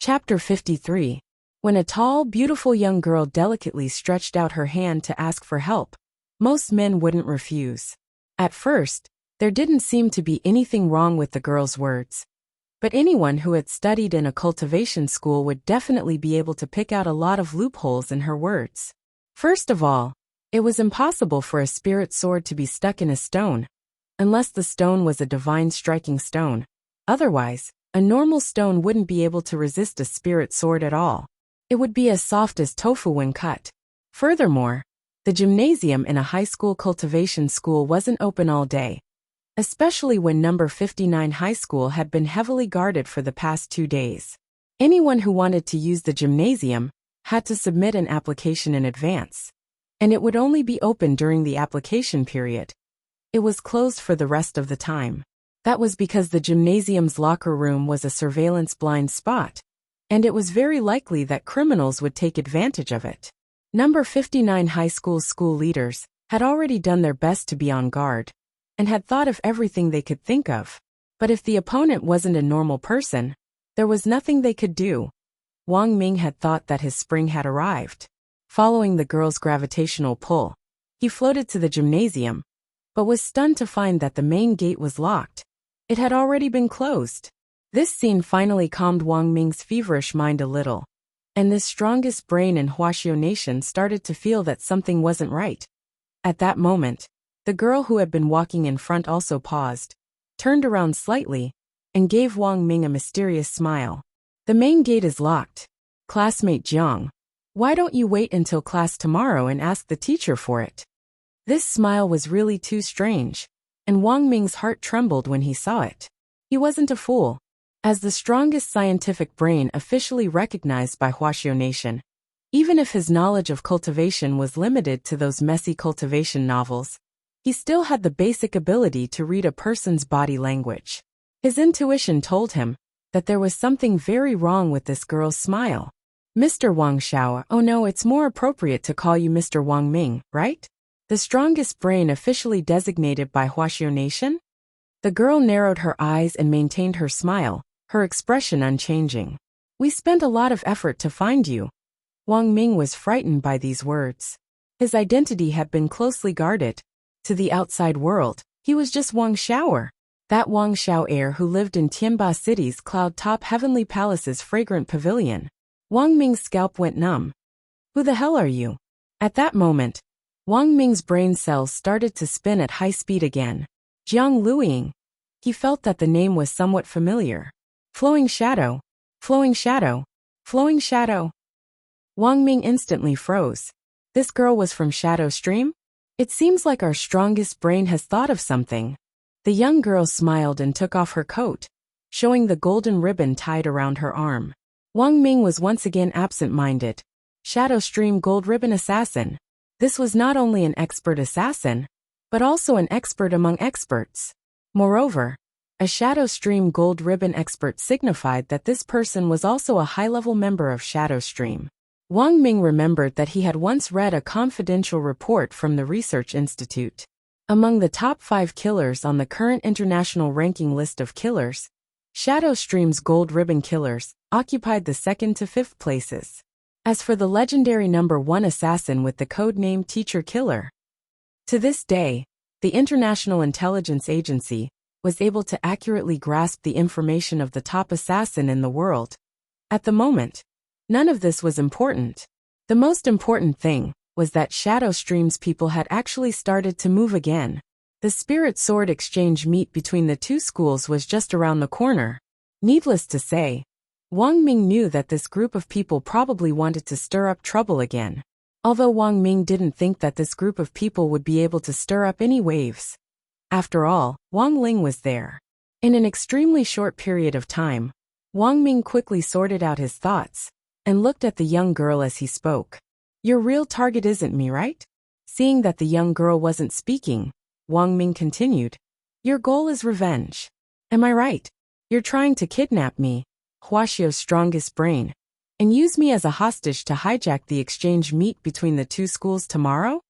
Chapter 53. When a tall, beautiful young girl delicately stretched out her hand to ask for help, most men wouldn't refuse. At first, there didn't seem to be anything wrong with the girl's words. But anyone who had studied in a cultivation school would definitely be able to pick out a lot of loopholes in her words. First of all, it was impossible for a spirit sword to be stuck in a stone, unless the stone was a divine striking stone. Otherwise, a normal stone wouldn't be able to resist a spirit sword at all. It would be as soft as tofu when cut. Furthermore, the gymnasium in a high school cultivation school wasn't open all day, especially when number 59 high school had been heavily guarded for the past 2 days. Anyone who wanted to use the gymnasium had to submit an application in advance, and it would only be open during the application period. It was closed for the rest of the time. That was because the gymnasium's locker room was a surveillance blind spot, and it was very likely that criminals would take advantage of it. Number 59 high school leaders had already done their best to be on guard, and had thought of everything they could think of. But if the opponent wasn't a normal person, there was nothing they could do. Wang Ming had thought that his spring had arrived. Following the girl's gravitational pull, he floated to the gymnasium, but was stunned to find that the main gate was locked. It had already been closed. This scene finally calmed Wang Ming's feverish mind a little, and this strongest brain in Huaxiao Nation started to feel that something wasn't right. At that moment, the girl who had been walking in front also paused, turned around slightly, and gave Wang Ming a mysterious smile. "The main gate is locked. Classmate Jiang, why don't you wait until class tomorrow and ask the teacher for it?" This smile was really too strange, and Wang Ming's heart trembled when he saw it. He wasn't a fool. As the strongest scientific brain officially recognized by Huaxiao Nation, even if his knowledge of cultivation was limited to those messy cultivation novels, he still had the basic ability to read a person's body language. His intuition told him that there was something very wrong with this girl's smile. "Mr. Wang Xiao, oh no, it's more appropriate to call you Mr. Wang Ming, right? The strongest brain officially designated by Huaxiao Nation?" The girl narrowed her eyes and maintained her smile, her expression unchanging. "We spent a lot of effort to find you." Wang Ming was frightened by these words. His identity had been closely guarded. To the outside world, he was just Wang Xiao, that Wang Xiao heir who lived in Tianba City's cloud-top Heavenly Palace's fragrant pavilion. Wang Ming's scalp went numb. "Who the hell are you?" At that moment, Wang Ming's brain cells started to spin at high speed again. Jiang Luiying. He felt that the name was somewhat familiar. Flowing shadow. Flowing shadow. Flowing shadow. Wang Ming instantly froze. This girl was from Shadow Stream? It seems like our strongest brain has thought of something. The young girl smiled and took off her coat, showing the golden ribbon tied around her arm. Wang Ming was once again absent-minded. Shadow Stream Gold Ribbon Assassin. This was not only an expert assassin, but also an expert among experts. Moreover, a Shadow Stream Gold Ribbon expert signified that this person was also a high-level member of Shadow Stream. Wang Ming remembered that he had once read a confidential report from the Research Institute. Among the top 5 killers on the current international ranking list of killers, Shadow Stream's Gold Ribbon killers occupied the 2nd to 5th places. As for the legendary number 1 assassin with the codename Teacher Killer, to this day, the International Intelligence Agency was able to accurately grasp the information of the top assassin in the world. At the moment, none of this was important. The most important thing was that Shadow Stream's people had actually started to move again. The Spirit Sword exchange meet between the two schools was just around the corner. Needless to say, Wang Ming knew that this group of people probably wanted to stir up trouble again. Although Wang Ming didn't think that this group of people would be able to stir up any waves. After all, Wang Ling was there. In an extremely short period of time, Wang Ming quickly sorted out his thoughts and looked at the young girl as he spoke. "Your real target isn't me, right?" Seeing that the young girl wasn't speaking, Wang Ming continued. "Your goal is revenge. Am I right? You're trying to kidnap me, Huaxiao's strongest brain, and use me as a hostage to hijack the exchange meet between the two schools tomorrow?"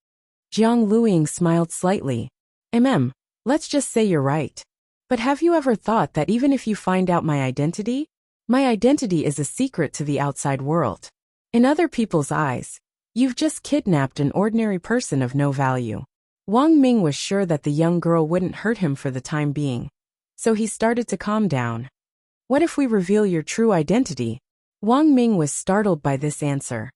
Jiang Luiying smiled slightly. Let's just say you're right. But have you ever thought that even if you find out my identity, My identity is a secret to the outside world. In other people's eyes, you've just kidnapped an ordinary person of no value. Wang Ming was sure that the young girl wouldn't hurt him for the time being, so he started to calm down. What if we reveal your true identity? Wang Ming was startled by this answer.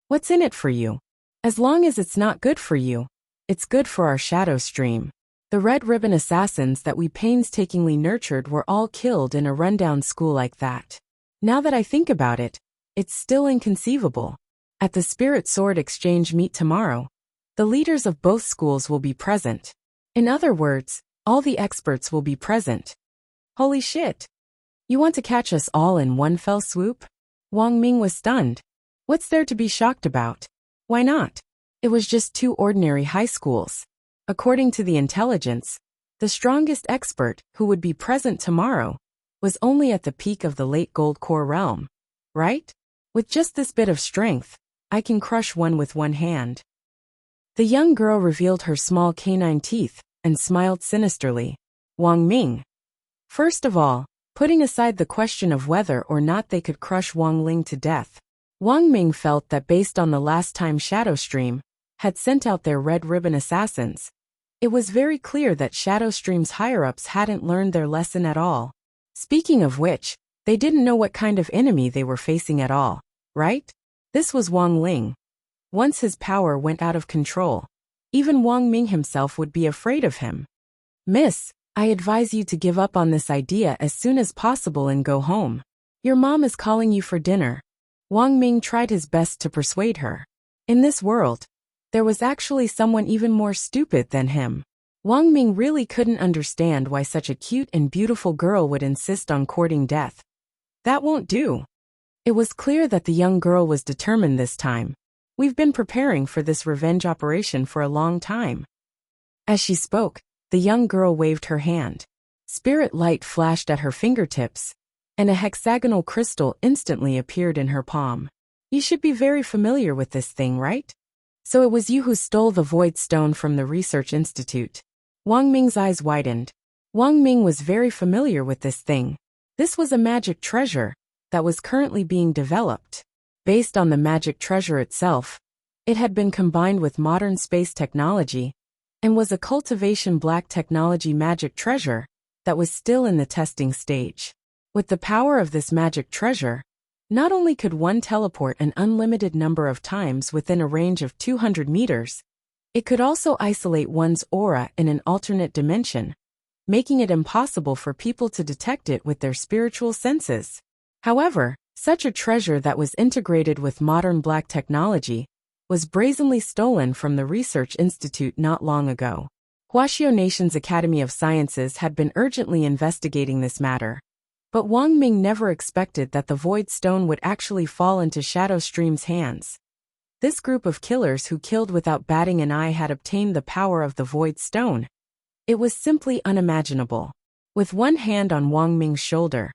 What's in it for you? As long as it's not good for you, it's good for our shadow stream. The Red Ribbon assassins that we painstakingly nurtured were all killed in a rundown school like that. Now that I think about it, it's still inconceivable. At the Spirit Sword Exchange meet tomorrow, the leaders of both schools will be present. In other words, all the experts will be present. Holy shit! You want to catch us all in one fell swoop? Wang Ming was stunned. What's there to be shocked about? Why not? It was just two ordinary high schools. According to the intelligence, the strongest expert who would be present tomorrow was only at the peak of the late Gold Core realm. Right? With just this bit of strength, I can crush one with one hand. The young girl revealed her small canine teeth and smiled sinisterly. Wang Ming. First of all, putting aside the question of whether or not they could crush Wang Ling to death, Wang Ming felt that based on the last time Shadow Stream had sent out their Red Ribbon assassins, it was very clear that Shadow Stream's higher-ups hadn't learned their lesson at all. Speaking of which, they didn't know what kind of enemy they were facing at all, right? This was Wang Ling. Once his power went out of control, even Wang Ming himself would be afraid of him. Miss, I advise you to give up on this idea as soon as possible and go home. Your mom is calling you for dinner. Wang Ming tried his best to persuade her. In this world, there was actually someone even more stupid than him. Wang Ming really couldn't understand why such a cute and beautiful girl would insist on courting death. That won't do. It was clear that the young girl was determined this time. We've been preparing for this revenge operation for a long time. As she spoke, the young girl waved her hand. Spirit light flashed at her fingertips, and a hexagonal crystal instantly appeared in her palm. You should be very familiar with this thing, right? So it was you who stole the Void Stone from the Research Institute. Wang Ming's eyes widened. Wang Ming was very familiar with this thing. This was a magic treasure that was currently being developed. Based on the magic treasure itself, it had been combined with modern space technology and was a cultivation black technology magic treasure that was still in the testing stage. With the power of this magic treasure, not only could one teleport an unlimited number of times within a range of 200 meters, it could also isolate one's aura in an alternate dimension, making it impossible for people to detect it with their spiritual senses. However, such a treasure that was integrated with modern black technology was brazenly stolen from the Research Institute not long ago. Huaxiao Nation's Academy of Sciences had been urgently investigating this matter, but Wang Ming never expected that the Void Stone would actually fall into Shadow Stream's hands. This group of killers who killed without batting an eye had obtained the power of the Void Stone. It was simply unimaginable. With one hand on Wang Ming's shoulder,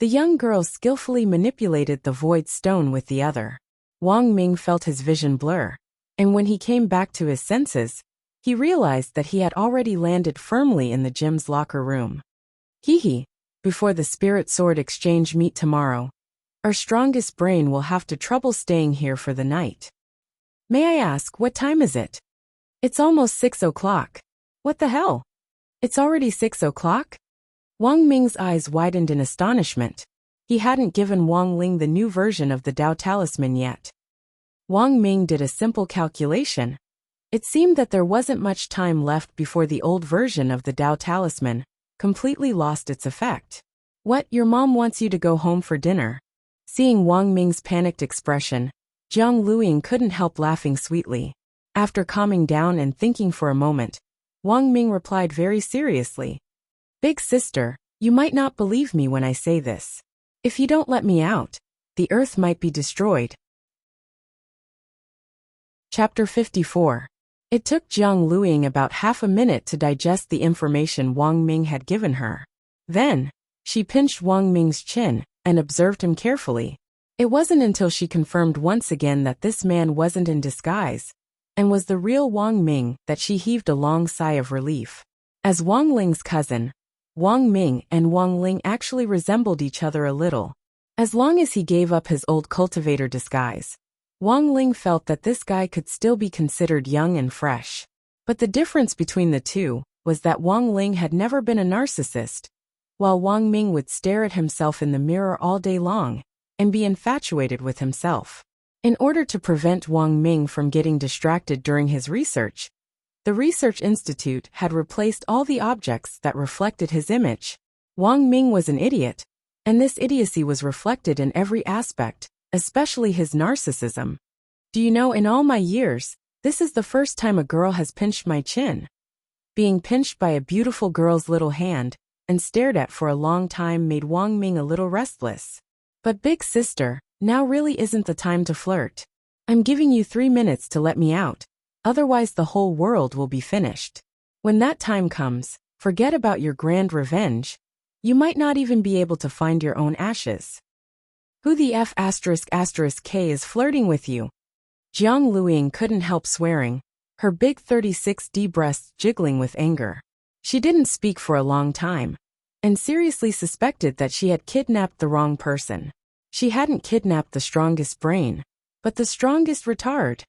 the young girl skillfully manipulated the Void Stone with the other. Wang Ming felt his vision blur, and when he came back to his senses, he realized that he had already landed firmly in the gym's locker room. Hee, before the Spirit Sword Exchange meet tomorrow, our strongest brain will have to trouble staying here for the night. May I ask, what time is it? It's almost 6 o'clock. What the hell? It's already 6 o'clock? Wang Ming's eyes widened in astonishment. He hadn't given Wang Ling the new version of the Dao Talisman yet. Wang Ming did a simple calculation. It seemed that there wasn't much time left before the old version of the Dao Talisman completely lost its effect. What, your mom wants you to go home for dinner? Seeing Wang Ming's panicked expression, Jiang Luiying couldn't help laughing sweetly. After calming down and thinking for a moment, Wang Ming replied very seriously. Big sister, you might not believe me when I say this. If you don't let me out, the earth might be destroyed. Chapter 54. It took Jiang Luiying about half a minute to digest the information Wang Ming had given her. Then, she pinched Wang Ming's chin and observed him carefully. It wasn't until she confirmed once again that this man wasn't in disguise and was the real Wang Ming that she heaved a long sigh of relief. As Wang Ling's cousin, Wang Ming and Wang Ling actually resembled each other a little. As long as he gave up his old cultivator disguise, Wang Ling felt that this guy could still be considered young and fresh. But the difference between the two was that Wang Ling had never been a narcissist, while Wang Ming would stare at himself in the mirror all day long and be infatuated with himself. In order to prevent Wang Ming from getting distracted during his research, the Research Institute had replaced all the objects that reflected his image. Wang Ming was an idiot, and this idiocy was reflected in every aspect, especially his narcissism. Do you know, in all my years, this is the first time a girl has pinched my chin. Being pinched by a beautiful girl's little hand and stared at for a long time made Wang Ming a little restless. But big sister, now really isn't the time to flirt. I'm giving you 3 minutes to let me out, otherwise the whole world will be finished. When that time comes, forget about your grand revenge. You might not even be able to find your own ashes. Who the F*** K is flirting with you? Jiang Luiying couldn't help swearing, her big 36D breasts jiggling with anger. She didn't speak for a long time, and seriously suspected that she had kidnapped the wrong person. She hadn't kidnapped the strongest brain, but the strongest retard.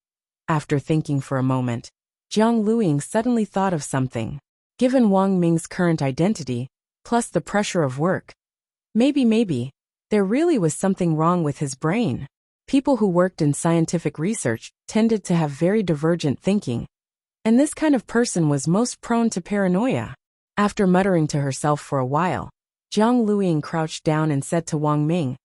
After thinking for a moment, Jiang Luiying suddenly thought of something. Given Wang Ming's current identity, plus the pressure of work, maybe, there really was something wrong with his brain. People who worked in scientific research tended to have very divergent thinking, and this kind of person was most prone to paranoia. After muttering to herself for a while, Jiang Luiying crouched down and said to Wang Ming,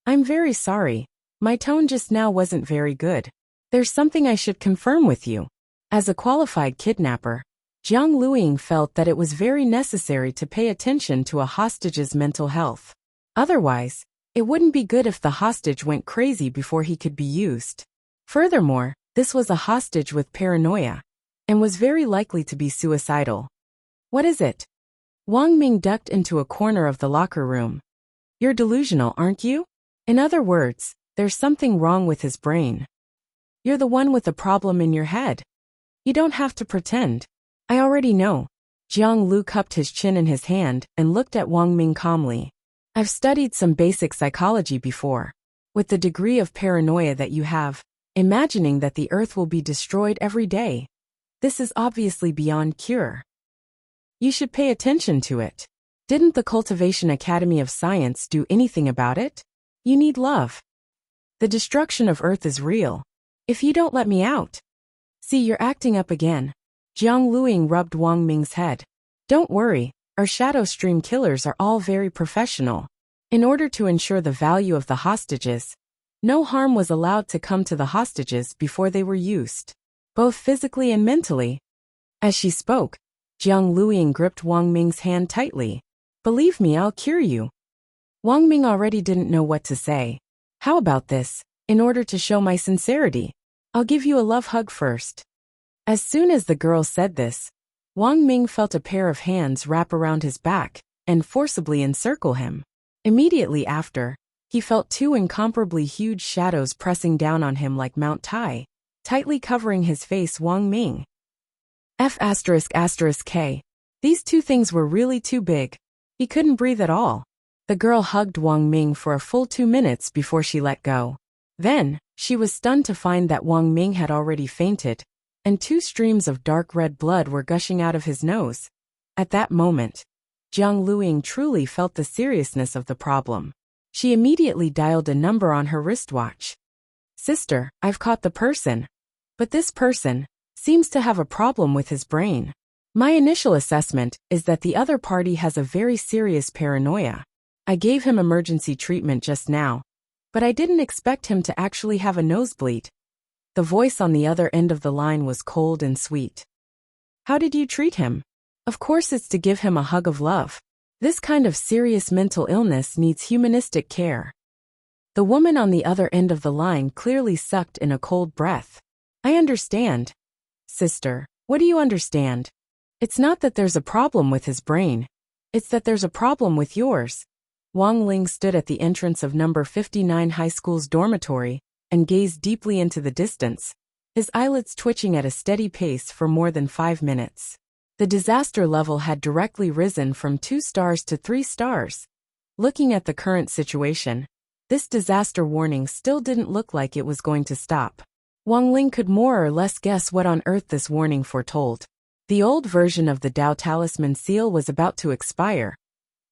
"I'm very sorry, my tone just now wasn't very good. There's something I should confirm with you." As a qualified kidnapper, Jiang Luiying felt that it was very necessary to pay attention to a hostage's mental health. Otherwise, it wouldn't be good if the hostage went crazy before he could be used. Furthermore, this was a hostage with paranoia, and was very likely to be suicidal. "What is it?" Wang Ming ducked into a corner of the locker room. "You're delusional, aren't you? In other words, there's something wrong with his brain. You're the one with the problem in your head. You don't have to pretend. I already know." Jiang Lu cupped his chin in his hand and looked at Wang Ming calmly. "I've studied some basic psychology before. With the degree of paranoia that you have, imagining that the earth will be destroyed every day, this is obviously beyond cure. You should pay attention to it. Didn't the Cultivation Academy of Science do anything about it? You need love. The destruction of Earth is real. If you don't let me out." "See, you're acting up again." Jiang Luiying rubbed Wang Ming's head. "Don't worry, our shadow stream killers are all very professional. In order to ensure the value of the hostages, no harm was allowed to come to the hostages before they were used, both physically and mentally." As she spoke, Jiang Luiying gripped Wang Ming's hand tightly. "Believe me, I'll cure you." Wang Ming already didn't know what to say. "How about this? In order to show my sincerity, I'll give you a love hug first." As soon as the girl said this, Wang Ming felt a pair of hands wrap around his back and forcibly encircle him. Immediately after, he felt 2 incomparably huge shadows pressing down on him like Mount Tai, tightly covering his face. Wang Ming. F***K. These 2 things were really too big. He couldn't breathe at all. The girl hugged Wang Ming for a full 2 minutes before she let go. Then, she was stunned to find that Wang Ming had already fainted, and 2 streams of dark red blood were gushing out of his nose. At that moment, Jiang Luiying truly felt the seriousness of the problem. She immediately dialed a number on her wristwatch. "Sister, I've caught the person. But this person seems to have a problem with his brain. My initial assessment is that the other party has a very serious paranoia. I gave him emergency treatment just now, but I didn't expect him to actually have a nosebleed." The voice on the other end of the line was cold and sweet. "How did you treat him?" "Of course it's to give him a hug of love. This kind of serious mental illness needs humanistic care." The woman on the other end of the line clearly sucked in a cold breath. "I understand. Sister, what do you understand? It's not that there's a problem with his brain. It's that there's a problem with yours." Wang Ling stood at the entrance of number 59 high school's dormitory and gazed deeply into the distance, his eyelids twitching at a steady pace for more than 5 minutes. The disaster level had directly risen from 2 stars to 3 stars. Looking at the current situation, this disaster warning still didn't look like it was going to stop. Wang Ling could more or less guess what on earth this warning foretold. The old version of the Dao Talisman seal was about to expire.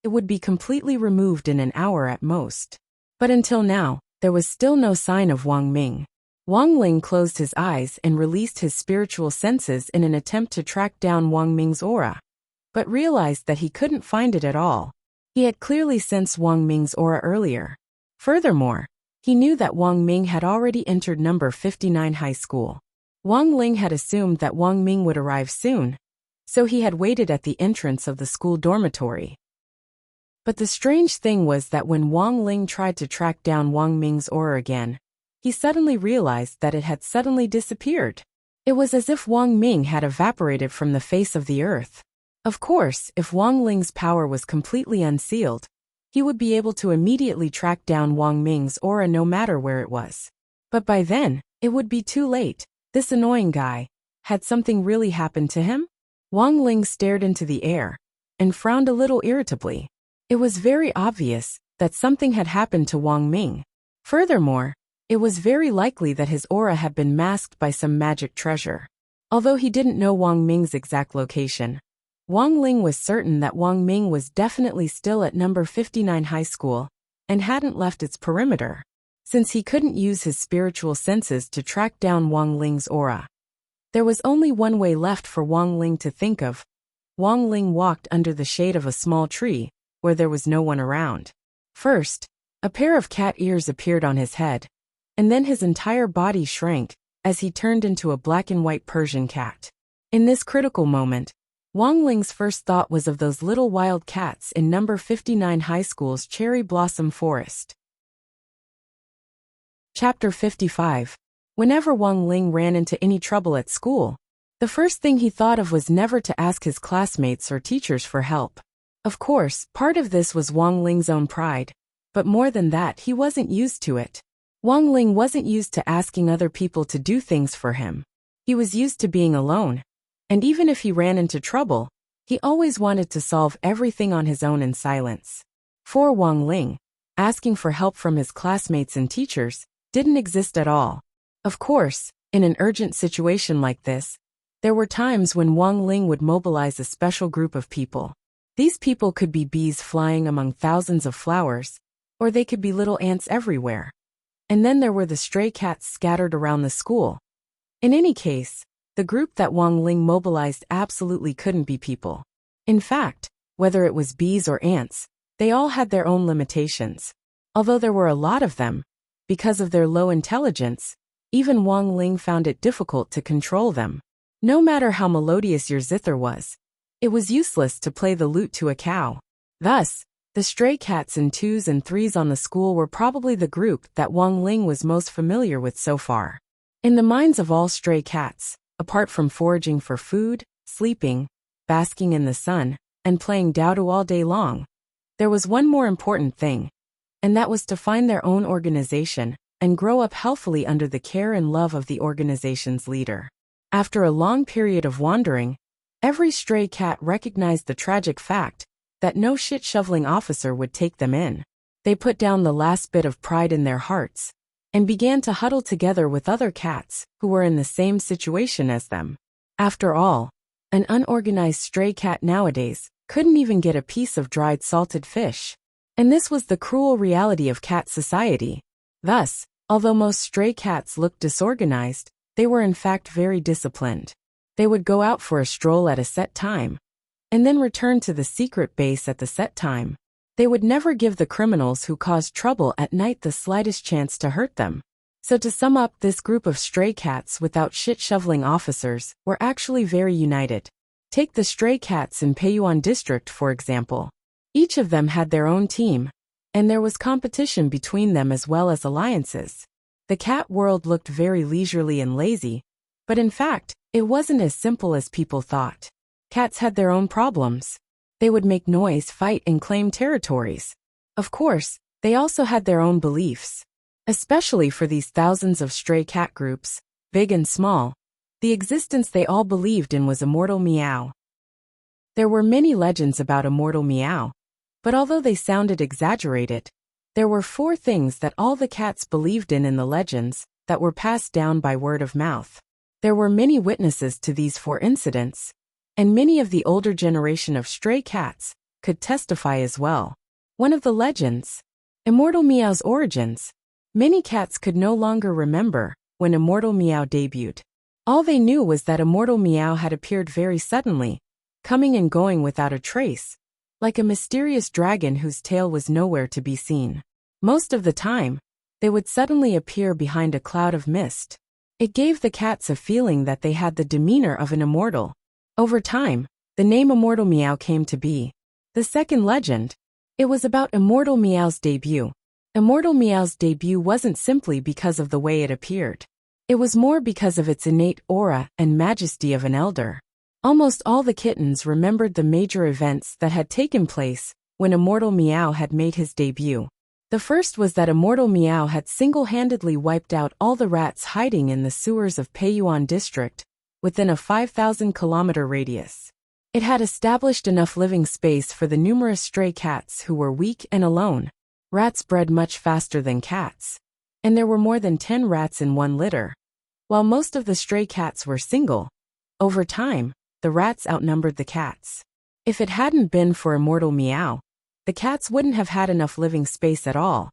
It would be completely removed in an hour at most. But until now, there was still no sign of Wang Ming. Wang Ling closed his eyes and released his spiritual senses in an attempt to track down Wang Ming's aura, but realized that he couldn't find it at all. He had clearly sensed Wang Ming's aura earlier. Furthermore, he knew that Wang Ming had already entered number 59 high school. Wang Ling had assumed that Wang Ming would arrive soon, so he had waited at the entrance of the school dormitory. But the strange thing was that when Wang Ling tried to track down Wang Ming's aura again, he suddenly realized that it had suddenly disappeared. It was as if Wang Ming had evaporated from the face of the earth. Of course, if Wang Ling's power was completely unsealed, he would be able to immediately track down Wang Ming's aura no matter where it was. But by then, it would be too late. This annoying guy, had something really happened to him? Wang Ling stared into the air and frowned a little irritably. It was very obvious that something had happened to Wang Ming. Furthermore, it was very likely that his aura had been masked by some magic treasure. Although he didn't know Wang Ming's exact location, Wang Ling was certain that Wang Ming was definitely still at number 59 high school and hadn't left its perimeter. Since he couldn't use his spiritual senses to track down Wang Ling's aura, there was only one way left for Wang Ling to think of. Wang Ling walked under the shade of a small tree, where there was no one around. First, a pair of cat ears appeared on his head, and then his entire body shrank as he turned into a black and white Persian cat. In this critical moment, Wang Ling's first thought was of those little wild cats in number 59 high school's cherry blossom forest. Chapter 55. Whenever Wang Ling ran into any trouble at school, the first thing he thought of was never to ask his classmates or teachers for help. Of course, part of this was Wang Ling's own pride, but more than that, he wasn't used to it. Wang Ling wasn't used to asking other people to do things for him. He was used to being alone, and even if he ran into trouble, he always wanted to solve everything on his own in silence. For Wang Ling, asking for help from his classmates and teachers didn't exist at all. Of course, in an urgent situation like this, there were times when Wang Ling would mobilize a special group of people. These people could be bees flying among thousands of flowers, or they could be little ants everywhere. And then there were the stray cats scattered around the school. In any case, the group that Wang Ling mobilized absolutely couldn't be people. In fact, whether it was bees or ants, they all had their own limitations. Although there were a lot of them, because of their low intelligence, even Wang Ling found it difficult to control them. No matter how melodious your zither was, it was useless to play the lute to a cow. Thus, the stray cats in 2s and 3s on the school were probably the group that Wang Ling was most familiar with so far. In the minds of all stray cats, apart from foraging for food, sleeping, basking in the sun, and playing dado all day long, there was one more important thing, and that was to find their own organization and grow up healthily under the care and love of the organization's leader. After a long period of wandering, every stray cat recognized the tragic fact that no shit-shoveling officer would take them in. They put down the last bit of pride in their hearts and began to huddle together with other cats who were in the same situation as them. After all, an unorganized stray cat nowadays couldn't even get a piece of dried salted fish. And this was the cruel reality of cat society. Thus, although most stray cats looked disorganized, they were in fact very disciplined. They would go out for a stroll at a set time, and then return to the secret base at the set time. They would never give the criminals who caused trouble at night the slightest chance to hurt them. So to sum up, this group of stray cats without shit-shoveling officers were actually very united. Take the stray cats in Peiyuan district for example. Each of them had their own team, and there was competition between them as well as alliances. The cat world looked very leisurely and lazy, but in fact, it wasn't as simple as people thought. Cats had their own problems. They would make noise, fight, and claim territories. Of course, they also had their own beliefs. Especially for these thousands of stray cat groups, big and small, the existence they all believed in was immortal meow. There were many legends about immortal meow, but although they sounded exaggerated, There were 4 things that all the cats believed in the legends that were passed down by word of mouth. There were many witnesses to these 4 incidents, and many of the older generation of stray cats could testify as well. One of the legends, Immortal Meow's origins. Many cats could no longer remember when Immortal Meow debuted. All they knew was that Immortal Meow had appeared very suddenly, coming and going without a trace, like a mysterious dragon whose tail was nowhere to be seen. Most of the time, they would suddenly appear behind a cloud of mist. It gave the cats a feeling that they had the demeanor of an immortal. Over time, the name Immortal Meow came to be. The second legend. It was about Immortal Meow's debut. Immortal Meow's debut wasn't simply because of the way it appeared. It was more because of its innate aura and majesty of an elder. Almost all the kittens remembered the major events that had taken place when Immortal Meow had made his debut. The first was that Immortal Meow had single-handedly wiped out all the rats hiding in the sewers of Peiyuan District, within a 5,000-kilometer radius. It had established enough living space for the numerous stray cats who were weak and alone. Rats bred much faster than cats, and there were more than 10 rats in one litter. While most of the stray cats were single, over time, the rats outnumbered the cats. If it hadn't been for Immortal Meow, the cats wouldn't have had enough living space at all,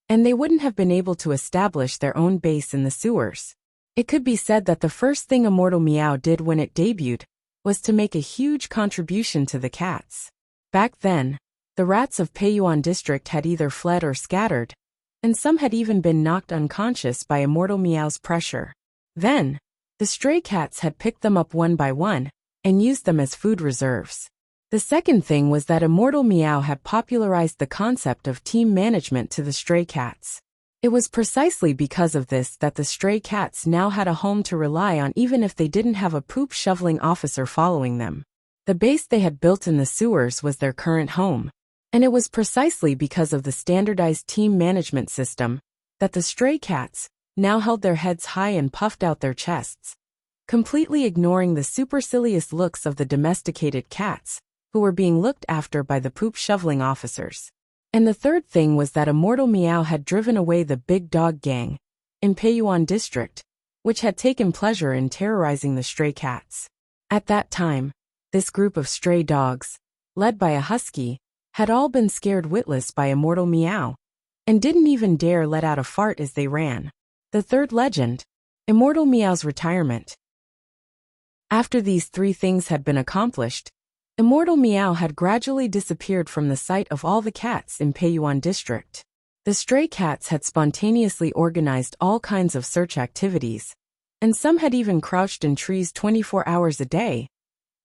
and they wouldn't have been able to establish their own base in the sewers. It could be said that the first thing Immortal Meow did when it debuted was to make a huge contribution to the cats. Back then, the rats of Peiyuan District had either fled or scattered, and some had even been knocked unconscious by Immortal Meow's pressure. Then, the stray cats had picked them up one by one and used them as food reserves. The second thing was that Immortal Meow had popularized the concept of team management to the stray cats. It was precisely because of this that the stray cats now had a home to rely on even if they didn't have a poop-shoveling officer following them. The base they had built in the sewers was their current home, and it was precisely because of the standardized team management system that the stray cats now held their heads high and puffed out their chests, completely ignoring the supercilious looks of the domesticated cats who were being looked after by the poop-shoveling officers. And the third thing was that Immortal Meow had driven away the big dog gang in Peiyuan District, which had taken pleasure in terrorizing the stray cats. At that time, this group of stray dogs, led by a husky, had all been scared witless by Immortal Meow, and didn't even dare let out a fart as they ran. The third legend, Immortal Meow's retirement. After these 3 things had been accomplished, Immortal Meow had gradually disappeared from the sight of all the cats in Peiyuan District. The stray cats had spontaneously organized all kinds of search activities, and some had even crouched in trees 24 hours a day,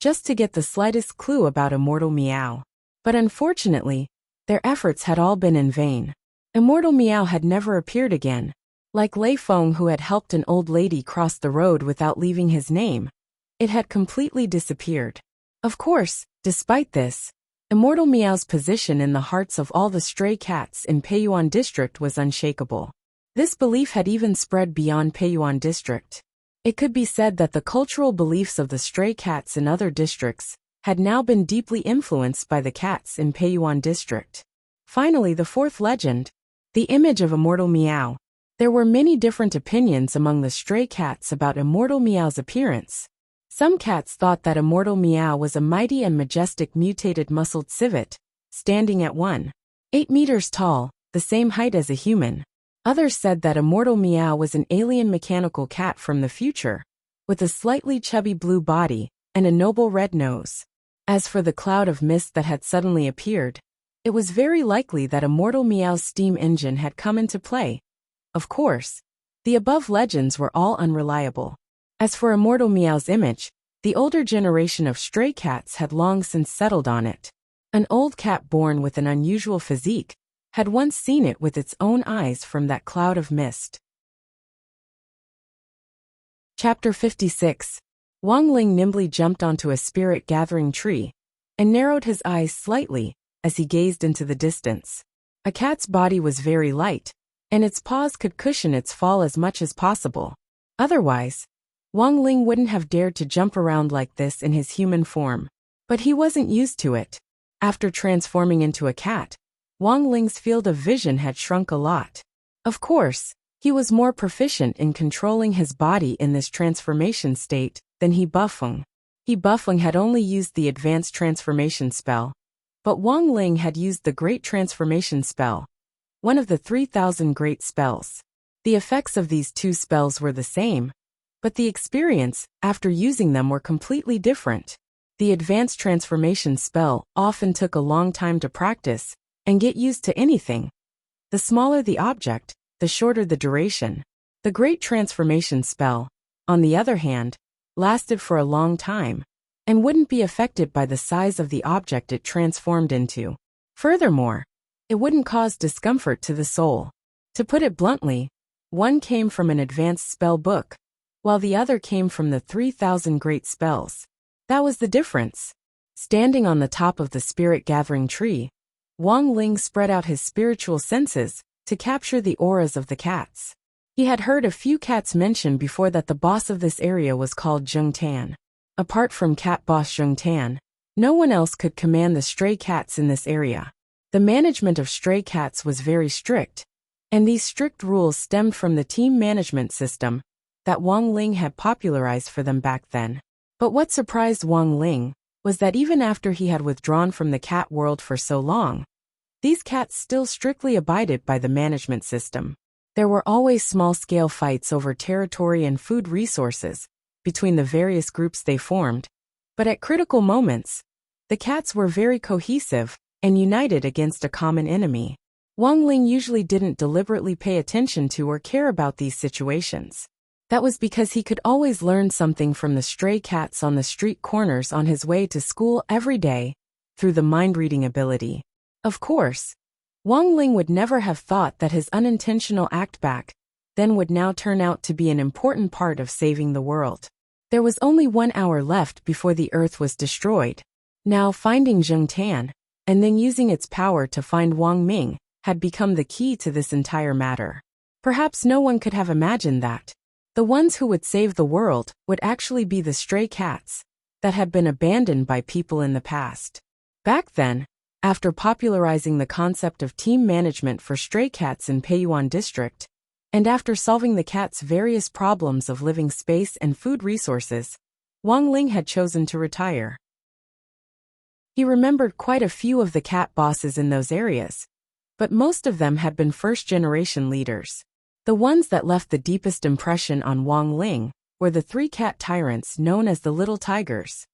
just to get the slightest clue about Immortal Meow. But unfortunately, their efforts had all been in vain. Immortal Meow had never appeared again. Like Lei Feng, who had helped an old lady cross the road without leaving his name, it had completely disappeared. Of course, despite this, Immortal Meow's position in the hearts of all the stray cats in Peiyuan District was unshakable. This belief had even spread beyond Peiyuan District. It could be said that the cultural beliefs of the stray cats in other districts had now been deeply influenced by the cats in Peiyuan District. Finally, the fourth legend, the image of Immortal Meow. There were many different opinions among the stray cats about Immortal Meow's appearance. Some cats thought that Immortal Meow was a mighty and majestic mutated muscled civet, standing at 1.8 meters tall, the same height as a human. Others said that Immortal Meow was an alien mechanical cat from the future, with a slightly chubby blue body and a noble red nose. As for the cloud of mist that had suddenly appeared, it was very likely that Immortal Meow's steam engine had come into play. Of course, the above legends were all unreliable. As for Immortal Meow's image, the older generation of stray cats had long since settled on it. An old cat born with an unusual physique had once seen it with its own eyes from that cloud of mist. Chapter 56. Wang Ling nimbly jumped onto a spirit-gathering tree and narrowed his eyes slightly as he gazed into the distance. A cat's body was very light, and its paws could cushion its fall as much as possible. Otherwise, Wang Ling wouldn't have dared to jump around like this in his human form. But he wasn't used to it. After transforming into a cat, Wang Ling's field of vision had shrunk a lot. Of course, he was more proficient in controlling his body in this transformation state than He Bufeng. He Bufeng had only used the advanced transformation spell, but Wang Ling had used the Great Transformation spell, one of the 3,000 great spells. The effects of these two spells were the same, but the experience after using them were completely different. The advanced transformation spell often took a long time to practice and get used to anything. The smaller the object, the shorter the duration. The Great Transformation spell, on the other hand, lasted for a long time and wouldn't be affected by the size of the object it transformed into. Furthermore, it wouldn't cause discomfort to the soul. To put it bluntly, one came from an advanced spell book, while the other came from the 3,000 great spells. That was the difference. Standing on the top of the spirit-gathering tree, Wang Ling spread out his spiritual senses to capture the auras of the cats. He had heard a few cats mention before that the boss of this area was called Zheng Tan. Apart from cat boss Zheng Tan, no one else could command the stray cats in this area. The management of stray cats was very strict, and these strict rules stemmed from the team management system that Wang Ling had popularized for them back then. But what surprised Wang Ling was that even after he had withdrawn from the cat world for so long, these cats still strictly abided by the management system. There were always small-scale fights over territory and food resources between the various groups they formed, but at critical moments, the cats were very cohesive and united against a common enemy. Wang Ling usually didn't deliberately pay attention to or care about these situations. That was because he could always learn something from the stray cats on the street corners on his way to school every day through the mind-reading ability. Of course, Wang Ling would never have thought that his unintentional act back then would now turn out to be an important part of saving the world. There was only 1 hour left before the Earth was destroyed. Now finding Zheng Tan, and then using its power to find Wang Ming, had become the key to this entire matter. Perhaps no one could have imagined that the ones who would save the world would actually be the stray cats that had been abandoned by people in the past. Back then, after popularizing the concept of team management for stray cats in Peiyuan District, and after solving the cats' various problems of living space and food resources, Wang Ling had chosen to retire. He remembered quite a few of the cat bosses in those areas, but most of them had been first-generation leaders. The ones that left the deepest impression on Wang Ling were the 3 cat tyrants known as the Little Tigers.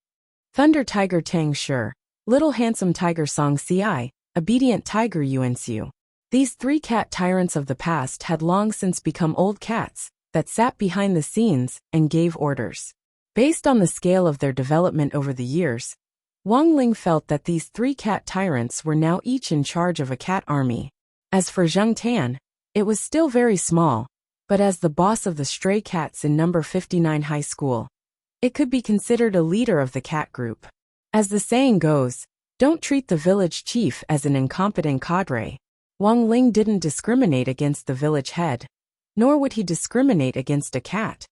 Thunder Tiger Tang Shi, Little Handsome Tiger Song Ci, Obedient Tiger Yuan Xiu. These 3 cat tyrants of the past had long since become old cats that sat behind the scenes and gave orders. Based on the scale of their development over the years, Wang Ling felt that these 3 cat tyrants were now each in charge of a cat army. As for Zheng Tan, it was still very small, but as the boss of the stray cats in number 59 high school, it could be considered a leader of the cat group. As the saying goes, don't treat the village chief as an incompetent cadre. Wang Ling didn't discriminate against the village head, nor would he discriminate against a cat.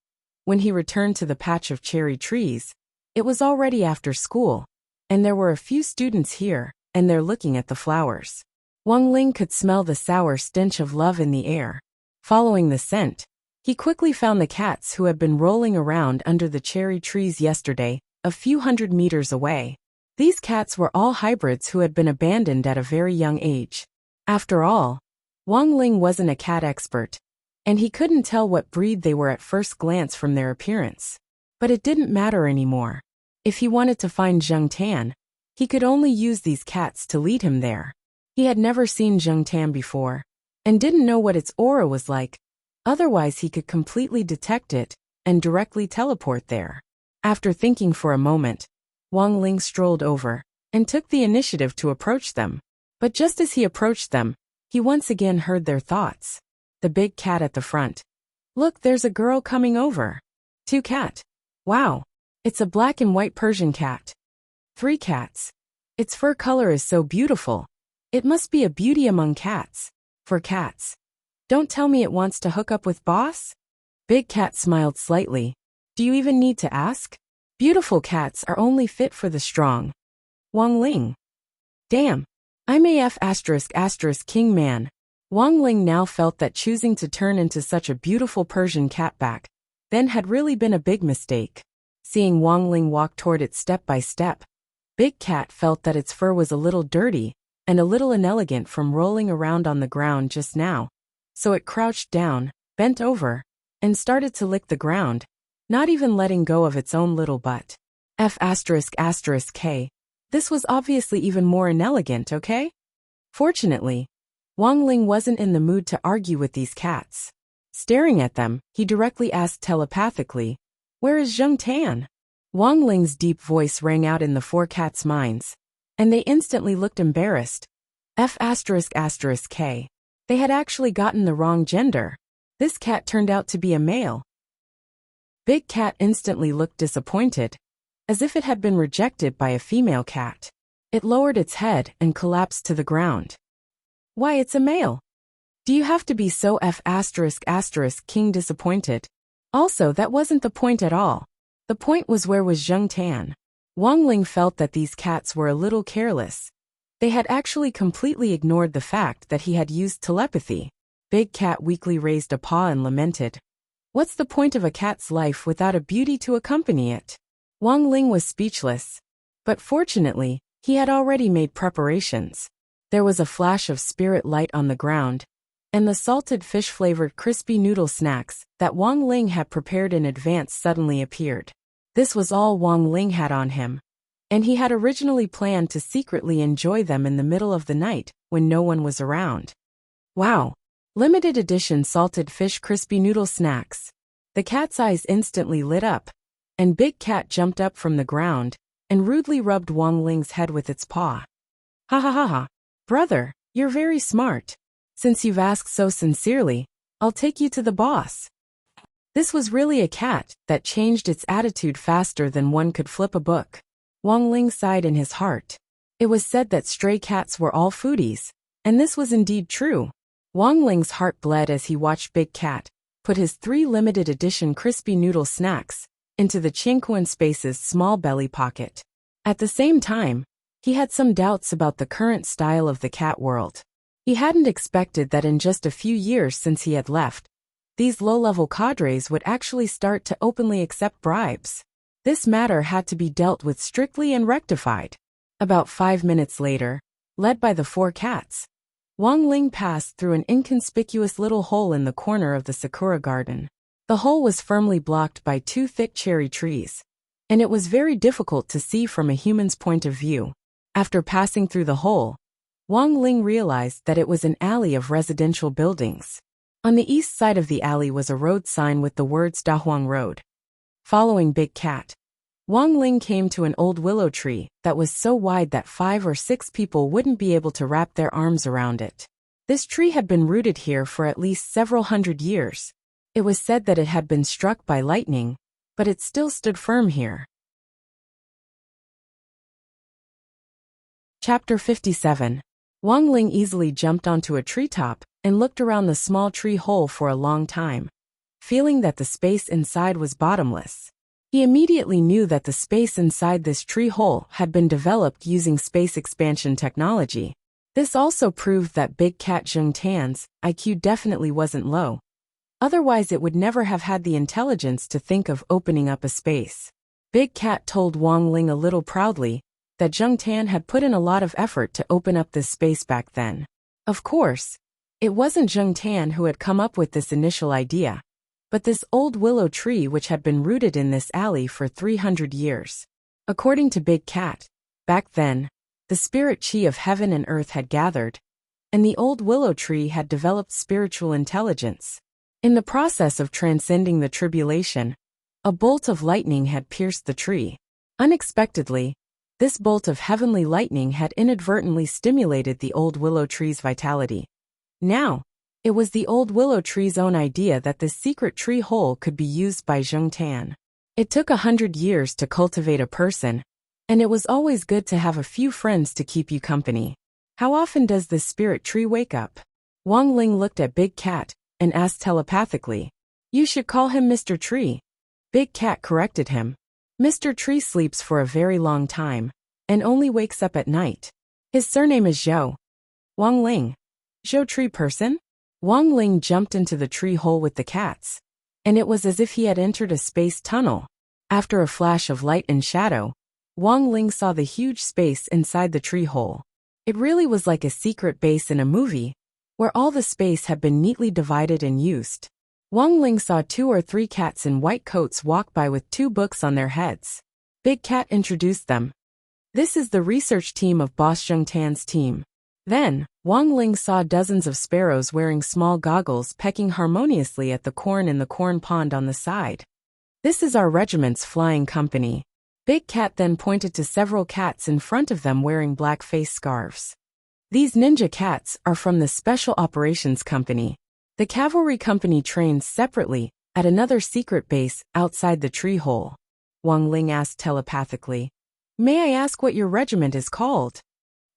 When he returned to the patch of cherry trees, it was already after school, and there were a few students here, and they're looking at the flowers. Wang Ling could smell the sour stench of love in the air. Following the scent, he quickly found the cats who had been rolling around under the cherry trees yesterday, a few hundred meters away. These cats were all hybrids who had been abandoned at a very young age. After all, Wang Ling wasn't a cat expert, and he couldn't tell what breed they were at first glance from their appearance. But it didn't matter anymore. If he wanted to find Zheng Tan, he could only use these cats to lead him there. He had never seen Zheng Tan before, and didn't know what its aura was like. Otherwise he could completely detect it and directly teleport there. After thinking for a moment, Wang Ling strolled over and took the initiative to approach them. But just as he approached them, he once again heard their thoughts. The big cat at the front. Look, there's a girl coming over. 2 cat. Wow. It's a black and white Persian cat. 3 cats. Its fur color is so beautiful. It must be a beauty among cats. 4 cats. Don't tell me it wants to hook up with boss? Big cat smiled slightly. Do you even need to ask? Beautiful cats are only fit for the strong. Wang Ling. Damn. I'm AF *** King Man. Wang Ling now felt that choosing to turn into such a beautiful Persian cat back then had really been a big mistake. Seeing Wang Ling walk toward it step by step, Big Cat felt that its fur was a little dirty and a little inelegant from rolling around on the ground just now, so it crouched down, bent over, and started to lick the ground, not even letting go of its own little butt. K. This was obviously even more inelegant, okay? Fortunately, Wang Ling wasn't in the mood to argue with these cats. Staring at them, he directly asked telepathically, "Where is Zheng Tan?" Wang Ling's deep voice rang out in the four cats' minds, and they instantly looked embarrassed. K. They had actually gotten the wrong gender. This cat turned out to be a male. Big Cat instantly looked disappointed, as if it had been rejected by a female cat. It lowered its head and collapsed to the ground. Why, it's a male. Do you have to be so King disappointed? Also, that wasn't the point at all. The point was, where was Zheng Tan? Wang Ling felt that these cats were a little careless. They had actually completely ignored the fact that he had used telepathy. Big Cat weakly raised a paw and lamented. What's the point of a cat's life without a beauty to accompany it? Wang Ling was speechless. But fortunately, he had already made preparations. There was a flash of spirit light on the ground, and the salted fish-flavored crispy noodle snacks that Wang Ling had prepared in advance suddenly appeared. This was all Wang Ling had on him, and he had originally planned to secretly enjoy them in the middle of the night when no one was around. Wow! Limited edition salted fish crispy noodle snacks. The cat's eyes instantly lit up, and Big Cat jumped up from the ground and rudely rubbed Wang Ling's head with its paw. Ha ha ha ha! Brother, you're very smart. Since you've asked so sincerely, I'll take you to the boss. This was really a cat that changed its attitude faster than one could flip a book. Wang Ling sighed in his heart. It was said that stray cats were all foodies, and this was indeed true. Wang Ling's heart bled as he watched Big Cat put his 3 limited edition crispy noodle snacks into the Qingquan Space's small belly pocket. At the same time, he had some doubts about the current style of the cat world. He hadn't expected that in just a few years since he had left, these low-level cadres would actually start to openly accept bribes. This matter had to be dealt with strictly and rectified. About 5 minutes later, led by the 4 cats, Wang Ling passed through an inconspicuous little hole in the corner of the Sakura garden. The hole was firmly blocked by 2 thick cherry trees, and it was very difficult to see from a human's point of view. After passing through the hole, Wang Ling realized that it was an alley of residential buildings. On the east side of the alley was a road sign with the words Dahuang Road. Following Big Cat, Wang Ling came to an old willow tree that was so wide that 5 or 6 people wouldn't be able to wrap their arms around it. This tree had been rooted here for at least several hundred years. It was said that it had been struck by lightning, but it still stood firm here. Chapter 57. Wang Ling easily jumped onto a treetop and looked around the small tree hole for a long time, feeling that the space inside was bottomless. He immediately knew that the space inside this tree hole had been developed using space expansion technology. This also proved that Big Cat Zheng Tan's IQ definitely wasn't low. Otherwise it would never have had the intelligence to think of opening up a space. Big Cat told Wang Ling a little proudly that Zheng Tan had put in a lot of effort to open up this space back then. Of course, it wasn't Zheng Tan who had come up with this initial idea, but this old willow tree which had been rooted in this alley for 300 years. According to Big Cat, back then, the spirit chi of heaven and earth had gathered, and the old willow tree had developed spiritual intelligence. In the process of transcending the tribulation, a bolt of lightning had pierced the tree. Unexpectedly, this bolt of heavenly lightning had inadvertently stimulated the old willow tree's vitality. Now, it was the old willow tree's own idea that this secret tree hole could be used by Zheng Tan. It took 100 years to cultivate a person, and it was always good to have a few friends to keep you company. How often does this spirit tree wake up? Wang Ling looked at Big Cat and asked telepathically. You should call him Mr. Tree. Big Cat corrected him. Mr. Tree sleeps for a very long time, and only wakes up at night. His surname is Zhou. Wang Ling. Zhou tree person? Wang Ling jumped into the tree hole with the cats, and it was as if he had entered a space tunnel. After a flash of light and shadow, Wang Ling saw the huge space inside the tree hole. It really was like a secret base in a movie, where all the space had been neatly divided and used. Wang Ling saw 2 or 3 cats in white coats walk by with 2 books on their heads. Big Cat introduced them. This is the research team of Boss Zheng Tan's team. Then, Wang Ling saw dozens of sparrows wearing small goggles pecking harmoniously at the corn in the corn pond on the side. This is our regiment's flying company. Big Cat then pointed to several cats in front of them wearing black face scarves. These ninja cats are from the Special Operations Company. The cavalry company trains separately at another secret base outside the tree hole. Wang Ling asked telepathically, "May I ask what your regiment is called?"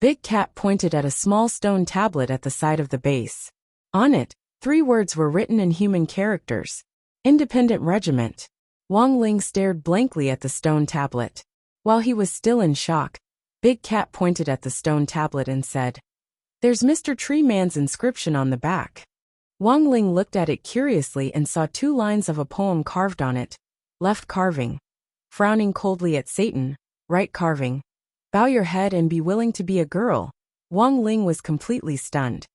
Big Cat pointed at a small stone tablet at the side of the base. On it, 3 words were written in human characters. Independent Regiment. Wang Ling stared blankly at the stone tablet. While he was still in shock, Big Cat pointed at the stone tablet and said, "There's Mr. Tree Man's inscription on the back." Wang Ling looked at it curiously and saw 2 lines of a poem carved on it. Left carving. Frowning coldly at Satan. Right carving. Bow your head and be willing to be a girl. Wang Ling was completely stunned.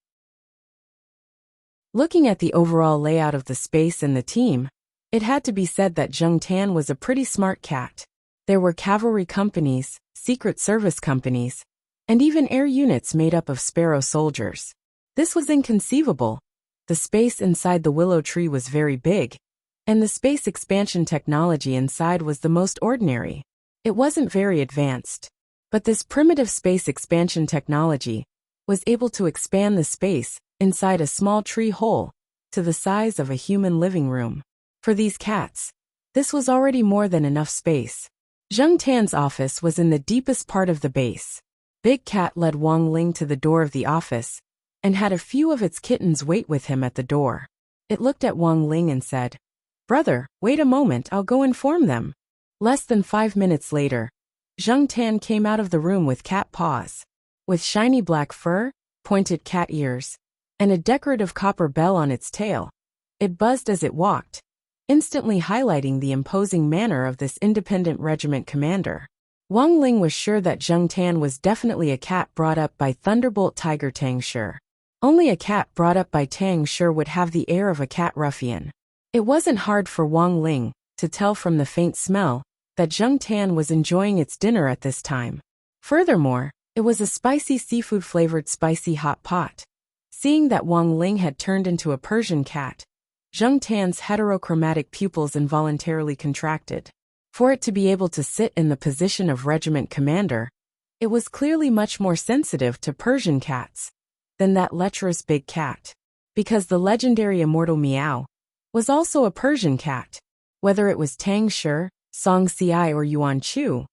Looking at the overall layout of the space and the team, it had to be said that Zheng Tan was a pretty smart cat. There were cavalry companies, secret service companies, and even air units made up of sparrow soldiers. This was inconceivable. The space inside the willow tree was very big, and the space expansion technology inside was the most ordinary. It wasn't very advanced. But this primitive space expansion technology was able to expand the space inside a small tree hole to the size of a human living room. For these cats, this was already more than enough space. Zheng Tan's office was in the deepest part of the base. Big Cat led Wang Ling to the door of the office and had a few of its kittens wait with him at the door. It looked at Wang Ling and said, "Brother, wait a moment, I'll go inform them." Less than 5 minutes later, Zheng Tan came out of the room with cat paws. With shiny black fur, pointed cat ears, and a decorative copper bell on its tail. It buzzed as it walked, instantly highlighting the imposing manner of this independent regiment commander. Wang Ling was sure that Zheng Tan was definitely a cat brought up by Thunderbolt Tiger Tang Shi. Only a cat brought up by Tang Shi would have the air of a cat ruffian. It wasn't hard for Wang Ling to tell from the faint smell that Zheng Tan was enjoying its dinner at this time. Furthermore, it was a spicy seafood-flavored spicy hot pot. Seeing that Wang Ling had turned into a Persian cat, Zheng Tan's heterochromatic pupils involuntarily contracted. For it to be able to sit in the position of regiment commander, it was clearly much more sensitive to Persian cats than that lecherous big cat. Because the legendary immortal Meow was also a Persian cat. Whether it was Tang Shi, Song Ci or Yuan Chu,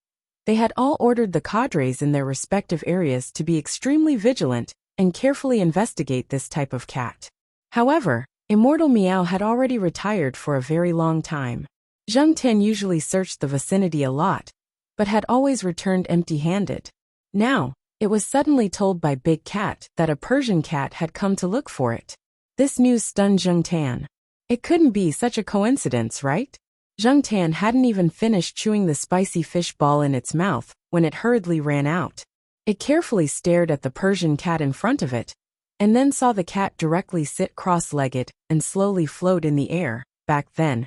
they had all ordered the cadres in their respective areas to be extremely vigilant and carefully investigate this type of cat. However, Immortal Meow had already retired for a very long time. Zheng Tan usually searched the vicinity a lot, but had always returned empty-handed. Now, it was suddenly told by Big Cat that a Persian cat had come to look for it. This news stunned Zheng Tan. It couldn't be such a coincidence, right? Zheng Tan hadn't even finished chewing the spicy fish ball in its mouth when it hurriedly ran out. It carefully stared at the Persian cat in front of it, and then saw the cat directly sit cross-legged and slowly float in the air. Back then,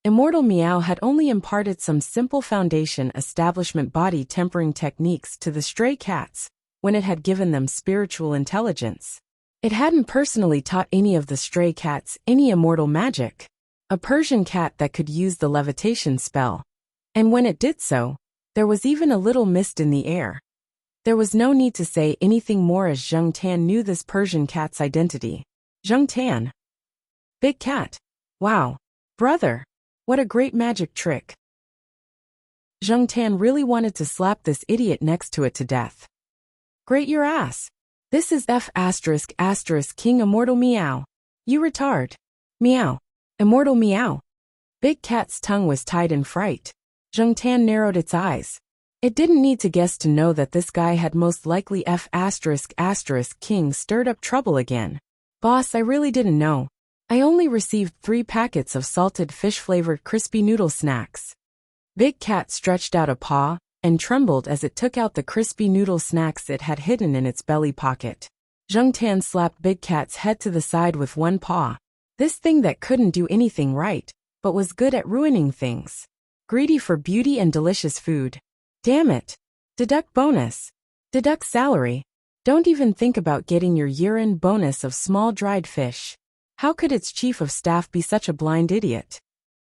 Immortal Meow had only imparted some simple foundation establishment body tempering techniques to the stray cats when it had given them spiritual intelligence. It hadn't personally taught any of the stray cats any immortal magic. A Persian cat that could use the levitation spell. And when it did so, there was even a little mist in the air. There was no need to say anything more as Zheng Tan knew this Persian cat's identity. Zheng Tan. Big Cat. Wow. Brother. What a great magic trick. Zheng Tan really wanted to slap this idiot next to it to death. Great your ass. This is F*** King Immortal Meow. You retard. Meow. Immortal Meow. Big Cat's tongue was tied in fright. Zheng Tan narrowed its eyes. It didn't need to guess to know that this guy had most likely King stirred up trouble again. Boss, I really didn't know. I only received 3 packets of salted fish-flavored crispy noodle snacks. Big Cat stretched out a paw and trembled as it took out the crispy noodle snacks it had hidden in its belly pocket. Zheng Tan slapped Big Cat's head to the side with one paw. This thing that couldn't do anything right, but was good at ruining things. Greedy for beauty and delicious food. Damn it. Deduct bonus. Deduct salary. Don't even think about getting your year-end bonus of small dried fish. How could its chief of staff be such a blind idiot?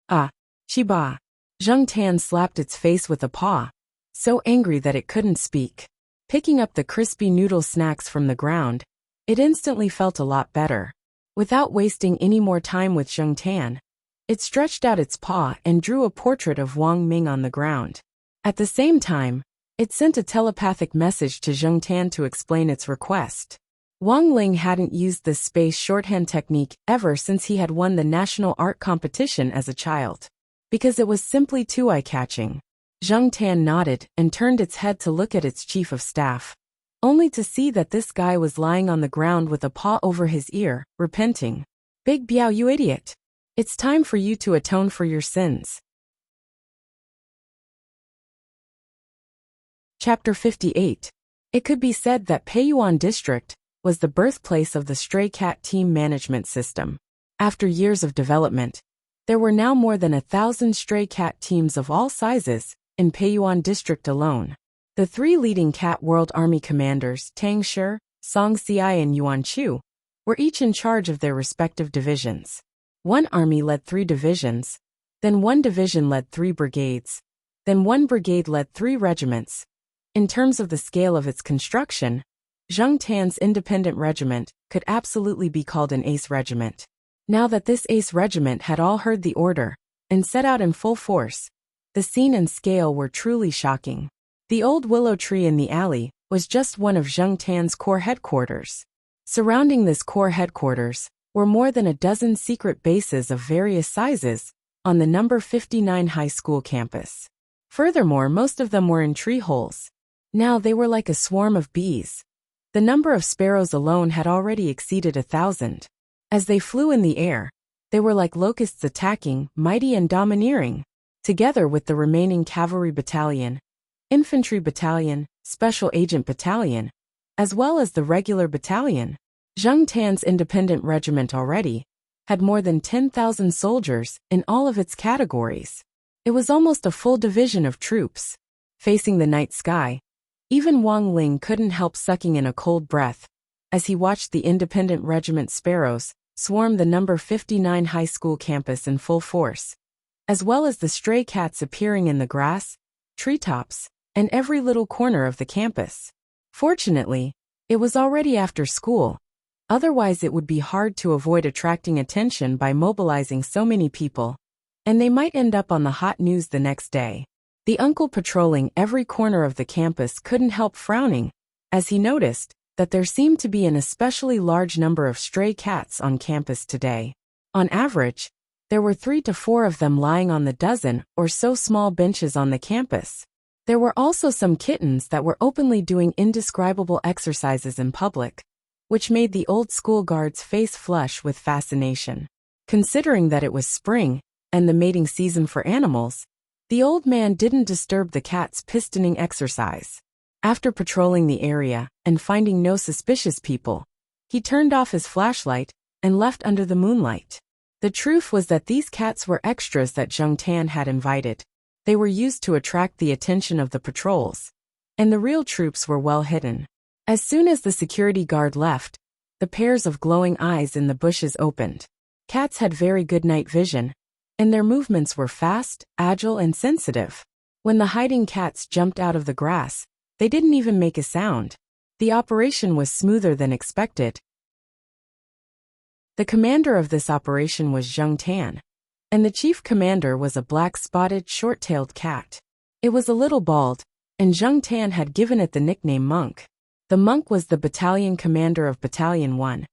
Ah, Chiba. Zheng Tan slapped its face with a paw, so angry that it couldn't speak. Picking up the crispy noodle snacks from the ground, it instantly felt a lot better. Without wasting any more time with Zheng Tan, it stretched out its paw and drew a portrait of Wang Ming on the ground. At the same time, it sent a telepathic message to Zheng Tan to explain its request. Wang Ling hadn't used this space shorthand technique ever since he had won the national art competition as a child, because it was simply too eye-catching. Zheng Tan nodded and turned its head to look at its chief of staff, only to see that this guy was lying on the ground with a paw over his ear, repenting. Big Biao, you idiot. It's time for you to atone for your sins. Chapter 58. It could be said that Peiyuan District was the birthplace of the stray cat team management system. After years of development, there were now more than 1,000 stray cat teams of all sizes in Peiyuan District alone. The 3 leading Cat World Army commanders, Tang Shi, Song Xiai and Yuan Chu, were each in charge of their respective divisions. One army led 3 divisions, then one division led 3 brigades, then one brigade led 3 regiments. In terms of the scale of its construction, Zheng Tan's independent regiment could absolutely be called an ace regiment. Now that this ace regiment had all heard the order and set out in full force, the scene and scale were truly shocking. The old willow tree in the alley was just one of Zheng Tan's core headquarters. Surrounding this core headquarters were more than a dozen secret bases of various sizes on the number 59 high school campus. Furthermore, most of them were in tree holes. Now they were like a swarm of bees. The number of sparrows alone had already exceeded 1,000. As they flew in the air, they were like locusts attacking, mighty and domineering. Together with the remaining cavalry battalion, infantry battalion, special agent battalion, as well as the regular battalion, Zheng Tan's independent regiment already had more than 10,000 soldiers in all of its categories. It was almost a full division of troops. Facing the night sky, even Wang Ling couldn't help sucking in a cold breath as he watched the independent regiment sparrows swarm the number 59 high school campus in full force, as well as the stray cats appearing in the grass, treetops, and every little corner of the campus. Fortunately, it was already after school. Otherwise it would be hard to avoid attracting attention by mobilizing so many people, and they might end up on the hot news the next day. The uncle patrolling every corner of the campus couldn't help frowning as he noticed that there seemed to be an especially large number of stray cats on campus today. On average, there were 3 to 4 of them lying on the dozen or so small benches on the campus. There were also some kittens that were openly doing indescribable exercises in public, which made the old school guard's face flush with fascination. Considering that it was spring and the mating season for animals, the old man didn't disturb the cat's pistoning exercise. After patrolling the area and finding no suspicious people, he turned off his flashlight and left under the moonlight. The truth was that these cats were extras that Zheng Tan had invited. They were used to attract the attention of the patrols, and the real troops were well hidden. As soon as the security guard left, the pairs of glowing eyes in the bushes opened. Cats had very good night vision, and their movements were fast, agile, and sensitive. When the hiding cats jumped out of the grass, they didn't even make a sound. The operation was smoother than expected. The commander of this operation was Zheng Tan, and the chief commander was a black-spotted, short-tailed cat. It was a little bald, and Zheng Tan had given it the nickname Monk. The monk was the battalion commander of Battalion 1,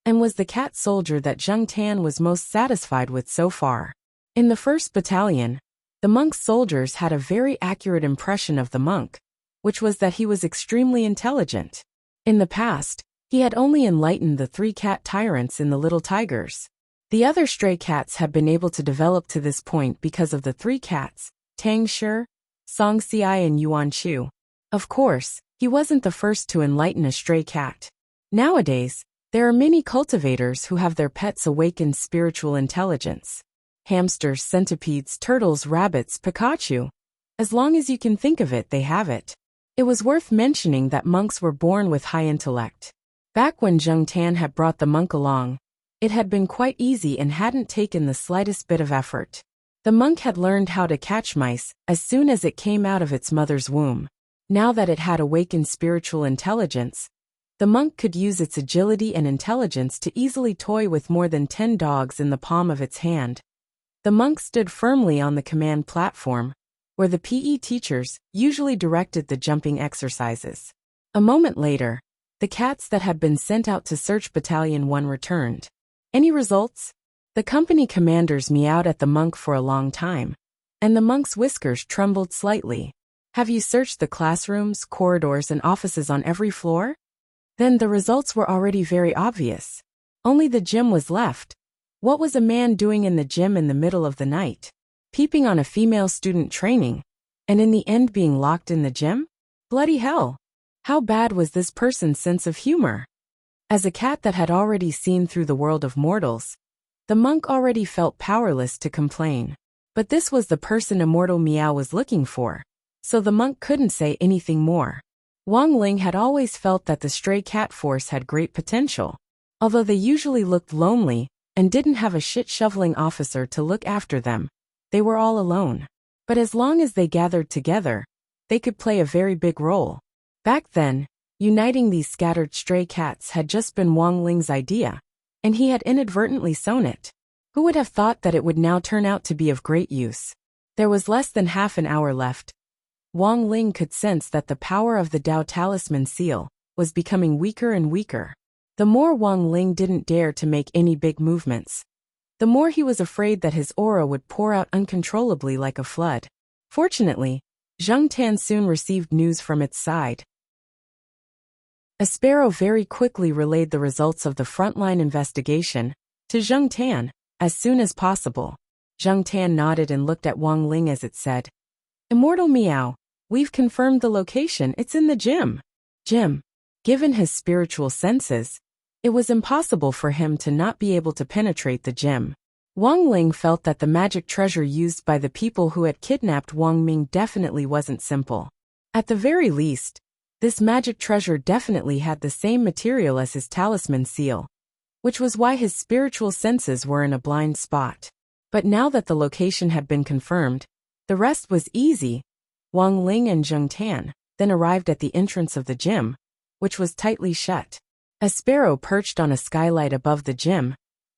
and was the cat soldier that Zheng Tan was most satisfied with so far. In the 1st Battalion, The monk's soldiers had a very accurate impression of the monk, which was that he was extremely intelligent. In the past, he had only enlightened the 3 cat tyrants in the Little Tigers. The other stray cats had been able to develop to this point because of the 3 cats, Tang Shi, Song Xiai and Yuan Chu. Of course, he wasn't the first to enlighten a stray cat. Nowadays, there are many cultivators who have their pets awaken spiritual intelligence. Hamsters, centipedes, turtles, rabbits, Pikachu. As long as you can think of it, they have it. It was worth mentioning that monks were born with high intellect. Back when Zheng Tan had brought the monk along, it had been quite easy and hadn't taken the slightest bit of effort. The monk had learned how to catch mice as soon as it came out of its mother's womb. Now that it had awakened spiritual intelligence, the monk could use its agility and intelligence to easily toy with more than 10 dogs in the palm of its hand. The monk stood firmly on the command platform, where the PE teachers usually directed the jumping exercises. A moment later, the cats that had been sent out to search Battalion 1 returned. Any results? The company commanders meowed at the monk for a long time, and the monk's whiskers trembled slightly. Have you searched the classrooms, corridors, and offices on every floor? Then the results were already very obvious. Only the gym was left. What was a man doing in the gym in the middle of the night? Peeping on a female student training, and in the end being locked in the gym? Bloody hell! How bad was this person's sense of humor? As a cat that had already seen through the world of mortals, the monk already felt powerless to complain. But this was the person Immortal Meow was looking for, so the monk couldn't say anything more. Wang Ling had always felt that the stray cat force had great potential. Although they usually looked lonely and didn't have a shit-shoveling officer to look after them, they were all alone. But as long as they gathered together, they could play a very big role. Back then, uniting these scattered stray cats had just been Wang Ling's idea, and he had inadvertently sown it. Who would have thought that it would now turn out to be of great use? There was less than half an hour left. Wang Ling could sense that the power of the Dao Talisman seal was becoming weaker and weaker. The more Wang Ling didn't dare to make any big movements, the more he was afraid that his aura would pour out uncontrollably like a flood. Fortunately, Zheng Tan soon received news from its side. A sparrow very quickly relayed the results of the frontline investigation to Zheng Tan as soon as possible. Zheng Tan nodded and looked at Wang Ling as it said, "Immortal Meow, we've confirmed the location, it's in the gym." Given his spiritual senses, it was impossible for him to not be able to penetrate the gym. Wang Ling felt that the magic treasure used by the people who had kidnapped Wang Ming definitely wasn't simple. At the very least, this magic treasure definitely had the same material as his talisman seal, which was why his spiritual senses were in a blind spot. But now that the location had been confirmed, the rest was easy. Wang Ling and Zheng Tan then arrived at the entrance of the gym, which was tightly shut. A sparrow perched on a skylight above the gym,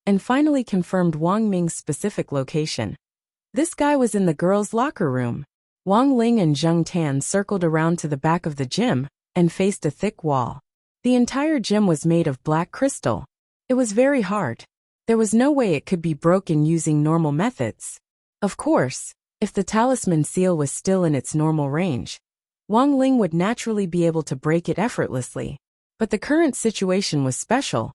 and finally confirmed Wang Ming's specific location. This guy was in the girls' locker room. Wang Ling and Zheng Tan circled around to the back of the gym and faced a thick wall. The entire gym was made of black crystal. It was very hard. There was no way it could be broken using normal methods. Of course, if the talisman seal was still in its normal range, Wang Ling would naturally be able to break it effortlessly. But the current situation was special.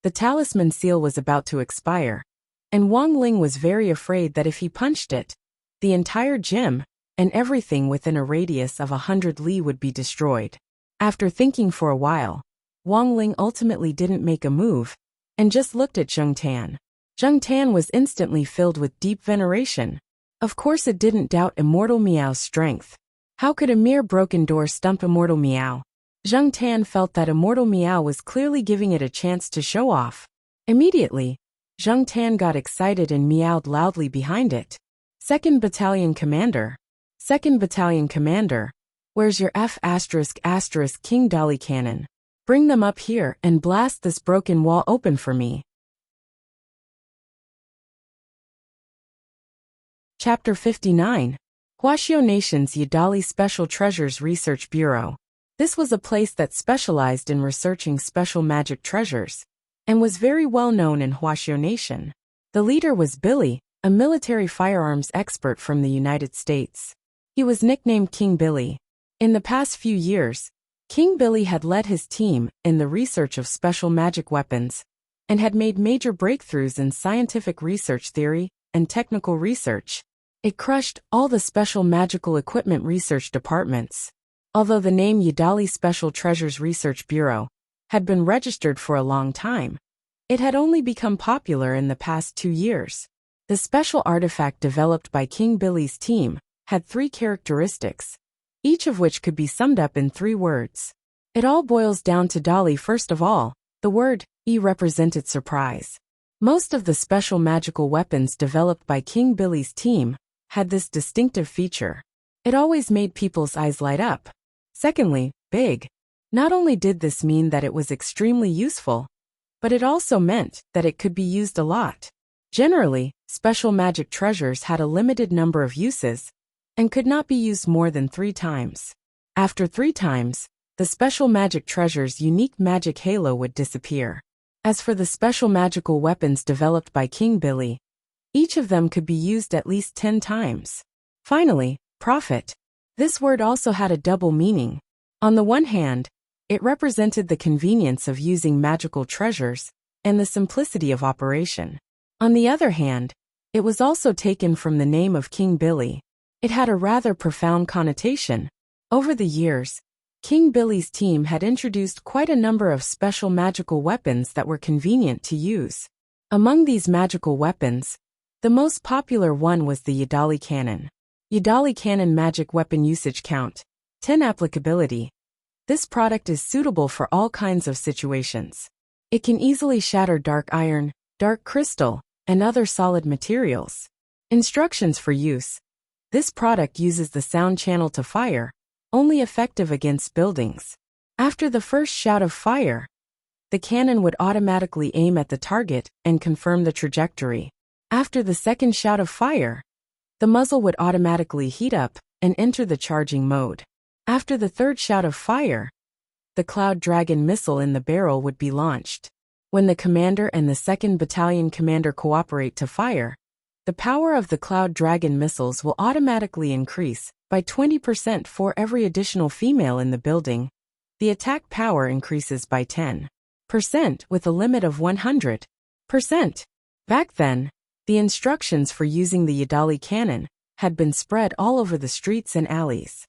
The talisman seal was about to expire, and Wang Ling was very afraid that if he punched it, the entire gym and everything within a radius of 100 li would be destroyed. After thinking for a while, Wang Ling ultimately didn't make a move and just looked at Zheng Tan. Zheng Tan was instantly filled with deep veneration. Of course it didn't doubt Immortal Meow's strength. How could a mere broken door stump Immortal Meow? Zheng Tan felt that Immortal Meow was clearly giving it a chance to show off. Immediately, Zheng Tan got excited and meowed loudly behind it. "2nd Battalion Commander. 2nd Battalion Commander, where's your F*** King Dolly cannon? Bring them up here and blast this broken wall open for me." Chapter 59. Huaxiao Nation's Yadali Special Treasures Research Bureau. This was a place that specialized in researching special magic treasures, and was very well known in Huaxiao Nation. The leader was Billy, a military firearms expert from the United States. He was nicknamed King Billy. In the past few years, King Billy had led his team in the research of special magic weapons and had made major breakthroughs in scientific research theory and technical research. It crushed all the special magical equipment research departments. Although the name Yidali Special Treasures Research Bureau had been registered for a long time, it had only become popular in the past 2 years. The special artifact developed by King Billy's team had 3 characteristics, each of which could be summed up in 3 words. It all boils down to Dolly. First of all, the word E represented surprise. Most of the special magical weapons developed by King Billy's team had this distinctive feature. It always made people's eyes light up. Secondly, big. Not only did this mean that it was extremely useful, but it also meant that it could be used a lot. Generally, special magic treasures had a limited number of uses and could not be used more than 3 times. After 3 times, the special magic treasure's unique magic halo would disappear. As for the special magical weapons developed by King Billy, each of them could be used at least 10 times. Finally, profit. This word also had a double meaning. On the one hand, it represented the convenience of using magical treasures and the simplicity of operation. On the other hand, it was also taken from the name of King Billy. It had a rather profound connotation. Over the years, King Billy's team had introduced quite a number of special magical weapons that were convenient to use. Among these magical weapons, the most popular one was the Yidali Cannon. Yidali Cannon Magic Weapon Usage Count 10 Applicability. This product is suitable for all kinds of situations. It can easily shatter dark iron, dark crystal, and other solid materials. Instructions for use. This product uses the sound channel to fire, only effective against buildings. After the first shout of fire, the cannon would automatically aim at the target and confirm the trajectory. After the second shout of fire, the muzzle would automatically heat up and enter the charging mode. After the third shout of fire, the Cloud Dragon missile in the barrel would be launched. When the commander and the 2nd Battalion commander cooperate to fire, the power of the Cloud Dragon missiles will automatically increase by 20% for every additional female in the building. The attack power increases by 10% with a limit of 100%. Back then, the instructions for using the Yidali cannon had been spread all over the streets and alleys.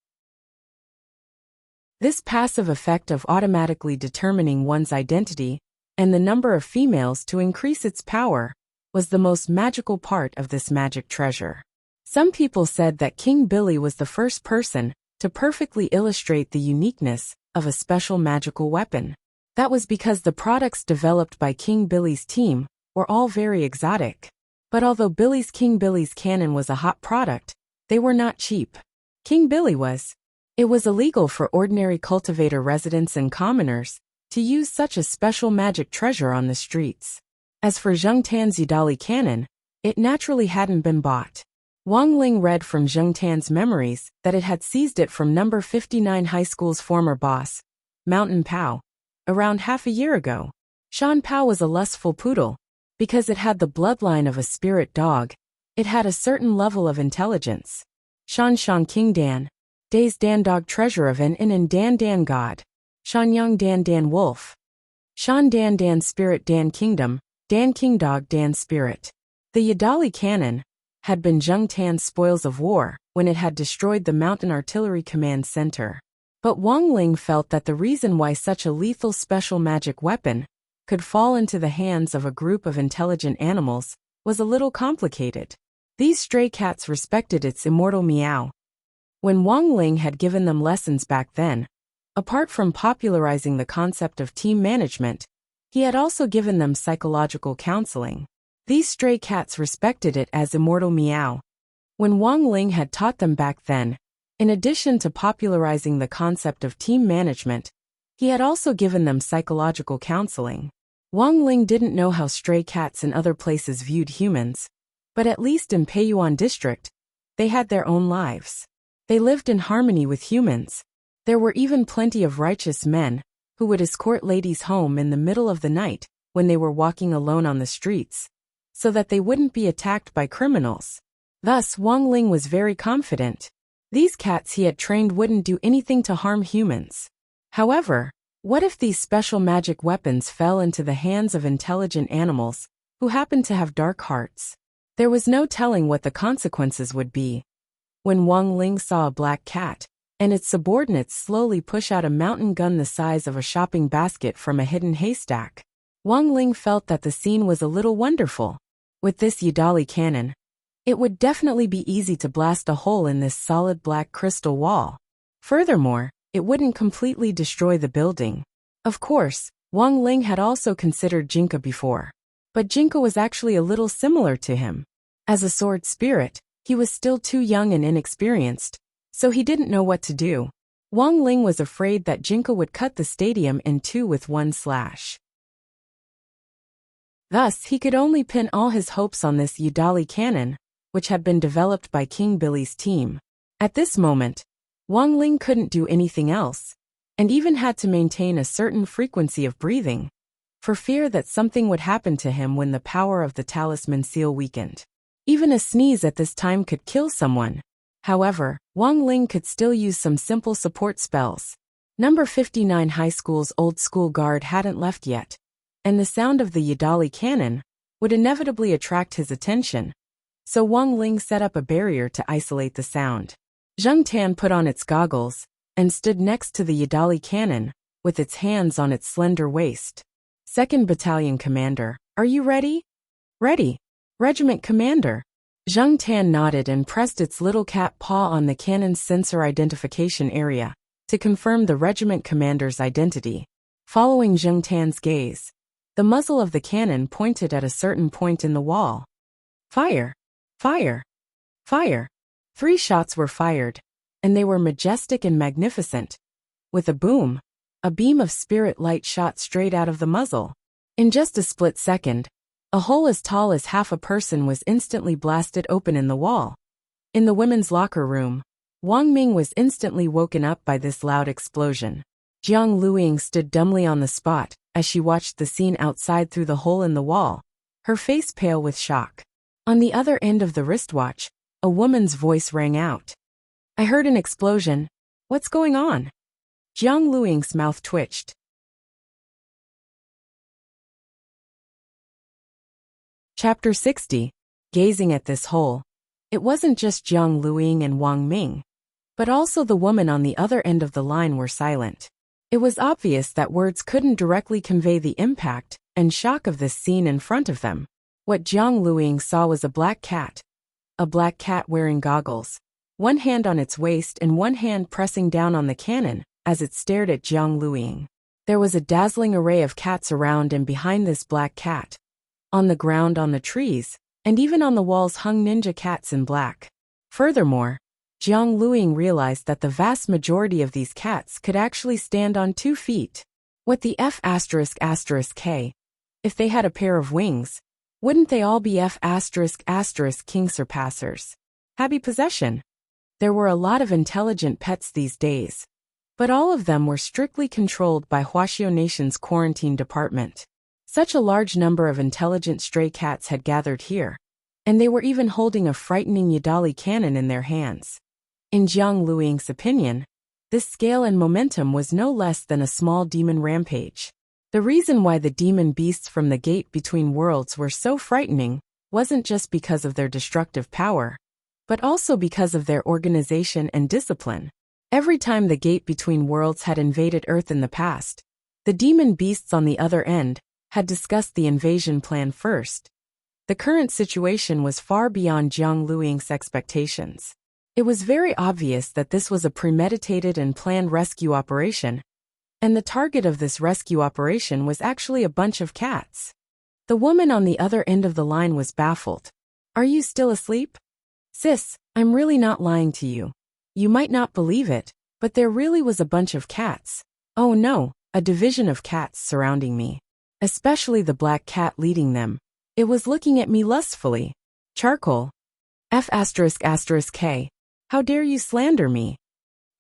This passive effect of automatically determining one's identity and the number of females to increase its power was the most magical part of this magic treasure. Some people said that King Billy was the first person to perfectly illustrate the uniqueness of a special magical weapon. That was because the products developed by King Billy's team were all very exotic. But although King Billy's cannon was a hot product, they were not cheap. King Billy was. It was illegal for ordinary cultivator residents and commoners to use such a special magic treasure on the streets. As for Zheng Tan's Yidali cannon, it naturally hadn't been bought. Wang Ling read from Zheng Tan's memories that it had seized it from number 59 high school's former boss, Mountain Pao, around half a year ago. Shan Pao was a lustful poodle. Because it had the bloodline of a spirit dog, it had a certain level of intelligence. Shan King Dan, Days Dan Dog Treasure of N and Dan Dan God. Shan Yang Dan Dan Wolf. Shan Dan Dan Spirit Dan Kingdom, Dan King Dog Dan Spirit. The Yidali cannon had been Zheng Tan's spoils of war when it had destroyed the Mountain Artillery Command Center. But Wang Ling felt that the reason why such a lethal special magic weapon could fall into the hands of a group of intelligent animals was a little complicated. These stray cats respected its immortal meow. When Wang Ling had given them lessons back then, apart from popularizing the concept of team management, he had also given them psychological counseling. These stray cats respected it as immortal meow. When Wang Ling had taught them back then, in addition to popularizing the concept of team management, he had also given them psychological counseling. Wang Ling didn't know how stray cats in other places viewed humans, but at least in Peiyuan District, they had their own lives. They lived in harmony with humans. There were even plenty of righteous men who would escort ladies home in the middle of the night when they were walking alone on the streets. so that they wouldn't be attacked by criminals. Thus, Wang Ling was very confident. These cats he had trained wouldn't do anything to harm humans. However, what if these special magic weapons fell into the hands of intelligent animals who happened to have dark hearts? There was no telling what the consequences would be. When Wang Ling saw a black cat and its subordinates slowly push out a mountain gun the size of a shopping basket from a hidden haystack, Wang Ling felt that the scene was a little wonderful. With this Yidali cannon, it would definitely be easy to blast a hole in this solid black crystal wall. Furthermore, it wouldn't completely destroy the building. Of course, Wang Ling had also considered Jinka before. But Jinka was actually a little similar to him. As a sword spirit, he was still too young and inexperienced, so he didn't know what to do. Wang Ling was afraid that Jinka would cut the stadium in two with one slash. Thus, he could only pin all his hopes on this Yidali cannon, which had been developed by King Billy's team. At this moment, Wang Ling couldn't do anything else, and even had to maintain a certain frequency of breathing, for fear that something would happen to him when the power of the talisman seal weakened. Even a sneeze at this time could kill someone. However, Wang Ling could still use some simple support spells. Number 59 High School's old school guard hadn't left yet, and the sound of the Yidali cannon would inevitably attract his attention, so Wang Ling set up a barrier to isolate the sound. Zheng Tan put on its goggles and stood next to the Yidali cannon, with its hands on its slender waist. 2nd Battalion Commander, are you ready? Ready. Regiment Commander. Zheng Tan nodded and pressed its little cat paw on the cannon's sensor identification area to confirm the regiment commander's identity. Following Zheng Tan's gaze, the muzzle of the cannon pointed at a certain point in the wall. Fire! Fire! Fire! 3 shots were fired, and they were majestic and magnificent. With a boom, a beam of spirit light shot straight out of the muzzle. In just a split second, a hole as tall as half a person was instantly blasted open in the wall. In the women's locker room, Wang Ming was instantly woken up by this loud explosion. Jiang Luiying stood dumbly on the spot as she watched the scene outside through the hole in the wall, her face pale with shock. On the other end of the wristwatch, a woman's voice rang out. I heard an explosion. What's going on? Jiang Luiying's mouth twitched. Chapter 60. Gazing at this hole. It wasn't just Jiang Luiying and Wang Ming, but also the woman on the other end of the line were silent. It was obvious that words couldn't directly convey the impact and shock of this scene in front of them. What Jiang Luiying saw was a black cat wearing goggles, one hand on its waist and one hand pressing down on the cannon as it stared at Jiang Luiying. There was a dazzling array of cats around and behind this black cat. On the ground, on the trees, and even on the walls hung ninja cats in black. Furthermore, Jiang Luiying realized that the vast majority of these cats could actually stand on 2 feet. What the F***K? If they had a pair of wings, wouldn't they all be F***King surpassers? Happy possession. There were a lot of intelligent pets these days, but all of them were strictly controlled by Huaxiao Nation's quarantine department. Such a large number of intelligent stray cats had gathered here, and they were even holding a frightening Yidali cannon in their hands. In Jiang Luiying's opinion, this scale and momentum was no less than a small demon rampage. The reason why the demon beasts from the gate between worlds were so frightening wasn't just because of their destructive power, but also because of their organization and discipline. Every time the gate between worlds had invaded Earth in the past, the demon beasts on the other end had discussed the invasion plan first. The current situation was far beyond Jiang Luiying's expectations. It was very obvious that this was a premeditated and planned rescue operation, and the target of this rescue operation was actually a bunch of cats. The woman on the other end of the line was baffled. Are you still asleep? Sis, I'm really not lying to you. You might not believe it, but there really was a bunch of cats. Oh no, a division of cats surrounding me. Especially the black cat leading them. It was looking at me lustfully. Charcoal. F***K. How dare you slander me?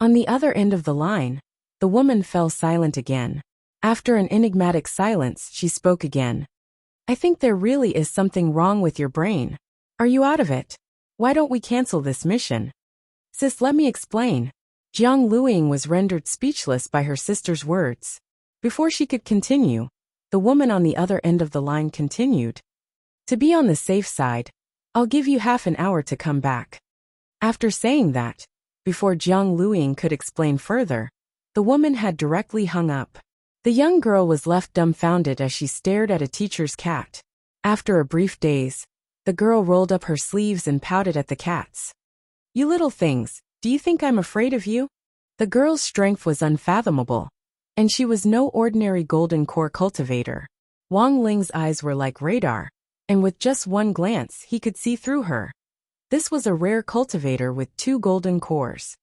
On the other end of the line, the woman fell silent again. After an enigmatic silence, she spoke again. I think there really is something wrong with your brain. Are you out of it? Why don't we cancel this mission? Sis, let me explain. Jiang Luiying was rendered speechless by her sister's words. Before she could continue, the woman on the other end of the line continued. To be on the safe side, I'll give you half an hour to come back. After saying that, before Jiang Luiying could explain further, the woman had directly hung up. The young girl was left dumbfounded as she stared at a teacher's cat. After a brief daze, the girl rolled up her sleeves and pouted at the cats. You little things, do you think I'm afraid of you? The girl's strength was unfathomable, and she was no ordinary golden core cultivator. Wang Ling's eyes were like radar, and with just one glance he could see through her. This was a rare cultivator with 2 golden cores.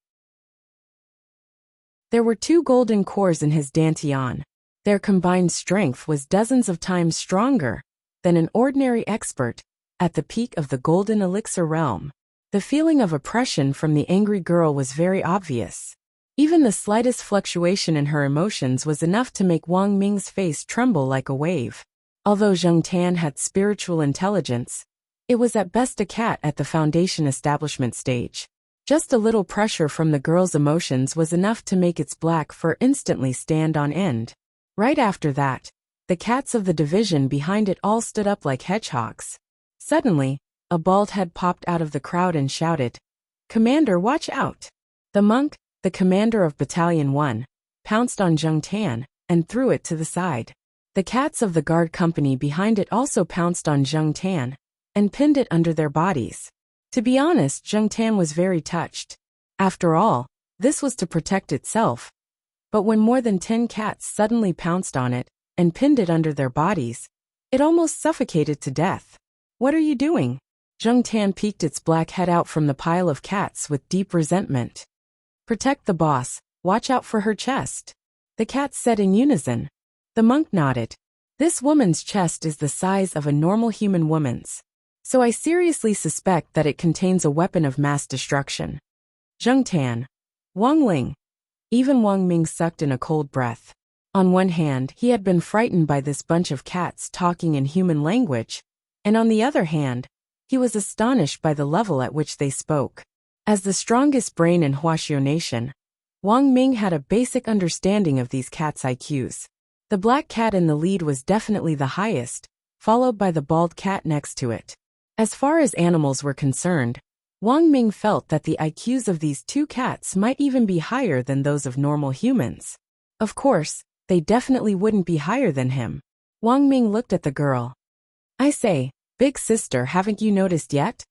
There were 2 golden cores in his dantian. Their combined strength was dozens of times stronger than an ordinary expert at the peak of the golden elixir realm. The feeling of oppression from the angry girl was very obvious. Even the slightest fluctuation in her emotions was enough to make Wang Ming's face tremble like a wave. Although Zheng Tan had spiritual intelligence, it was at best a cat at the foundation establishment stage. Just a little pressure from the girl's emotions was enough to make its black fur instantly stand on end. Right after that, the cats of the division behind it all stood up like hedgehogs. Suddenly, a bald head popped out of the crowd and shouted, "Commander, watch out!" The monk, the commander of Battalion 1, pounced on Zheng Tan and threw it to the side. The cats of the guard company behind it also pounced on Zheng Tan and pinned it under their bodies. To be honest, Zheng Tan was very touched. After all, this was to protect itself. But when more than 10 cats suddenly pounced on it and pinned it under their bodies, it almost suffocated to death. "What are you doing?" Zheng Tan peeked its black head out from the pile of cats with deep resentment. "Protect the boss, watch out for her chest," the cats said in unison. The monk nodded. "This woman's chest is the size of a normal human woman's. So I seriously suspect that it contains a weapon of mass destruction." Zheng Tan, Wang Ling. Even Wang Ming sucked in a cold breath. On one hand, he had been frightened by this bunch of cats talking in human language, and on the other hand, he was astonished by the level at which they spoke. As the strongest brain in Huaxiu Nation, Wang Ming had a basic understanding of these cats' IQs. The black cat in the lead was definitely the highest, followed by the bald cat next to it. As far as animals were concerned, Wang Ming felt that the IQs of these 2 cats might even be higher than those of normal humans. Of course, they definitely wouldn't be higher than him. Wang Ming looked at the girl. "I say, big sister, haven't you noticed yet?"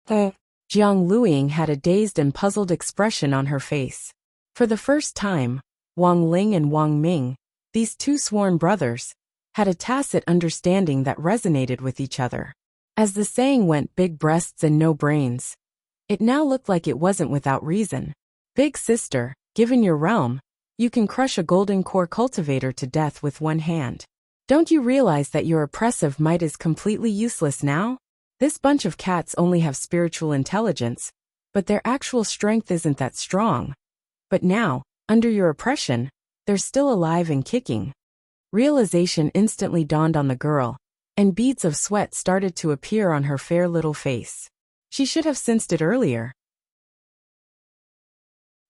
Jiang Luiying had a dazed and puzzled expression on her face. For the first time, Wang Ling and Wang Ming, these 2 sworn brothers, had a tacit understanding that resonated with each other. As the saying went, big breasts and no brains. It now looked like it wasn't without reason. "Big sister, given your realm, you can crush a golden core cultivator to death with one hand. Don't you realize that your oppressive might is completely useless now? This bunch of cats only have spiritual intelligence, but their actual strength isn't that strong. But now, under your oppression, they're still alive and kicking." Realization instantly dawned on the girl, and beads of sweat started to appear on her fair little face. She should have sensed it earlier.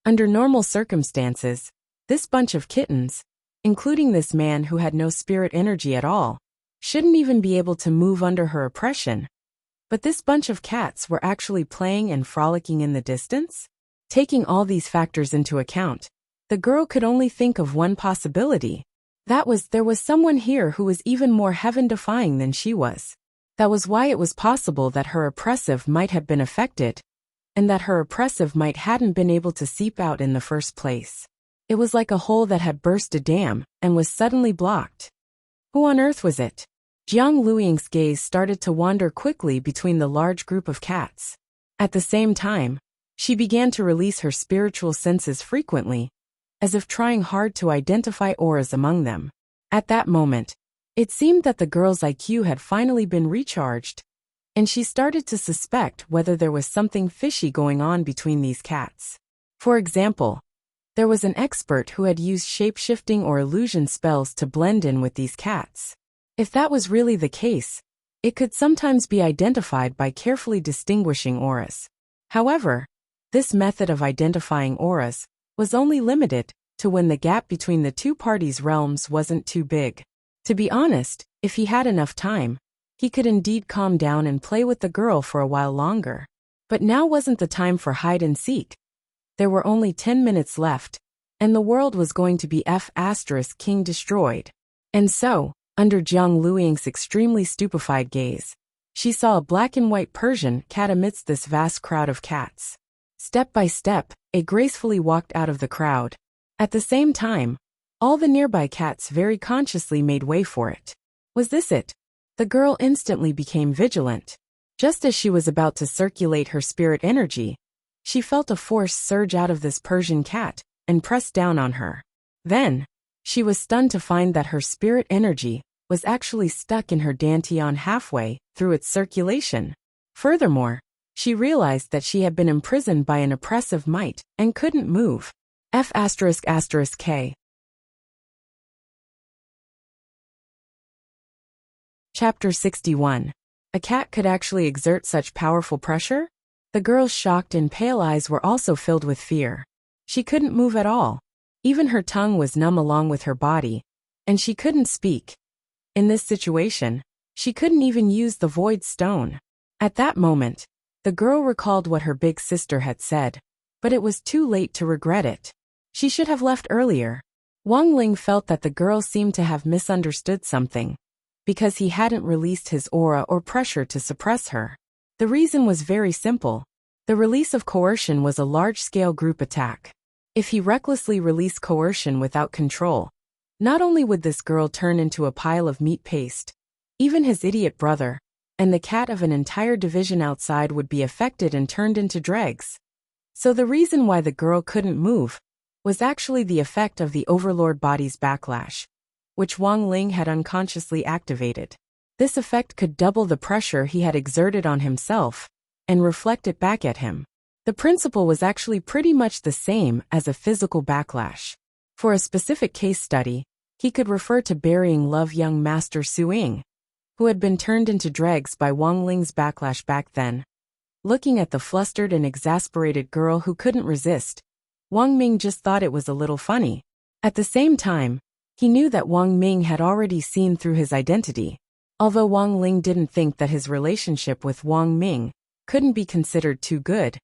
Under normal circumstances, this bunch of kittens, including this man who had no spirit energy at all, shouldn't even be able to move under her oppression. But this bunch of cats were actually playing and frolicking in the distance? Taking all these factors into account, the girl could only think of one possibility. That was, there was someone here who was even more heaven-defying than she was. That was why it was possible that her oppressive might have been affected, and that her oppressive might hadn't been able to seep out in the first place. It was like a hole that had burst a dam and was suddenly blocked. Who on earth was it? Jiang Luiying's gaze started to wander quickly between the large group of cats. At the same time, she began to release her spiritual senses frequently, as if trying hard to identify auras among them. At that moment, it seemed that the girl's IQ had finally been recharged, and she started to suspect whether there was something fishy going on between these cats. For example, there was an expert who had used shape-shifting or illusion spells to blend in with these cats. If that was really the case, it could sometimes be identified by carefully distinguishing auras. However, this method of identifying auras was only limited to when the gap between the two parties' realms wasn't too big. To be honest, if he had enough time, he could indeed calm down and play with the girl for a while longer. But now wasn't the time for hide and seek. There were only 10 minutes left, and the world was going to be F***king destroyed. And so, under Jiang Luiying's extremely stupefied gaze, she saw a black and white Persian cat amidst this vast crowd of cats. Step by step, it gracefully walked out of the crowd. At the same time, all the nearby cats very consciously made way for it. Was this it? The girl instantly became vigilant. Just as she was about to circulate her spirit energy, she felt a force surge out of this Persian cat and press down on her. Then, she was stunned to find that her spirit energy was actually stuck in her dantian halfway through its circulation. Furthermore, she realized that she had been imprisoned by an oppressive might and couldn't move. F***K. Chapter 61. A cat could actually exert such powerful pressure? The girl's shocked and pale eyes were also filled with fear. She couldn't move at all. Even her tongue was numb along with her body, and she couldn't speak. In this situation, she couldn't even use the void stone. At that moment, the girl recalled what her big sister had said, but it was too late to regret it. She should have left earlier. Wang Ling felt that the girl seemed to have misunderstood something, because he hadn't released his aura or pressure to suppress her. The reason was very simple. The release of coercion was a large-scale group attack. If he recklessly released coercion without control, not only would this girl turn into a pile of meat paste, even his idiot brother, and the cat of an entire division outside would be affected and turned into dregs. So the reason why the girl couldn't move was actually the effect of the Overlord body's backlash, which Wang Ling had unconsciously activated. This effect could double the pressure he had exerted on himself and reflect it back at him. The principle was actually pretty much the same as a physical backlash. For a specific case study, he could refer to burying Love young Master Su Ying, who had been turned into dregs by Wang Ling's backlash back then. Looking at the flustered and exasperated girl who couldn't resist, Wang Ming just thought it was a little funny. At the same time, he knew that Wang Ming had already seen through his identity. Although Wang Ling didn't think that his relationship with Wang Ming couldn't be considered too good,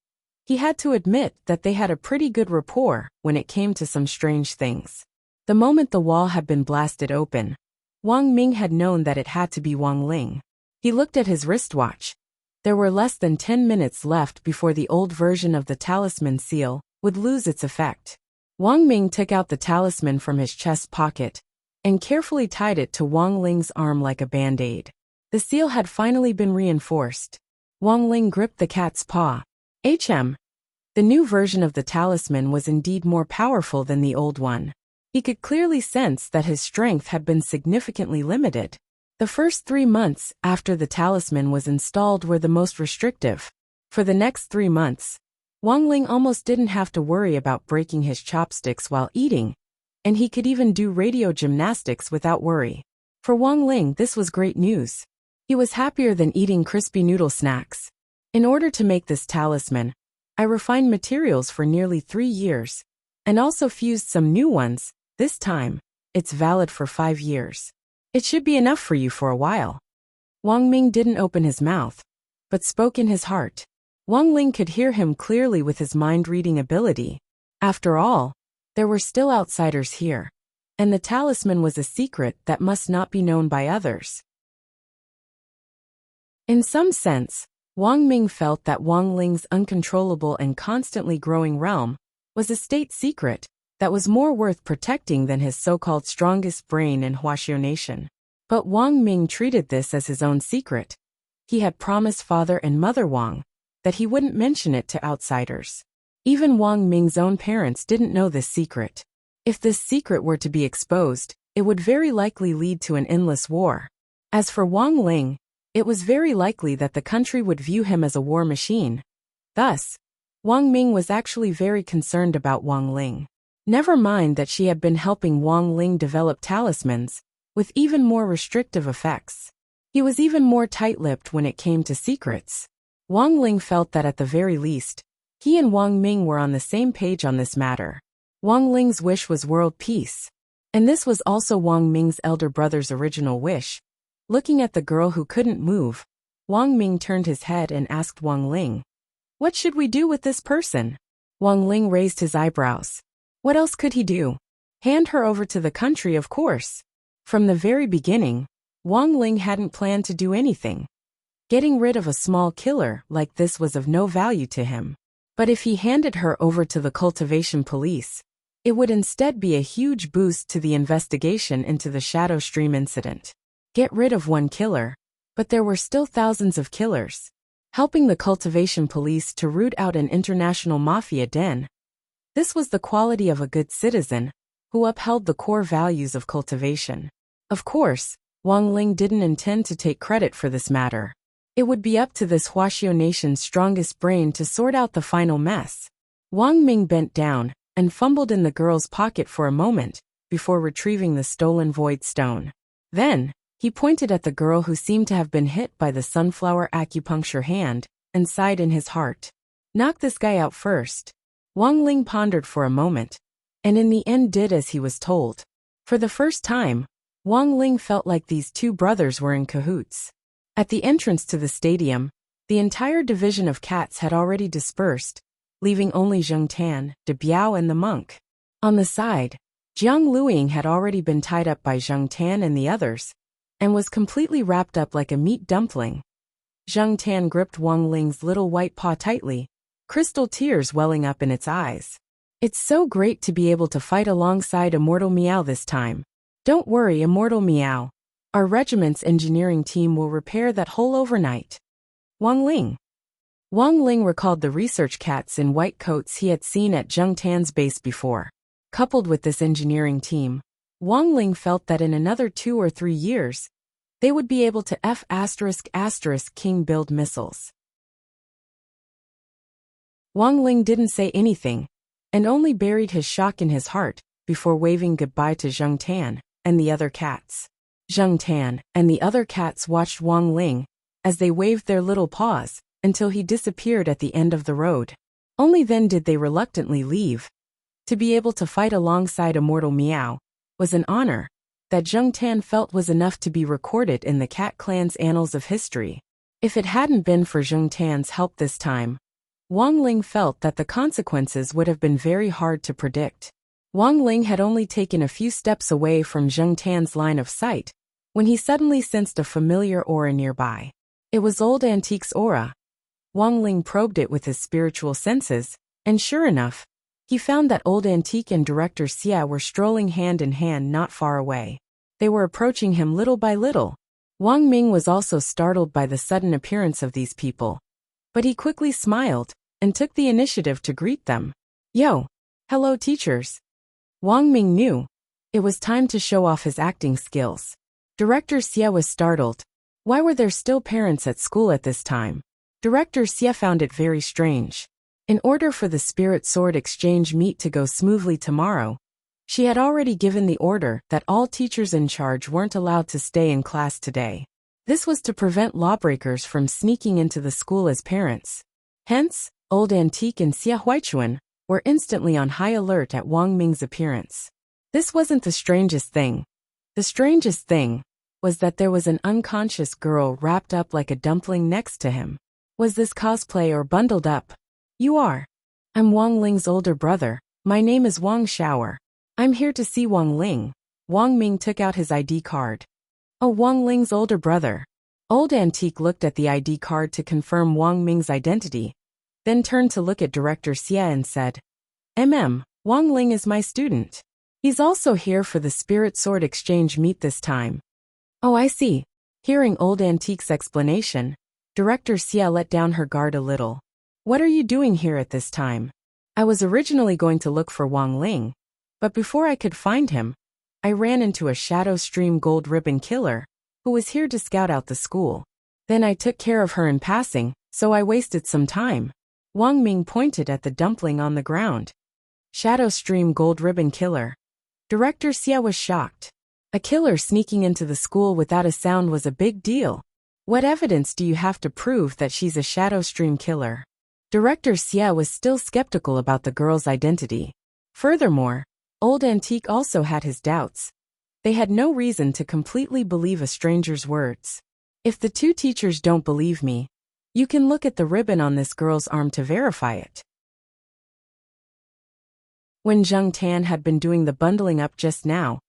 he had to admit that they had a pretty good rapport when it came to some strange things. The moment the wall had been blasted open, Wang Ming had known that it had to be Wang Ling. He looked at his wristwatch. There were less than 10 minutes left before the old version of the talisman seal would lose its effect. Wang Ming took out the talisman from his chest pocket and carefully tied it to Wang Ling's arm like a band-aid. The seal had finally been reinforced. Wang Ling gripped the cat's paw. The new version of the talisman was indeed more powerful than the old one. He could clearly sense that his strength had been significantly limited. The first 3 months after the talisman was installed were the most restrictive. For the next 3 months, Wang Ling almost didn't have to worry about breaking his chopsticks while eating, and he could even do radio gymnastics without worry. For Wang Ling, this was great news. He was happier than eating crispy noodle snacks. In order to make this talisman, I refined materials for nearly 3 years, and also fused some new ones. This time, it's valid for 5 years. It should be enough for you for a while. Wang Ming didn't open his mouth, but spoke in his heart. Wang Ling could hear him clearly with his mind-reading ability. After all, there were still outsiders here, and the talisman was a secret that must not be known by others. In some sense, Wang Ming felt that Wang Ling's uncontrollable and constantly growing realm was a state secret that was more worth protecting than his so-called strongest brain and Huaxiao nation. But Wang Ming treated this as his own secret. He had promised Father and Mother Wang that he wouldn't mention it to outsiders. Even Wang Ming's own parents didn't know this secret. If this secret were to be exposed, it would very likely lead to an endless war. As for Wang Ling, it was very likely that the country would view him as a war machine. Thus, Wang Ming was actually very concerned about Wang Ling. Never mind that she had been helping Wang Ling develop talismans, with even more restrictive effects. He was even more tight-lipped when it came to secrets. Wang Ling felt that at the very least, he and Wang Ming were on the same page on this matter. Wang Ling's wish was world peace. And this was also Wang Ming's elder brother's original wish. Looking at the girl who couldn't move, Wang Ming turned his head and asked Wang Ling, "What should we do with this person?" Wang Ling raised his eyebrows. What else could he do? Hand her over to the country, of course. From the very beginning, Wang Ling hadn't planned to do anything. Getting rid of a small killer like this was of no value to him. But if he handed her over to the Cultivation police, it would instead be a huge boost to the investigation into the Shadow Stream incident. Get rid of one killer, but there were still thousands of killers. Helping the Cultivation police to root out an international mafia den. This was the quality of a good citizen, who upheld the core values of cultivation. Of course, Wang Ling didn't intend to take credit for this matter. It would be up to this Huaxiao nation's strongest brain to sort out the final mess. Wang Ming bent down and fumbled in the girl's pocket for a moment, before retrieving the stolen void stone. Then, he pointed at the girl who seemed to have been hit by the sunflower acupuncture hand, and sighed in his heart. Knock this guy out first. Wang Ling pondered for a moment, and in the end did as he was told. For the first time, Wang Ling felt like these two brothers were in cahoots. At the entrance to the stadium, the entire division of cats had already dispersed, leaving only Zheng Tan, De Biao and the monk. On the side, Jiang Luiying had already been tied up by Zheng Tan and the others, and was completely wrapped up like a meat dumpling. Zheng Tan gripped Wang Ling's little white paw tightly, crystal tears welling up in its eyes. It's so great to be able to fight alongside Immortal Meow this time. Don't worry, Immortal Meow. Our regiment's engineering team will repair that hole overnight. Wang Ling. Wang Ling recalled the research cats in white coats he had seen at Zheng Tan's base before. Coupled with this engineering team, Wang Ling felt that in another 2 or 3 years, they would be able to King build missiles. Wang Ling didn't say anything, and only buried his shock in his heart, before waving goodbye to Zheng Tan and the other cats. Zheng Tan and the other cats watched Wang Ling, as they waved their little paws, until he disappeared at the end of the road. Only then did they reluctantly leave. To be able to fight alongside Immortal Meow was an honor that Zheng Tan felt was enough to be recorded in the cat clan's annals of history. If it hadn't been for Zheng Tan's help this time, Wang Ling felt that the consequences would have been very hard to predict. Wang Ling had only taken a few steps away from Zheng Tan's line of sight, when he suddenly sensed a familiar aura nearby. It was Old Antique's aura. Wang Ling probed it with his spiritual senses, and sure enough, he found that Old Antique and Director Xia were strolling hand in hand not far away. They were approaching him little by little. Wang Ming was also startled by the sudden appearance of these people, but he quickly smiled and took the initiative to greet them. Yo! Hello, teachers! Wang Ming knew it was time to show off his acting skills. Director Xia was startled. Why were there still parents at school at this time? Director Xia found it very strange. In order for the Spirit Sword exchange meet to go smoothly tomorrow, she had already given the order that all teachers in charge weren't allowed to stay in class today. This was to prevent lawbreakers from sneaking into the school as parents. Hence, Old Antique and Xia Huaichuan were instantly on high alert at Wang Ming's appearance. This wasn't the strangest thing. The strangest thing was that there was an unconscious girl wrapped up like a dumpling next to him. Was this cosplay or bundled up? You are. I'm Wang Ling's older brother. My name is Wang Shower. I'm here to see Wang Ling. Wang Ming took out his ID card. Oh, Wang Ling's older brother. Old Antique looked at the ID card to confirm Wang Ming's identity, then turned to look at Director Xia and said, Wang Ling is my student. He's also here for the Spirit Sword exchange meet this time. Oh, I see. Hearing Old Antique's explanation, Director Xia let down her guard a little. What are you doing here at this time? I was originally going to look for Wang Ling, but before I could find him, I ran into a Shadow Stream gold ribbon killer, who was here to scout out the school. Then I took care of her in passing, so I wasted some time. Wang Ming pointed at the dumpling on the ground. Shadow Stream gold ribbon killer. Director Xia was shocked. A killer sneaking into the school without a sound was a big deal. What evidence do you have to prove that she's a shadow stream killer? Director Xie was still skeptical about the girl's identity. Furthermore, Old Antique also had his doubts. They had no reason to completely believe a stranger's words. If the two teachers don't believe me, you can look at the ribbon on this girl's arm to verify it. When Zheng Tan had been doing the bundling up just now,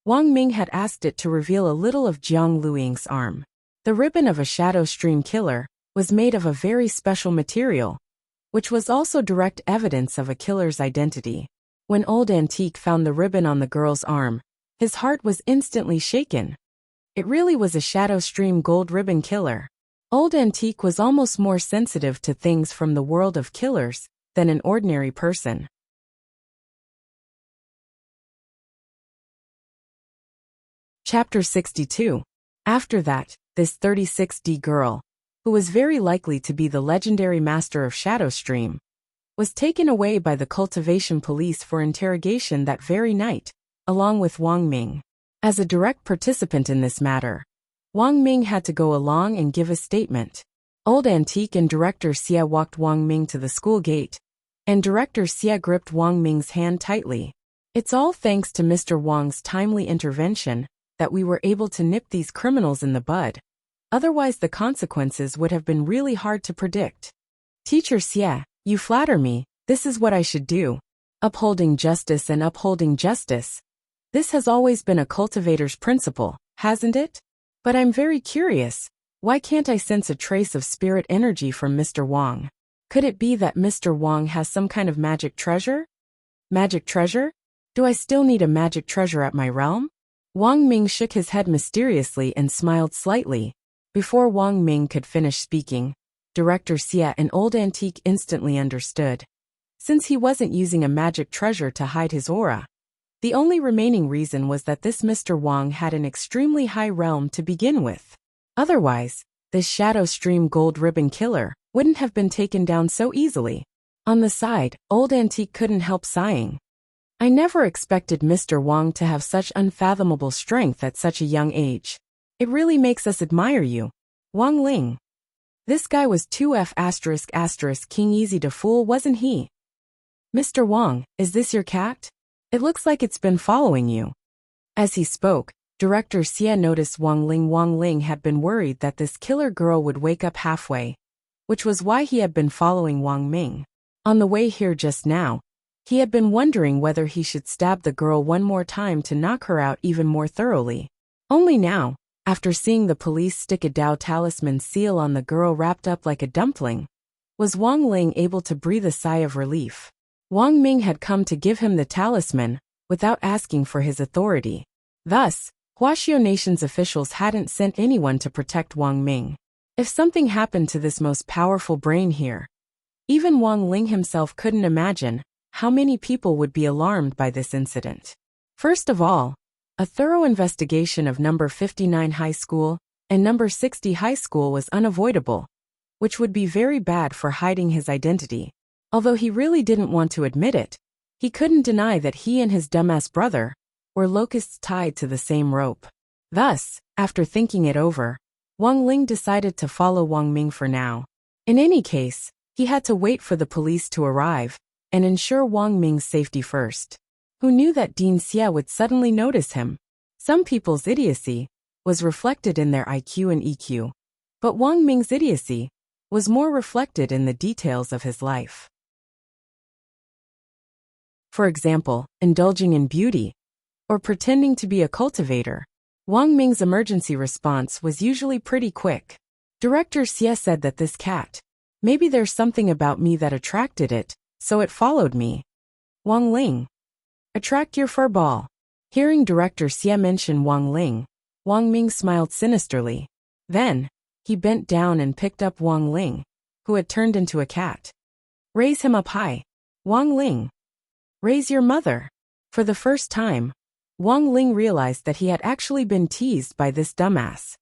Wang Ming had asked it to reveal a little of Jiang Luiying's arm. The ribbon of a shadow stream killer was made of a very special material, which was also direct evidence of a killer's identity. When Old Antique found the ribbon on the girl's arm, his heart was instantly shaken. It really was a shadow stream gold ribbon killer. Old Antique was almost more sensitive to things from the world of killers than an ordinary person. Chapter 62. After that, this 36D girl, who was very likely to be the legendary master of Shadow Stream, was taken away by the Cultivation police for interrogation that very night, along with Wang Ming. As a direct participant in this matter, Wang Ming had to go along and give a statement. Old Antique and Director Xie walked Wang Ming to the school gate, and Director Xie gripped Wang Ming's hand tightly. It's all thanks to Mr. Wang's timely intervention that we were able to nip these criminals in the bud. Otherwise the consequences would have been really hard to predict. Teacher Xie, you flatter me, this is what I should do. Upholding justice and upholding justice. This has always been a cultivator's principle, hasn't it? But I'm very curious, why can't I sense a trace of spirit energy from Mr. Wang? Could it be that Mr. Wang has some kind of magic treasure? Magic treasure? Do I still need a magic treasure at my realm? Wang Ming shook his head mysteriously and smiled slightly. Before Wang Ming could finish speaking, Director Xie and Old Antique instantly understood. Since he wasn't using a magic treasure to hide his aura, the only remaining reason was that this Mr. Wang had an extremely high realm to begin with. Otherwise, this Shadow Stream gold ribbon killer wouldn't have been taken down so easily. On the side, Old Antique couldn't help sighing. I never expected Mr. Wang to have such unfathomable strength at such a young age. It really makes us admire you, Wang Ling. This guy was 2F*** king easy to fool, wasn't he? Mr. Wang, is this your cat? It looks like it's been following you. As he spoke, Director Xie noticed Wang Ling had been worried that this killer girl would wake up halfway, which was why he had been following Wang Ming. On the way here just now, he had been wondering whether he should stab the girl one more time to knock her out even more thoroughly. Only now, after seeing the police stick a Dao talisman seal on the girl wrapped up like a dumpling, was Wang Ling able to breathe a sigh of relief. Wang Ming had come to give him the talisman without asking for his authority. Thus, Huaxiao Nation's officials hadn't sent anyone to protect Wang Ming. If something happened to this most powerful brain here, even Wang Ling himself couldn't imagine how many people would be alarmed by this incident. First of all, a thorough investigation of number 59 High School and number 60 High School was unavoidable, which would be very bad for hiding his identity. Although he really didn't want to admit it, he couldn't deny that he and his dumbass brother were locusts tied to the same rope. Thus, after thinking it over, Wang Ling decided to follow Wang Ming for now. In any case, he had to wait for the police to arrive and ensure Wang Ming's safety first. Who knew that Dean Xie would suddenly notice him? Some people's idiocy was reflected in their IQ and EQ, but Wang Ming's idiocy was more reflected in the details of his life. For example, indulging in beauty, or pretending to be a cultivator. Wang Ming's emergency response was usually pretty quick. Director Xie said that this cat, maybe there's something about me that attracted it, so it followed me. Wang Ling. Attract your fur ball. Hearing Director Xie mention Wang Ling, Wang Ming smiled sinisterly. Then, he bent down and picked up Wang Ling, who had turned into a cat. Raise him up high. Wang Ling. Raise your mother. For the first time, Wang Ling realized that he had actually been teased by this dumbass.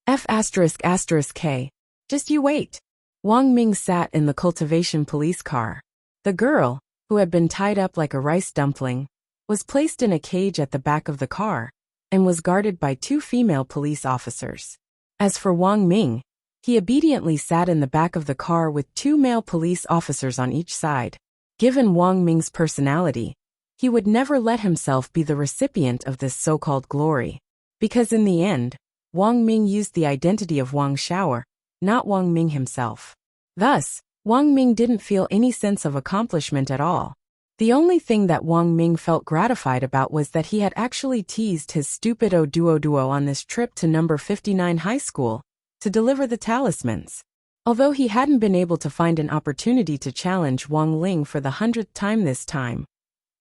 F***K. Just you wait. Wang Ming sat in the Cultivation police car. The girl, who had been tied up like a rice dumpling, was placed in a cage at the back of the car, and was guarded by 2 female police officers. As for Wang Ming, he obediently sat in the back of the car with 2 male police officers on each side. Given Wang Ming's personality, he would never let himself be the recipient of this so-called glory. Because in the end, Wang Ming used the identity of Wang Xiaoer, not Wang Ming himself. Thus, Wang Ming didn't feel any sense of accomplishment at all. The only thing that Wang Ming felt gratified about was that he had actually teased his stupid duo on this trip to number 59 high school to deliver the talismans. Although he hadn't been able to find an opportunity to challenge Wang Ling for the 100th time this time,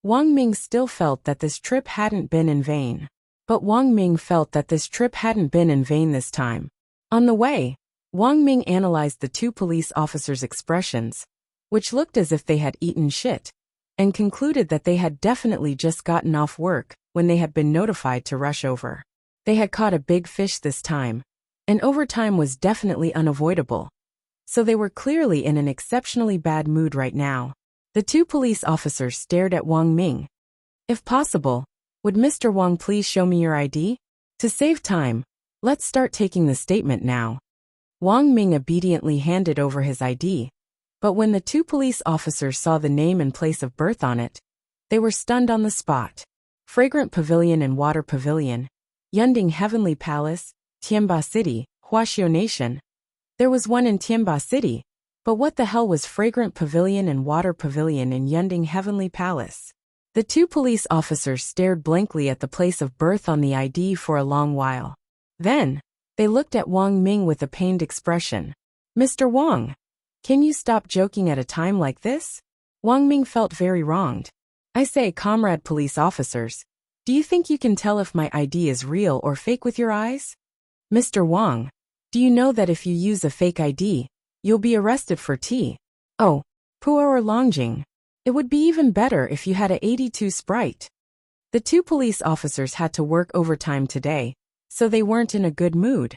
Wang Ming still felt that this trip hadn't been in vain. But Wang Ming felt that this trip hadn't been in vain this time. On the way, Wang Ming analyzed the 2 police officers' expressions, which looked as if they had eaten shit, and concluded that they had definitely just gotten off work when they had been notified to rush over. They had caught a big fish this time, and overtime was definitely unavoidable. So they were clearly in an exceptionally bad mood right now. The 2 police officers stared at Wang Ming. If possible, would Mr. Wang please show me your ID? To save time, let's start taking the statement now. Wang Ming obediently handed over his ID, but when the 2 police officers saw the name and place of birth on it, they were stunned on the spot. Fragrant Pavilion and Water Pavilion, Yunding Heavenly Palace, Tianba City, Huaxiao Nation. There was one in Tianba City, but what the hell was Fragrant Pavilion and Water Pavilion in Yunding Heavenly Palace? The 2 police officers stared blankly at the place of birth on the ID for a long while. Then, they looked at Wang Ming with a pained expression. Mr. Wang, can you stop joking at a time like this? Wang Ming felt very wronged. I say, comrade police officers, do you think you can tell if my ID is real or fake with your eyes? Mr. Wang, do you know that if you use a fake ID, you'll be arrested for Puo or Longjing? It would be even better if you had a 82 Sprite. The 2 police officers had to work overtime today, so they weren't in a good mood.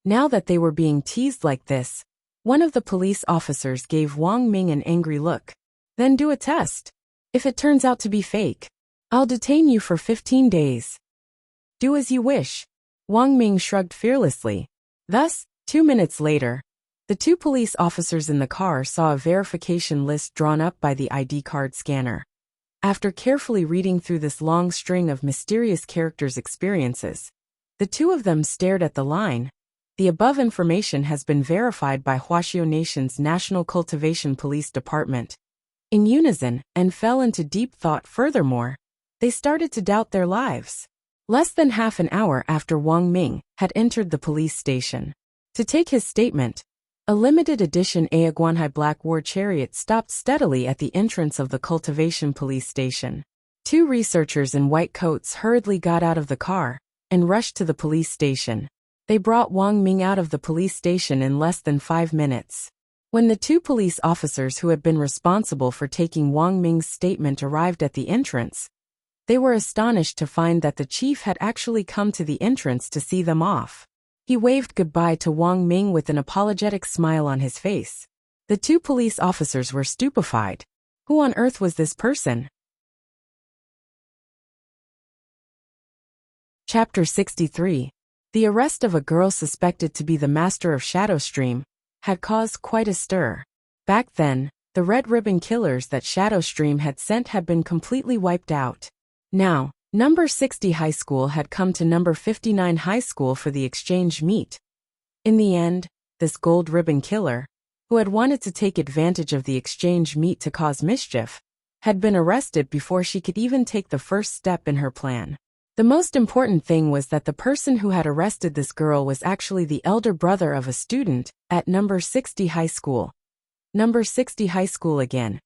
Now that they were being teased like this, one of the police officers gave Wang Ming an angry look. Then do a test. If it turns out to be fake, I'll detain you for 15 days. Do as you wish. Wang Ming shrugged fearlessly. Thus, 2 minutes later, the 2 police officers in the car saw a verification list drawn up by the ID card scanner. After carefully reading through this long string of mysterious characters' experiences, the 2 of them stared at the line. The above information has been verified by Huaxiao Nation's National Cultivation Police Department. In unison, and fell into deep thought. Furthermore, they started to doubt their lives. Less than half an hour after Wang Ming had entered the police station to take his statement, a limited edition Aguanhai Black War chariot stopped steadily at the entrance of the Cultivation police station. 2 researchers in white coats hurriedly got out of the car and rushed to the police station. They brought Wang Ming out of the police station in less than 5 minutes. When the 2 police officers who had been responsible for taking Wang Ming's statement arrived at the entrance, they were astonished to find that the chief had actually come to the entrance to see them off. He waved goodbye to Wang Ming with an apologetic smile on his face. The 2 police officers were stupefied. Who on earth was this person? Chapter 63. The arrest of a girl suspected to be the master of Shadow Stream had caused quite a stir. Back then, the red ribbon killers that Shadow Stream had sent had been completely wiped out. Now, number 60 high school had come to number 59 high school for the exchange meet. In the end, this gold ribbon killer, who had wanted to take advantage of the exchange meet to cause mischief, had been arrested before she could even take the first step in her plan. The most important thing was that the person who had arrested this girl was actually the elder brother of a student at number 60 high school. Number 60 high school again.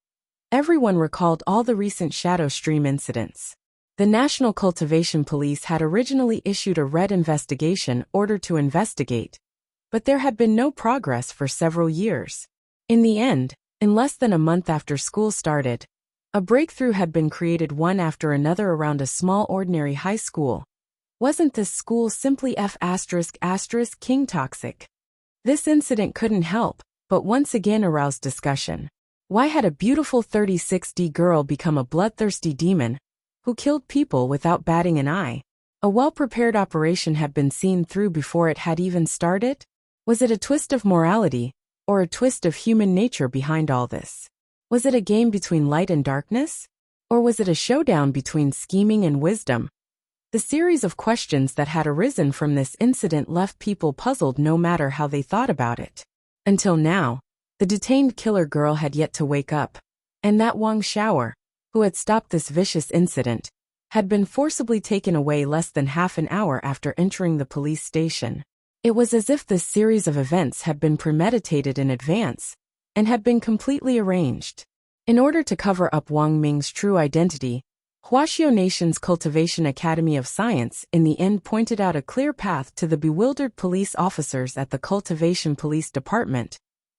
Everyone recalled all the recent Shadow Stream incidents. The National Cultivation Police had originally issued a red investigation order to investigate, but there had been no progress for several years. In the end, in less than a month after school started, a breakthrough had been created one after another around a small ordinary high school. Wasn't this school simply King toxic? This incident couldn't help but once again arouse discussion. Why had a beautiful 36D girl become a bloodthirsty demon? who killed people without batting an eye. A well-prepared operation had been seen through before it had even started? Was it a twist of morality, or a twist of human nature behind all this? Was it a game between light and darkness? Or was it a showdown between scheming and wisdom? The series of questions that had arisen from this incident left people puzzled no matter how they thought about it. Until now, the detained killer girl had yet to wake up, and that Wang Xiaoer, who had stopped this vicious incident, had been forcibly taken away less than half an hour after entering the police station. It was as if this series of events had been premeditated in advance and had been completely arranged. In order to cover up Wang Ming's true identity, Huaxiao Nation's Cultivation Academy of Science in the end pointed out a clear path to the bewildered police officers at the Cultivation Police Department,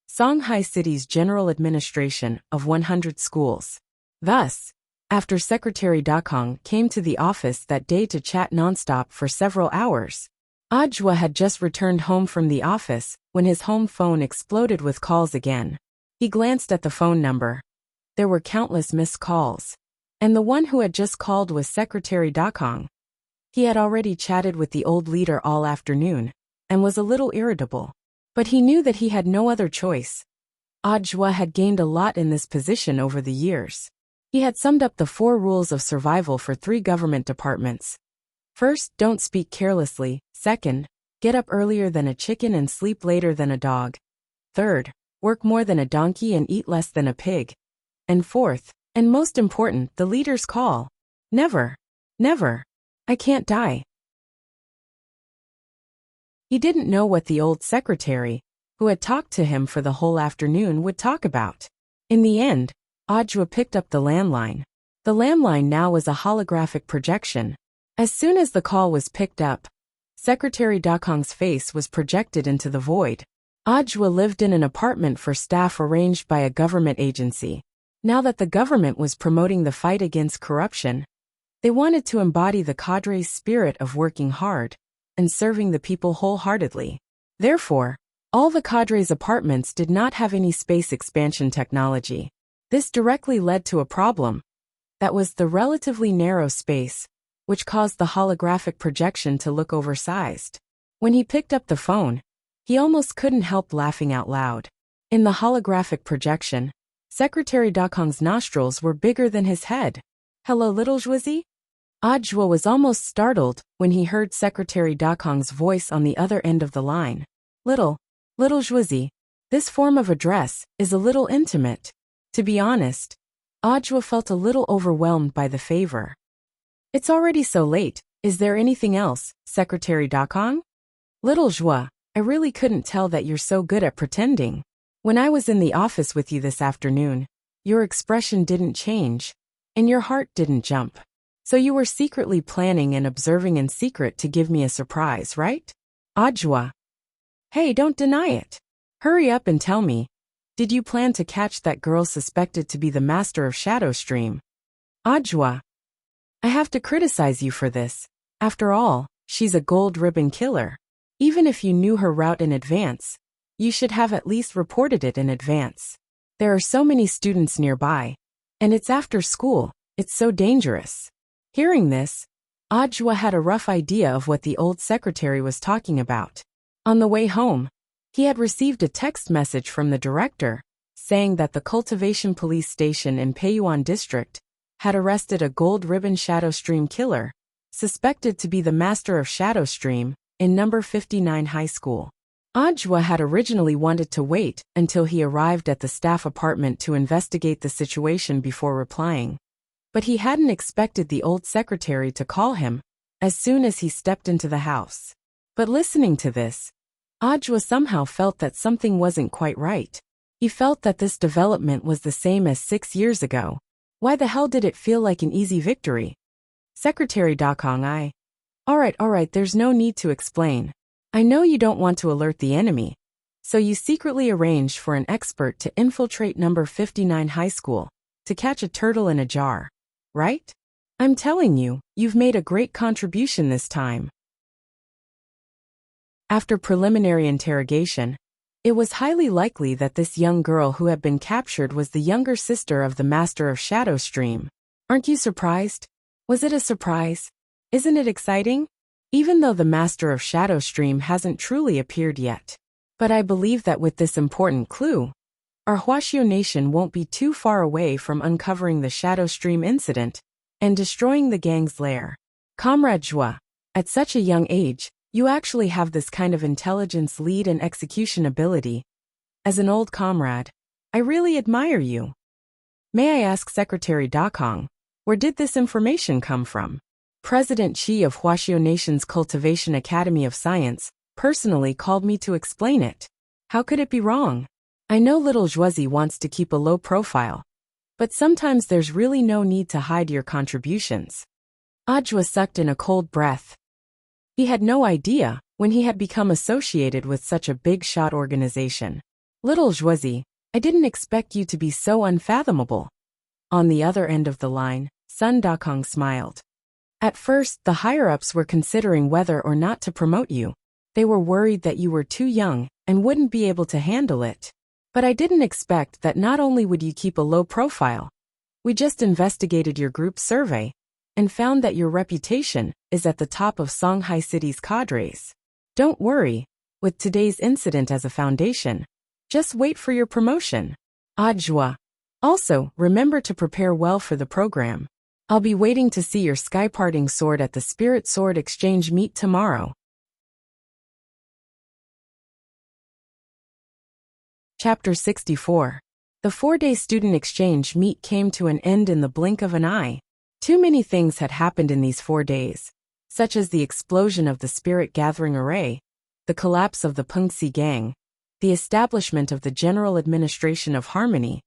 Shanghai City's general administration of 100 schools. Thus, after Secretary Dakong came to the office that day to chat nonstop for several hours, Ajwa had just returned home from the office when his home phone exploded with calls again. He glanced at the phone number. There were countless missed calls, and the one who had just called was Secretary Dakong. He had already chatted with the old leader all afternoon and was a little irritable. But he knew that he had no other choice. Ajwa had gained a lot in this position over the years. He had summed up the 4 rules of survival for 3 government departments. First, don't speak carelessly. Second, get up earlier than a chicken and sleep later than a dog. Third, work more than a donkey and eat less than a pig. And fourth, and most important, the leader's call. Never. Never. I can't die. He didn't know what the old secretary, who had talked to him for the whole afternoon, would talk about. In the end, Ajwa picked up the landline. The landline now was a holographic projection. As soon as the call was picked up, Secretary Dakong's face was projected into the void. Ajwa lived in an apartment for staff arranged by a government agency. Now that the government was promoting the fight against corruption, they wanted to embody the cadre's spirit of working hard and serving the people wholeheartedly. Therefore, all the cadre's apartments did not have any space expansion technology. This directly led to a problem. That was the relatively narrow space, which caused the holographic projection to look oversized. When he picked up the phone, he almost couldn't help laughing out loud. In the holographic projection, Secretary Dakong's nostrils were bigger than his head. Hello, little Zhuzi? Ajwa was almost startled when he heard Secretary Dakong's voice on the other end of the line. Little Zhuzi, this form of address is a little intimate. To be honest, Ajwa felt a little overwhelmed by the favor. It's already so late. Is there anything else, Secretary Dakong? Little Zhua, I really couldn't tell that you're so good at pretending. When I was in the office with you this afternoon, your expression didn't change, and your heart didn't jump. So you were secretly planning and observing in secret to give me a surprise, right? Ajwa. Hey, don't deny it. Hurry up and tell me. Did you plan to catch that girl suspected to be the master of Shadow Stream? Ajwa. I have to criticize you for this. After all, she's a gold ribbon killer. Even if you knew her route in advance, you should have at least reported it in advance. There are so many students nearby, and it's after school. It's so dangerous. Hearing this, Ajwa had a rough idea of what the old secretary was talking about. On the way home, he had received a text message from the director, saying that the Cultivation Police Station in Peiyuan District had arrested a gold ribbon Shadow Stream killer, suspected to be the master of Shadow Stream, in number 59 high school. Ajwa had originally wanted to wait until he arrived at the staff apartment to investigate the situation before replying. But he hadn't expected the old secretary to call him as soon as he stepped into the house. But listening to this, Ajwa somehow felt that something wasn't quite right. He felt that this development was the same as 6 years ago. Why the hell did it feel like an easy victory? Secretary Dakong, All right, there's no need to explain. I know you don't want to alert the enemy, so you secretly arranged for an expert to infiltrate number 59 high school, to catch a turtle in a jar, right? I'm telling you, you've made a great contribution this time. After preliminary interrogation, it was highly likely that this young girl who had been captured was the younger sister of the master of Shadow Stream. Aren't you surprised? Was it a surprise? Isn't it exciting? Even though the master of Shadow Stream hasn't truly appeared yet. But I believe that with this important clue, our Huaxiao nation won't be too far away from uncovering the Shadow Stream incident and destroying the gang's lair. Comrade Zhua, at such a young age, you actually have this kind of intelligence, lead and execution ability. As an old comrade, I really admire you. May I ask Secretary Dakong, where did this information come from? President Qi of Huaxiao Nation's Cultivation Academy of Science personally called me to explain it. How could it be wrong? I know little Zhuozi wants to keep a low profile, but sometimes there's really no need to hide your contributions. Ajwa sucked in a cold breath. He had no idea when he had become associated with such a big shot organization. Little Zhuozi, I didn't expect you to be so unfathomable. On the other end of the line, Sun Dakong smiled. At first, the higher-ups were considering whether or not to promote you. They were worried that you were too young and wouldn't be able to handle it. But I didn't expect that not only would you keep a low profile, we just investigated your group survey and found that your reputation is at the top of Shanghai City's cadres. Don't worry, with today's incident as a foundation, just wait for your promotion. Ajwa. Also, remember to prepare well for the program. I'll be waiting to see your sky-parting sword at the Spirit Sword Exchange meet tomorrow. Chapter 64. The 4-day student exchange meet came to an end in the blink of an eye. Too many things had happened in these 4 days, such as the explosion of the Spirit Gathering Array, the collapse of the Pengxi Gang, the establishment of the General Administration of Harmony,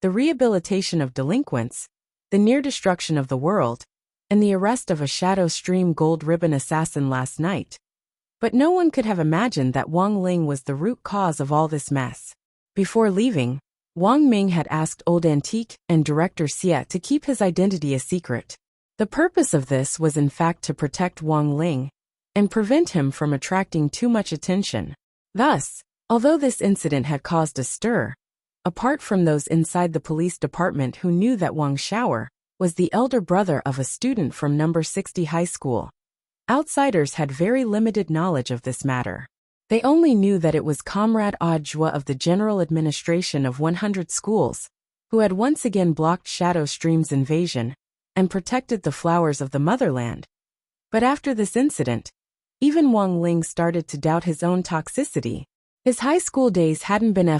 the rehabilitation of delinquents, the near destruction of the world, and the arrest of a Shadow Stream gold ribbon assassin last night. But no one could have imagined that Wang Ling was the root cause of all this mess. Before leaving, Wang Ming had asked Old Antique and Director Xie to keep his identity a secret. The purpose of this was in fact to protect Wang Ling and prevent him from attracting too much attention. Thus, although this incident had caused a stir, apart from those inside the police department who knew that Wang Xiaoer was the elder brother of a student from number 60 high school, outsiders had very limited knowledge of this matter. They only knew that it was Comrade Ajwa of the General Administration of 100 Schools, who had once again blocked Shadow Stream's invasion and protected the flowers of the motherland. But after this incident, even Wang Ling started to doubt his own toxicity. His high school days hadn't been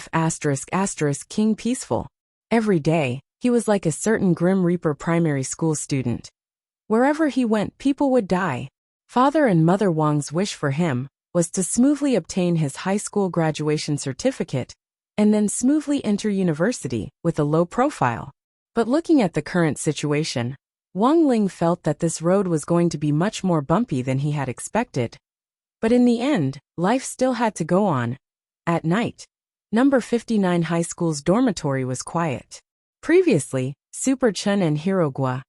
King peaceful. Every day, he was like a certain Grim Reaper primary school student. Wherever he went, people would die. Father and Mother Wang's wish for him was to smoothly obtain his high school graduation certificate and then smoothly enter university with a low profile. But looking at the current situation, Wang Ling felt that this road was going to be much more bumpy than he had expected. But in the end, life still had to go on. At night, number 59 high school's dormitory was quiet. Previously, Super Chun and Hirogua,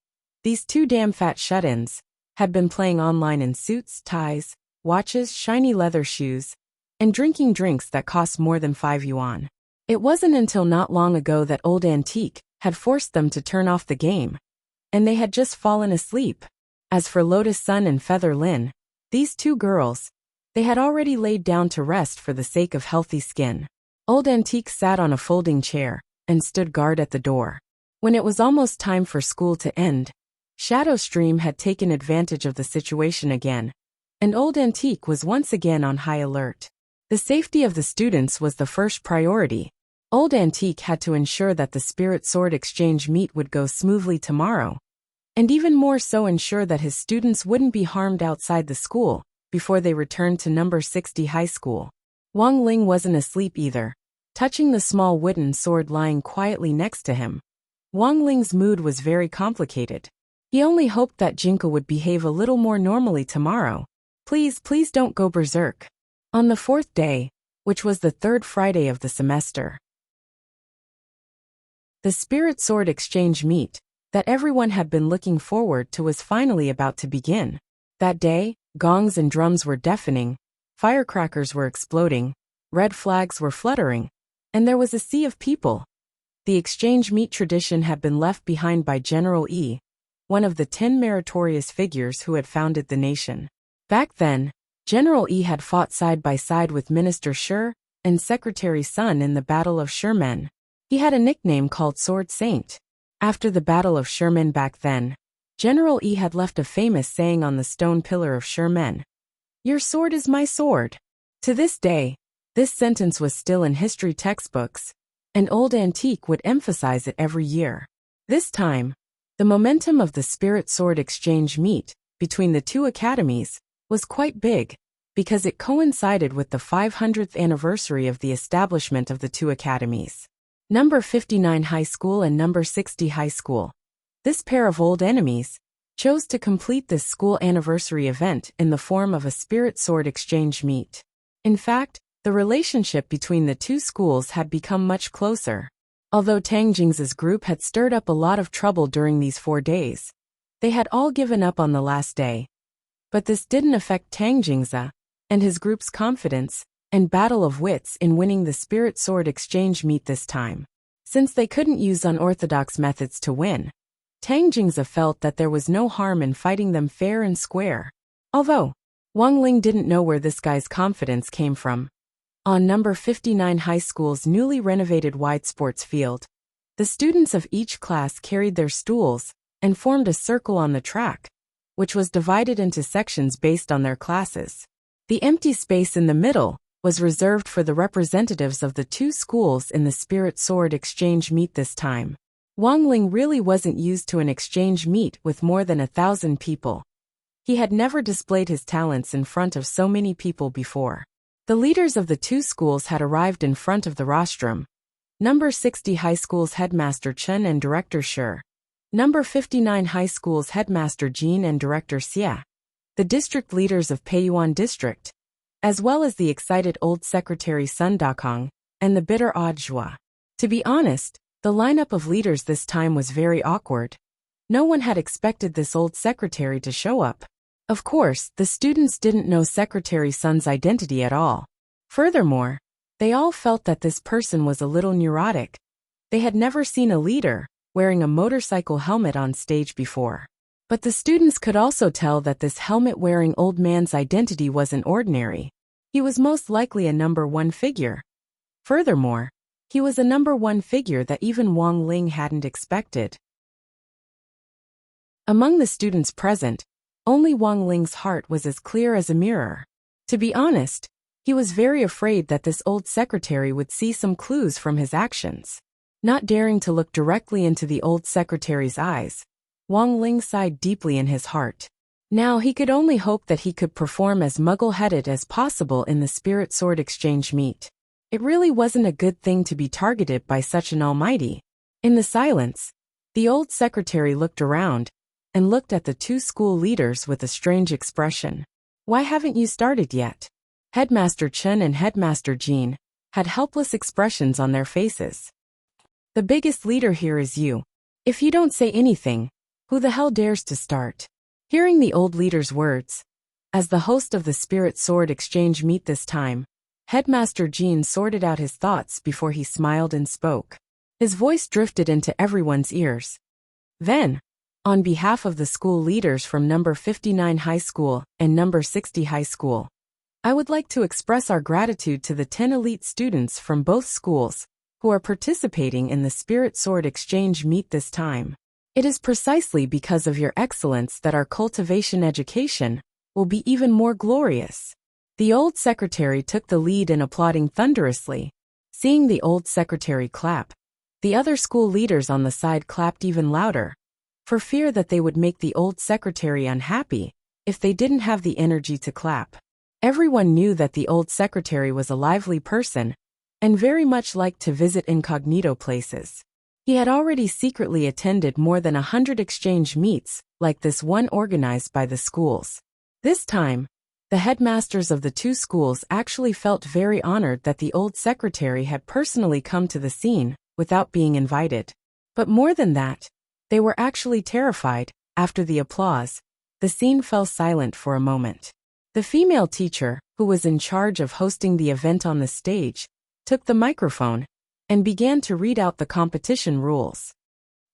these two damn fat shut-ins, had been playing online in suits, ties, watches, shiny leather shoes, and drinking drinks that cost more than 5 yuan. It wasn't until not long ago that Old Antique had forced them to turn off the game, and they had just fallen asleep. As for Lotus Sun and Feather Lin, these two girls, they had already laid down to rest for the sake of healthy skin. Old Antique sat on a folding chair and stood guard at the door. When it was almost time for school to end, Shadow Stream had taken advantage of the situation again, and Old Antique was once again on high alert. The safety of the students was the first priority. Old Antique had to ensure that the Spirit Sword Exchange meet would go smoothly tomorrow, and even more so ensure that his students wouldn't be harmed outside the school before they returned to number 60 high school. Wang Ling wasn't asleep either, touching the small wooden sword lying quietly next to him. Wang Ling's mood was very complicated. He only hoped that Jinka would behave a little more normally tomorrow. Please don't go berserk. On the 4th day, which was the 3rd Friday of the semester, the Spirit Sword Exchange meet that everyone had been looking forward to was finally about to begin. That day, gongs and drums were deafening, firecrackers were exploding, red flags were fluttering, and there was a sea of people. The exchange meet tradition had been left behind by General Yi, one of the 10 meritorious figures who had founded the nation. Back then, General E had fought side by side with Minister Shur and Secretary Sun in the Battle of Sherman. He had a nickname called Sword Saint. After the Battle of Sherman back then, General E had left a famous saying on the stone pillar of Sherman: "Your sword is my sword." To this day, this sentence was still in history textbooks, and Old Antique would emphasize it every year. This time, the momentum of the Spirit Sword Exchange meet between the two academies was quite big, because it coincided with the 500th anniversary of the establishment of the two academies. Number 59 High School and Number 60 High School. This pair of old enemies chose to complete this school anniversary event in the form of a Spirit Sword Exchange meet. In fact, the relationship between the two schools had become much closer. Although Tang Jing's group had stirred up a lot of trouble during these 4 days, they had all given up on the last day. But this didn't affect Tang Jing's and his group's confidence and battle of wits in winning the Spirit Sword Exchange meet this time. Since they couldn't use unorthodox methods to win, Tang Jing's felt that there was no harm in fighting them fair and square. Although Wang Ling didn't know where this guy's confidence came from. On Number 59 High School's newly renovated wide sports field, the students of each class carried their stools and formed a circle on the track, which was divided into sections based on their classes. The empty space in the middle was reserved for the representatives of the two schools in the Spirit Sword Exchange meet this time. Wang Ling really wasn't used to an exchange meet with more than 1,000 people. He had never displayed his talents in front of so many people before. The leaders of the two schools had arrived in front of the rostrum. Number 60 High School's headmaster Chen and director Shur. Number 59 High School's headmaster Jin and director Xia. The district leaders of Peiyuan District, as well as the excited old secretary Sun Dakong and the bitter odd Zhua. To be honest, the lineup of leaders this time was very awkward. No one had expected this old secretary to show up. Of course, the students didn't know Secretary Sun's identity at all. Furthermore, they all felt that this person was a little neurotic. They had never seen a leader wearing a motorcycle helmet on stage before. But the students could also tell that this helmet-wearing old man's identity wasn't ordinary. He was most likely a number 1 figure. Furthermore, he was a number 1 figure that even Wang Ling hadn't expected. Among the students present, only Wang Ling's heart was as clear as a mirror. To be honest, he was very afraid that this old secretary would see some clues from his actions. Not daring to look directly into the old secretary's eyes, Wang Ling sighed deeply in his heart. Now he could only hope that he could perform as muggle-headed as possible in the Spirit Sword Exchange meet. It really wasn't a good thing to be targeted by such an almighty. In the silence, the old secretary looked around and looked at the two school leaders with a strange expression. "Why haven't you started yet?" Headmaster Chen and Headmaster Jin had helpless expressions on their faces. "The biggest leader here is you. If you don't say anything, who the hell dares to start?" Hearing the old leader's words, as the host of the Spirit Sword Exchange meet this time, Headmaster Jin sorted out his thoughts before he smiled and spoke. His voice drifted into everyone's ears. Then, on behalf of the school leaders from Number 59 High School and Number 60 High School, I would like to express our gratitude to the 10 elite students from both schools who are participating in the Spirit Sword Exchange meet this time. It is precisely because of your excellence that our cultivation education will be even more glorious. The old secretary took the lead in applauding thunderously. Seeing the old secretary clap, the other school leaders on the side clapped even louder, for fear that they would make the old secretary unhappy if they didn't have the energy to clap. Everyone knew that the old secretary was a lively person and very much liked to visit incognito places. He had already secretly attended more than 100 exchange meets like this one organized by the schools. This time, the headmasters of the two schools actually felt very honored that the old secretary had personally come to the scene without being invited. But more than that, they were actually terrified. After the applause, the scene fell silent for a moment. The female teacher, who was in charge of hosting the event on the stage, took the microphone and began to read out the competition rules.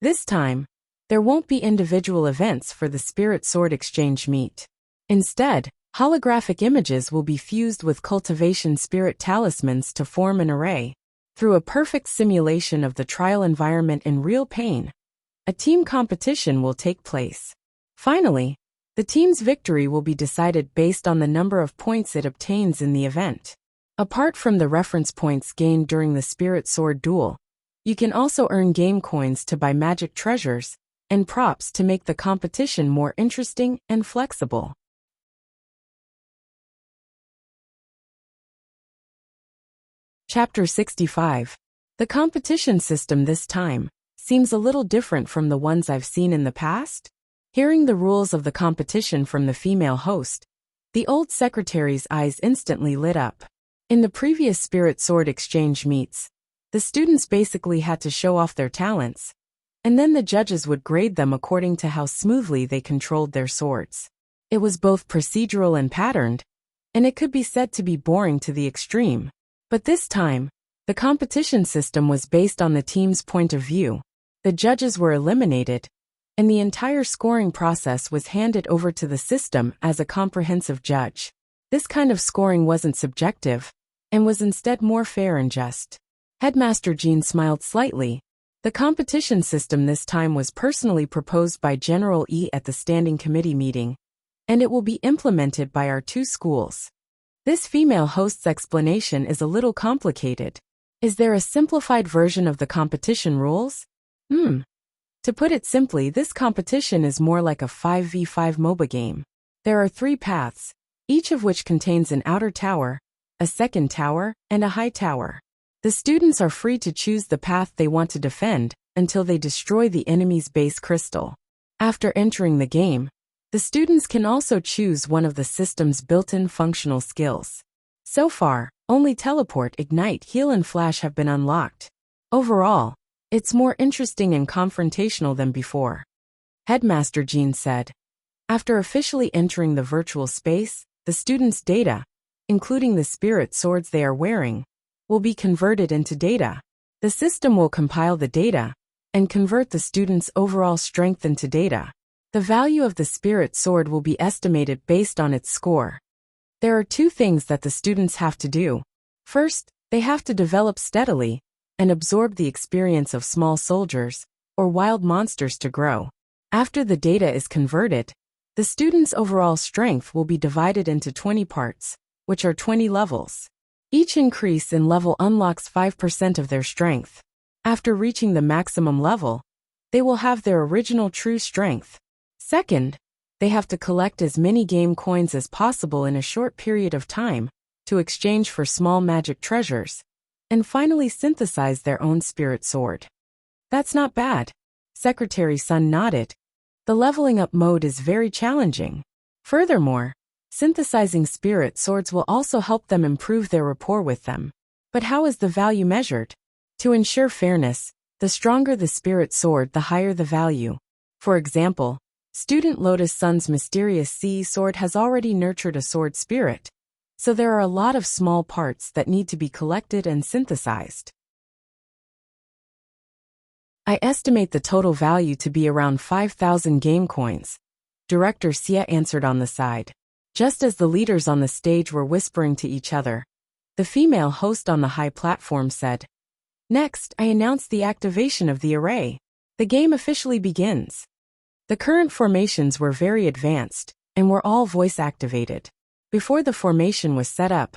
This time, There won't be individual events for the Spirit Sword Exchange meet. Instead, holographic images will be fused with Cultivation Spirit Talismans to form an array. Through a perfect simulation of the trial environment in real pain, a team competition will take place. Finally, the team's victory will be decided based on the number of points it obtains in the event. Apart from the reference points gained during the Spirit Sword duel, you can also earn game coins to buy magic treasures and props to make the competition more interesting and flexible. Chapter 65. The competition system this time seems a little different from the ones I've seen in the past. Hearing the rules of the competition from the female host, the old secretary's eyes instantly lit up. In the previous Spirit Sword Exchange meets, the students basically had to show off their talents, and then the judges would grade them according to how smoothly they controlled their swords. It was both procedural and patterned, and it could be said to be boring to the extreme. But this time, the competition system was based on the team's point of view. The judges were eliminated, and the entire scoring process was handed over to the system as a comprehensive judge. This kind of scoring wasn't subjective, and was instead more fair and just. Headmaster Jean smiled slightly. The competition system this time was personally proposed by General E at the Standing Committee meeting, and it will be implemented by our two schools. This female host's explanation is a little complicated. Is there a simplified version of the competition rules? To put it simply, this competition is more like a 5v5 MOBA game. There are 3 paths, each of which contains an outer tower, a second tower, and a high tower. The students are free to choose the path they want to defend until they destroy the enemy's base crystal. After entering the game, the students can also choose one of the system's built-in functional skills. So far, only Teleport, Ignite, Heal, and Flash have been unlocked. Overall, it's more interesting and confrontational than before. Headmaster Jean said. After officially entering the virtual space, the students' data, including the spirit swords they are wearing, will be converted into data. The system will compile the data and convert the students' overall strength into data. The value of the spirit sword will be estimated based on its score. There are 2 things that the students have to do. First, they have to develop steadily and absorb the experience of small soldiers or wild monsters to grow. After the data is converted, the students' overall strength will be divided into 20 parts, which are 20 levels. Each increase in level unlocks 5% of their strength. After reaching the maximum level, they will have their original true strength. Second, they have to collect as many game coins as possible in a short period of time to exchange for small magic treasures, and finally synthesize their own spirit sword. That's not bad. Secretary Sun nodded. The leveling up mode is very challenging. Furthermore, synthesizing spirit swords will also help them improve their rapport with them. But how is the value measured? To ensure fairness, the stronger the spirit sword, the higher the value. For example, Student Lotus Sun's mysterious sea sword has already nurtured a sword spirit, so there are a lot of small parts that need to be collected and synthesized. I estimate the total value to be around 5,000 game coins, Director Xia answered on the side. Just as the leaders on the stage were whispering to each other, the female host on the high platform said, "Next, I announce the activation of the array. The game officially begins." The current formations were very advanced, and were all voice-activated. Before the formation was set up,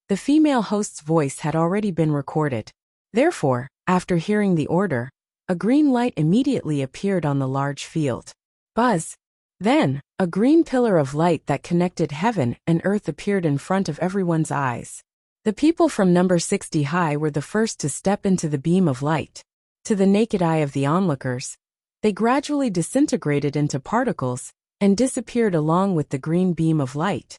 the female host's voice had already been recorded. Therefore, after hearing the order, a green light immediately appeared on the large field. Buzz! Then, a green pillar of light that connected heaven and earth appeared in front of everyone's eyes. The people from number 60 high were the first to step into the beam of light. To the naked eye of the onlookers, they gradually disintegrated into particles and disappeared along with the green beam of light.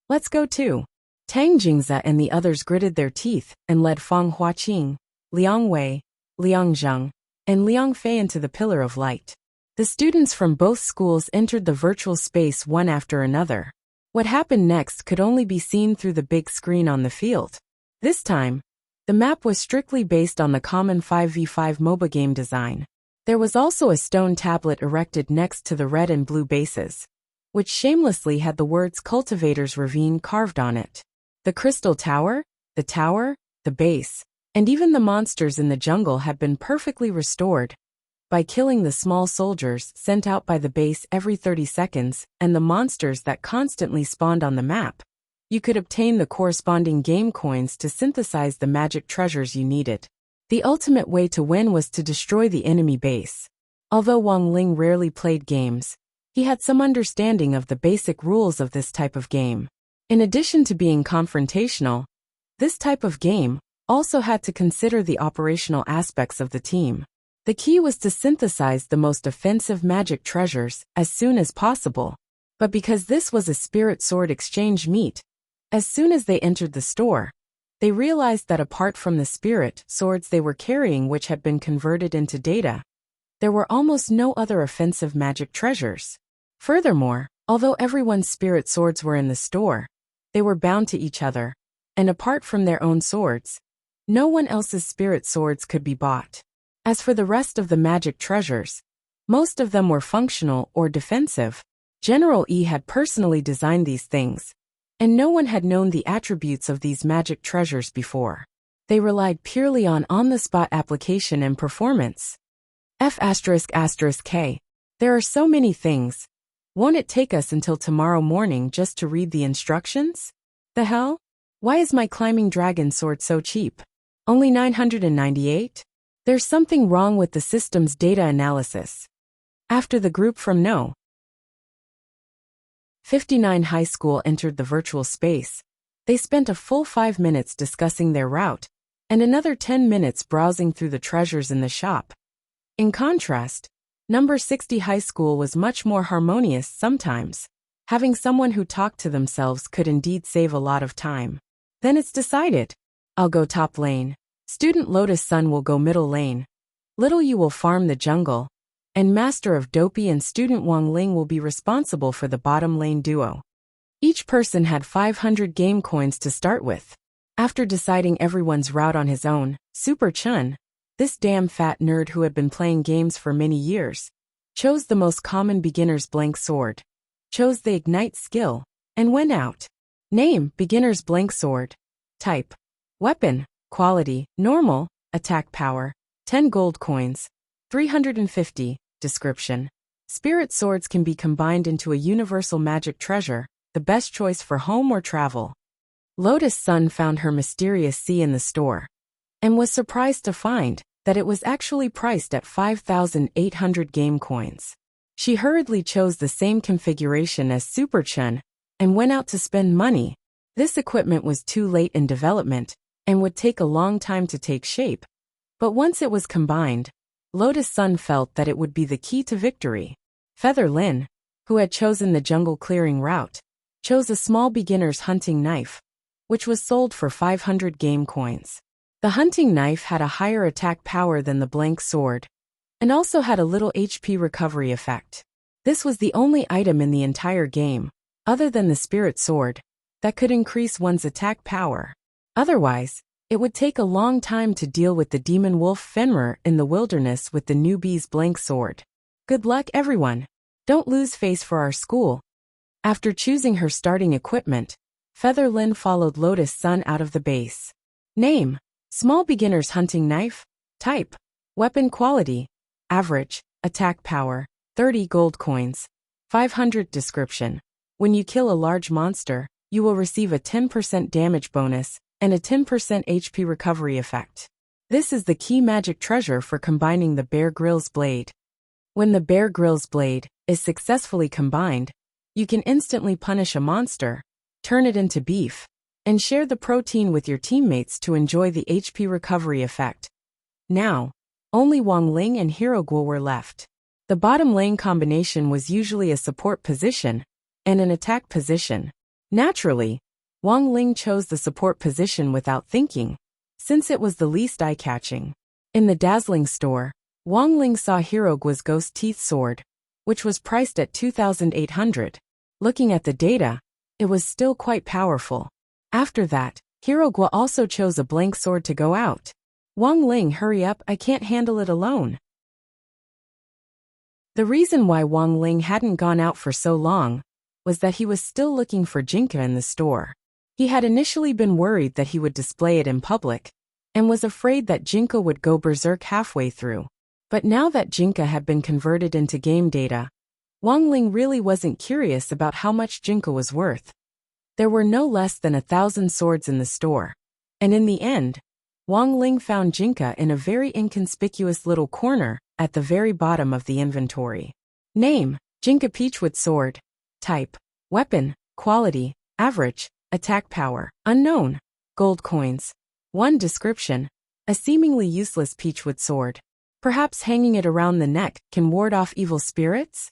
"Let's go too." Tang Jingze and the others gritted their teeth and led Fang Huaqing, Liang Wei, Liang Zheng, and Liang Fei into the pillar of light. The students from both schools entered the virtual space one after another. What happened next could only be seen through the big screen on the field. This time, the map was strictly based on the common 5v5 MOBA game design. There was also a stone tablet erected next to the red and blue bases, which shamelessly had the words Cultivator's Ravine carved on it. The crystal tower, the base, and even the monsters in the jungle had been perfectly restored by killing the small soldiers sent out by the base every 30 seconds and the monsters that constantly spawned on the map. You could obtain the corresponding game coins to synthesize the magic treasures you needed. The ultimate way to win was to destroy the enemy base. Although Wang Ling rarely played games, he had some understanding of the basic rules of this type of game. In addition to being confrontational, this type of game also had to consider the operational aspects of the team. The key was to synthesize the most offensive magic treasures as soon as possible. But because this was a spirit sword exchange meet, as soon as they entered the store, they realized that apart from the spirit swords they were carrying which had been converted into data, there were almost no other offensive magic treasures. Furthermore, although everyone's spirit swords were in the store, they were bound to each other, and apart from their own swords, no one else's spirit swords could be bought. As for the rest of the magic treasures, most of them were functional or defensive. General E had personally designed these things, and no one had known the attributes of these magic treasures before. They relied purely on on-the-spot application and performance. F***K. There are so many things. Won't it take us until tomorrow morning just to read the instructions? The hell? Why is my climbing dragon sword so cheap? Only 998? There's something wrong with the system's data analysis. After the group from No. 59 High School entered the virtual space, they spent a full 5 minutes discussing their route, and another 10 minutes browsing through the treasures in the shop. In contrast, number 60 High School was much more harmonious sometimes. Having someone who talked to themselves could indeed save a lot of time. Then it's decided. I'll go top lane. Student Lotus Sun will go middle lane. Little You will farm the jungle, and Master of Dopey and Student Wang Ling will be responsible for the bottom lane duo. Each person had 500 game coins to start with. After deciding everyone's route on his own, Super Chun, this damn fat nerd who had been playing games for many years, chose the most common beginner's blank sword, chose the ignite skill, and went out. Name, beginner's blank sword. Type, weapon, quality, normal, attack power, 10 gold coins, 350, description. Spirit swords can be combined into a universal magic treasure, the best choice for home or travel. Lotus Sun found her mysterious C in the store, and was surprised to find that it was actually priced at 5,800 game coins. She hurriedly chose the same configuration as Super Chun, and went out to spend money. This equipment was too late in development, and would take a long time to take shape. But once it was combined, Lotus Sun felt that it would be the key to victory. Feather Lin, who had chosen the jungle clearing route, chose a small beginner's hunting knife, which was sold for 500 game coins. The hunting knife had a higher attack power than the blank sword, and also had a little HP recovery effect. This was the only item in the entire game, other than the spirit sword, that could increase one's attack power. Otherwise, it would take a long time to deal with the demon wolf Fenrir in the wilderness with the newbie's blank sword. Good luck, everyone. Don't lose face for our school. After choosing her starting equipment, Feather Lin followed Lotus Sun out of the base. Name, small beginner's hunting knife. Type, weapon quality, average, attack power, 30 gold coins, 500 description. When you kill a large monster, you will receive a 10% damage bonus, and a 10% HP recovery effect. This is the key magic treasure for combining the Bear Grylls blade. When the Bear Grylls blade is successfully combined, you can instantly punish a monster, turn it into beef, and share the protein with your teammates to enjoy the HP recovery effect. Now, only Wang Ling and Hero Guo were left. The bottom lane combination was usually a support position and an attack position. Naturally, Wang Ling chose the support position without thinking, since it was the least eye-catching. In the dazzling store, Wang Ling saw Hero Guo's ghost teeth sword, which was priced at 2,800. Looking at the data, it was still quite powerful. After that, Hero Guo also chose a blank sword to go out. Wang Ling, hurry up, I can't handle it alone. The reason why Wang Ling hadn't gone out for so long was that he was still looking for Jinka in the store. He had initially been worried that he would display it in public, and was afraid that Jinka would go berserk halfway through. But now that Jinka had been converted into game data, Wang Ling really wasn't curious about how much Jinka was worth. There were no less than 1,000 swords in the store, and in the end, Wang Ling found Jinka in a very inconspicuous little corner at the very bottom of the inventory. Name: Jinka Peachwood Sword. Type: Weapon. Quality: Average. Attack power: Unknown. Gold coins. 1. Description: a seemingly useless peachwood sword. Perhaps hanging it around the neck can ward off evil spirits?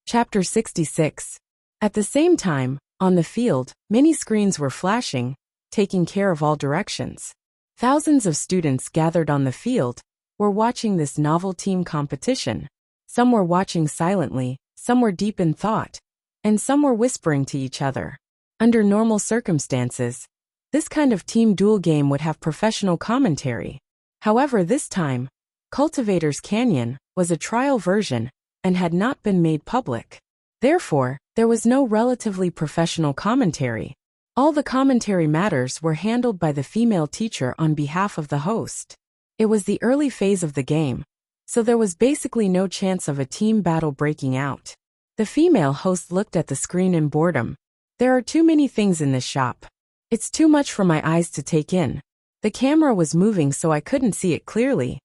Chapter 66. At the same time, on the field, many screens were flashing, taking care of all directions. Thousands of students gathered on the field were watching this novel team competition. Some were watching silently, some were deep in thought, and some were whispering to each other. Under normal circumstances, this kind of team duel game would have professional commentary. However, this time, Cultivator's Canyon was a trial version and had not been made public. Therefore, there was no relatively professional commentary. All the commentary matters were handled by the female teacher on behalf of the host. It was the early phase of the game, so there was basically no chance of a team battle breaking out. The female host looked at the screen in boredom. There are too many things in this shop. It's too much for my eyes to take in. The camera was moving so I couldn't see it clearly.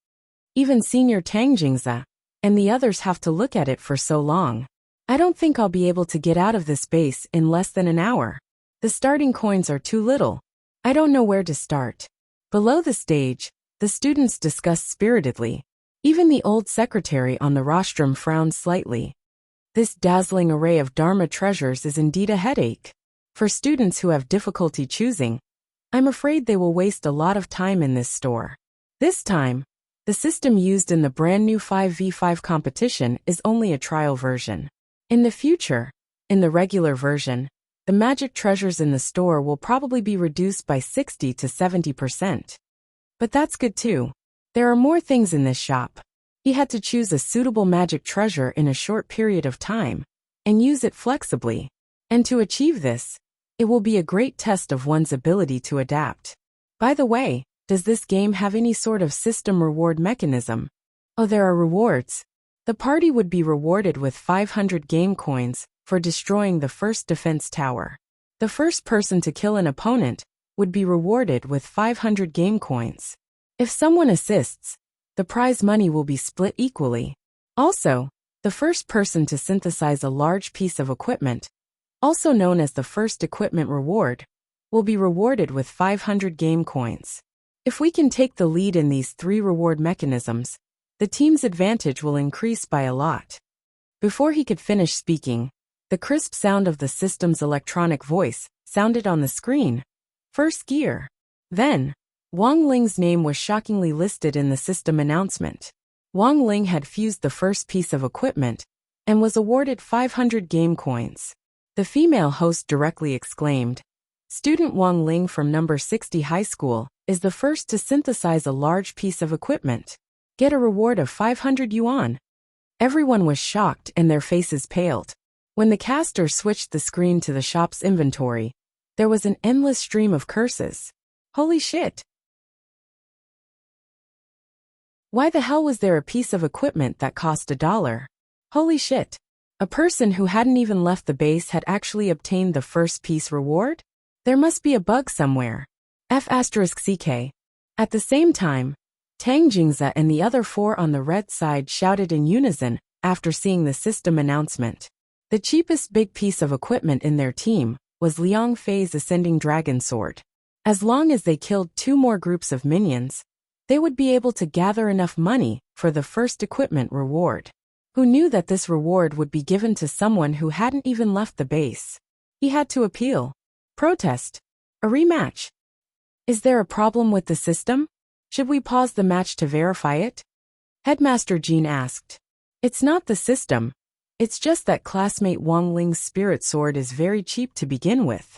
Even Senior Tang Jingza and the others have to look at it for so long. I don't think I'll be able to get out of this base in less than an hour. The starting coins are too little. I don't know where to start. Below the stage, the students discussed spiritedly. Even the old secretary on the rostrum frowned slightly. This dazzling array of Dharma treasures is indeed a headache. For students who have difficulty choosing, I'm afraid they will waste a lot of time in this store. This time, the system used in the brand new 5v5 competition is only a trial version. In the future, in the regular version, the magic treasures in the store will probably be reduced by 60 to 70%. But that's good too. There are more things in this shop. He had to choose a suitable magic treasure in a short period of time, and use it flexibly. And to achieve this, it will be a great test of one's ability to adapt. By the way, does this game have any sort of system reward mechanism? Oh, there are rewards. The party would be rewarded with 500 game coins for destroying the first defense tower. The first person to kill an opponent would be rewarded with 500 game coins. If someone assists, the prize money will be split equally. Also, the first person to synthesize a large piece of equipment, also known as the first equipment reward, will be rewarded with 500 game coins. If we can take the lead in these 3 reward mechanisms, the team's advantage will increase by a lot. Before he could finish speaking, the crisp sound of the system's electronic voice sounded on the screen. First gear. Then, Wang Ling's name was shockingly listed in the system announcement. Wang Ling had fused the first piece of equipment and was awarded 500 game coins. The female host directly exclaimed, "Student Wang Ling from number 60 high school is the first to synthesize a large piece of equipment. Get a reward of 500 yuan. Everyone was shocked and their faces paled. When the caster switched the screen to the shop's inventory, there was an endless stream of curses. Holy shit! Why the hell was there a piece of equipment that cost $1? Holy shit! A person who hadn't even left the base had actually obtained the first piece reward? There must be a bug somewhere. F***CK. At the same time, Tang Jingza and the other 4 on the red side shouted in unison after seeing the system announcement. The cheapest big piece of equipment in their team was Liang Fei's Ascending Dragon Sword. As long as they killed 2 more groups of minions, they would be able to gather enough money for the first equipment reward. Who knew that this reward would be given to someone who hadn't even left the base? He had to appeal. Protest. A rematch. Is there a problem with the system? Should we pause the match to verify it? Headmaster Jean asked. It's not the system. It's just that classmate Wang Ling's spirit sword is very cheap to begin with.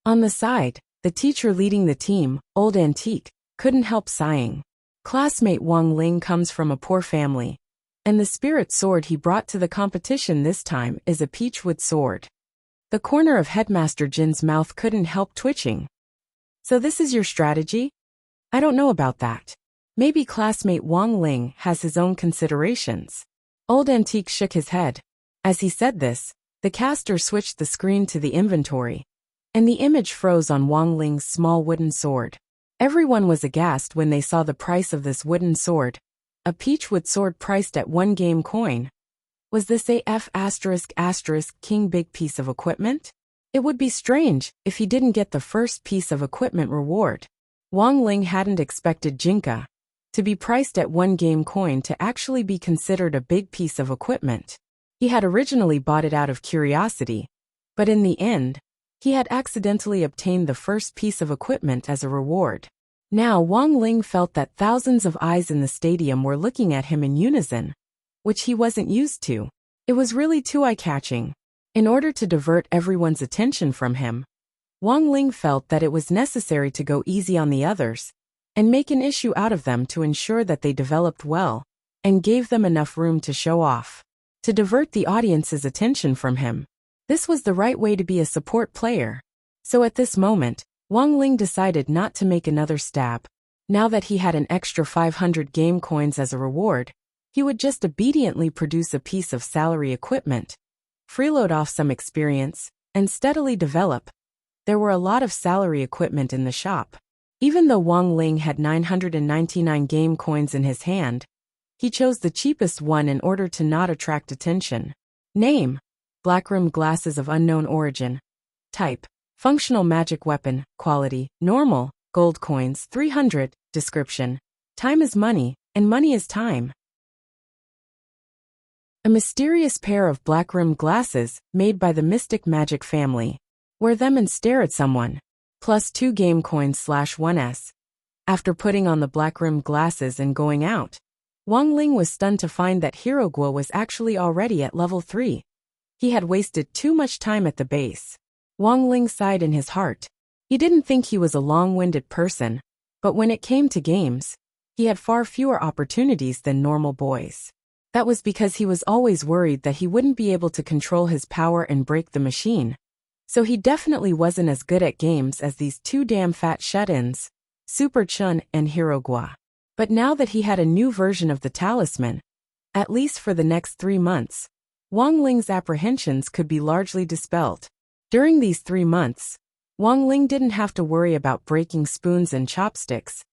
On the side, the teacher leading the team, Old Antique, couldn't help sighing. Classmate Wang Ling comes from a poor family, and the spirit sword he brought to the competition this time is a peachwood sword. The corner of Headmaster Jin's mouth couldn't help twitching. So this is your strategy? I don't know about that. Maybe classmate Wang Ling has his own considerations. Old Antique shook his head. As he said this, the caster switched the screen to the inventory, and the image froze on Wang Ling's small wooden sword. Everyone was aghast when they saw the price of this wooden sword, a peachwood sword priced at 1 game coin. Was this a King big piece of equipment? It would be strange if he didn't get the first piece of equipment reward. Wang Ling hadn't expected Jinka to be priced at 1 game coin to actually be considered a big piece of equipment. He had originally bought it out of curiosity, but in the end, he had accidentally obtained the first piece of equipment as a reward. Now Wang Ling felt that thousands of eyes in the stadium were looking at him in unison, which he wasn't used to. It was really too eye-catching. In order to divert everyone's attention from him, Wang Ling felt that it was necessary to go easy on the others and make an issue out of them to ensure that they developed well and gave them enough room to show off. To divert the audience's attention from him. This was the right way to be a support player. So at this moment, Wang Ling decided not to make another stab. Now that he had an extra 500 game coins as a reward, he would just obediently produce a piece of salary equipment, freeload off some experience, and steadily develop. There were a lot of salary equipment in the shop. Even though Wang Ling had 999 game coins in his hand, he chose the cheapest one in order to not attract attention. Name: Black rimmed glasses of unknown origin. Type: functional magic weapon. Quality: normal, gold coins 300. Description: time is money, and money is time. A mysterious pair of black-rimmed glasses, made by the Mystic Magic family. Wear them and stare at someone. Plus 2 game coins /1s. After putting on the black-rimmed glasses and going out, Wang Ling was stunned to find that Hirogua was actually already at level 3. He had wasted too much time at the base. Wang Ling sighed in his heart. He didn't think he was a long-winded person, but when it came to games, he had far fewer opportunities than normal boys. That was because he was always worried that he wouldn't be able to control his power and break the machine. So he definitely wasn't as good at games as these 2 damn fat shut-ins, Super Chun and Hirogua. But now that he had a new version of the talisman, at least for the next 3 months, Wang Ling's apprehensions could be largely dispelled. During these 3 months, Wang Ling didn't have to worry about breaking spoons and chopsticks,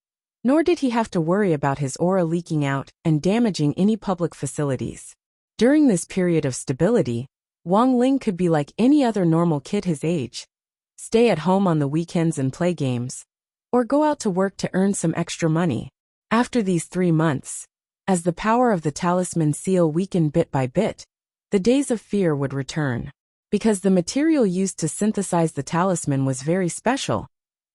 nor did he have to worry about his aura leaking out and damaging any public facilities. During this period of stability, Wang Ling could be like any other normal kid his age. Stay at home on the weekends and play games, or go out to work to earn some extra money. After these 3 months, as the power of the talisman seal weakened bit by bit, the days of fear would return. Because the material used to synthesize the talisman was very special,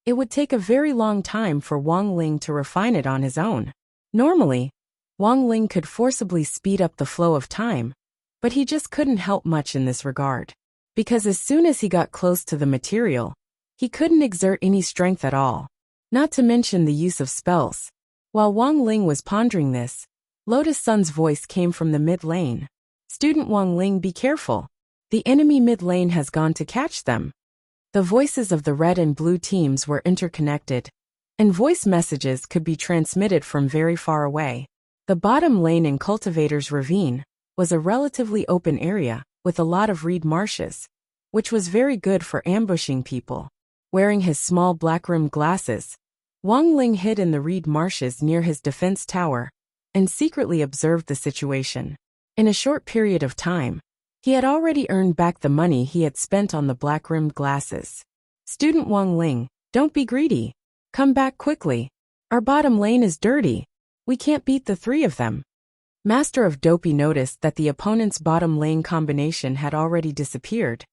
it would take a very long time for Wang Ling to refine it on his own. Normally, Wang Ling could forcibly speed up the flow of time, but he just couldn't help much in this regard. Because as soon as he got close to the material, he couldn't exert any strength at all. Not to mention the use of spells. While Wang Ling was pondering this, Lotus Sun's voice came from the mid lane. Student Wang Ling, be careful. The enemy mid lane has gone to catch them. The voices of the red and blue teams were interconnected, and voice messages could be transmitted from very far away. The bottom lane in Cultivator's Ravine was a relatively open area with a lot of reed marshes, which was very good for ambushing people. Wearing his small black-rimmed glasses, Wang Ling hid in the reed marshes near his defense tower and secretly observed the situation. In a short period of time, he had already earned back the money he had spent on the black-rimmed glasses. Student Wang Ling, don't be greedy. Come back quickly. Our bottom lane is dirty. We can't beat the 3 of them. Master of Dopey noticed that the opponent's bottom lane combination had already disappeared,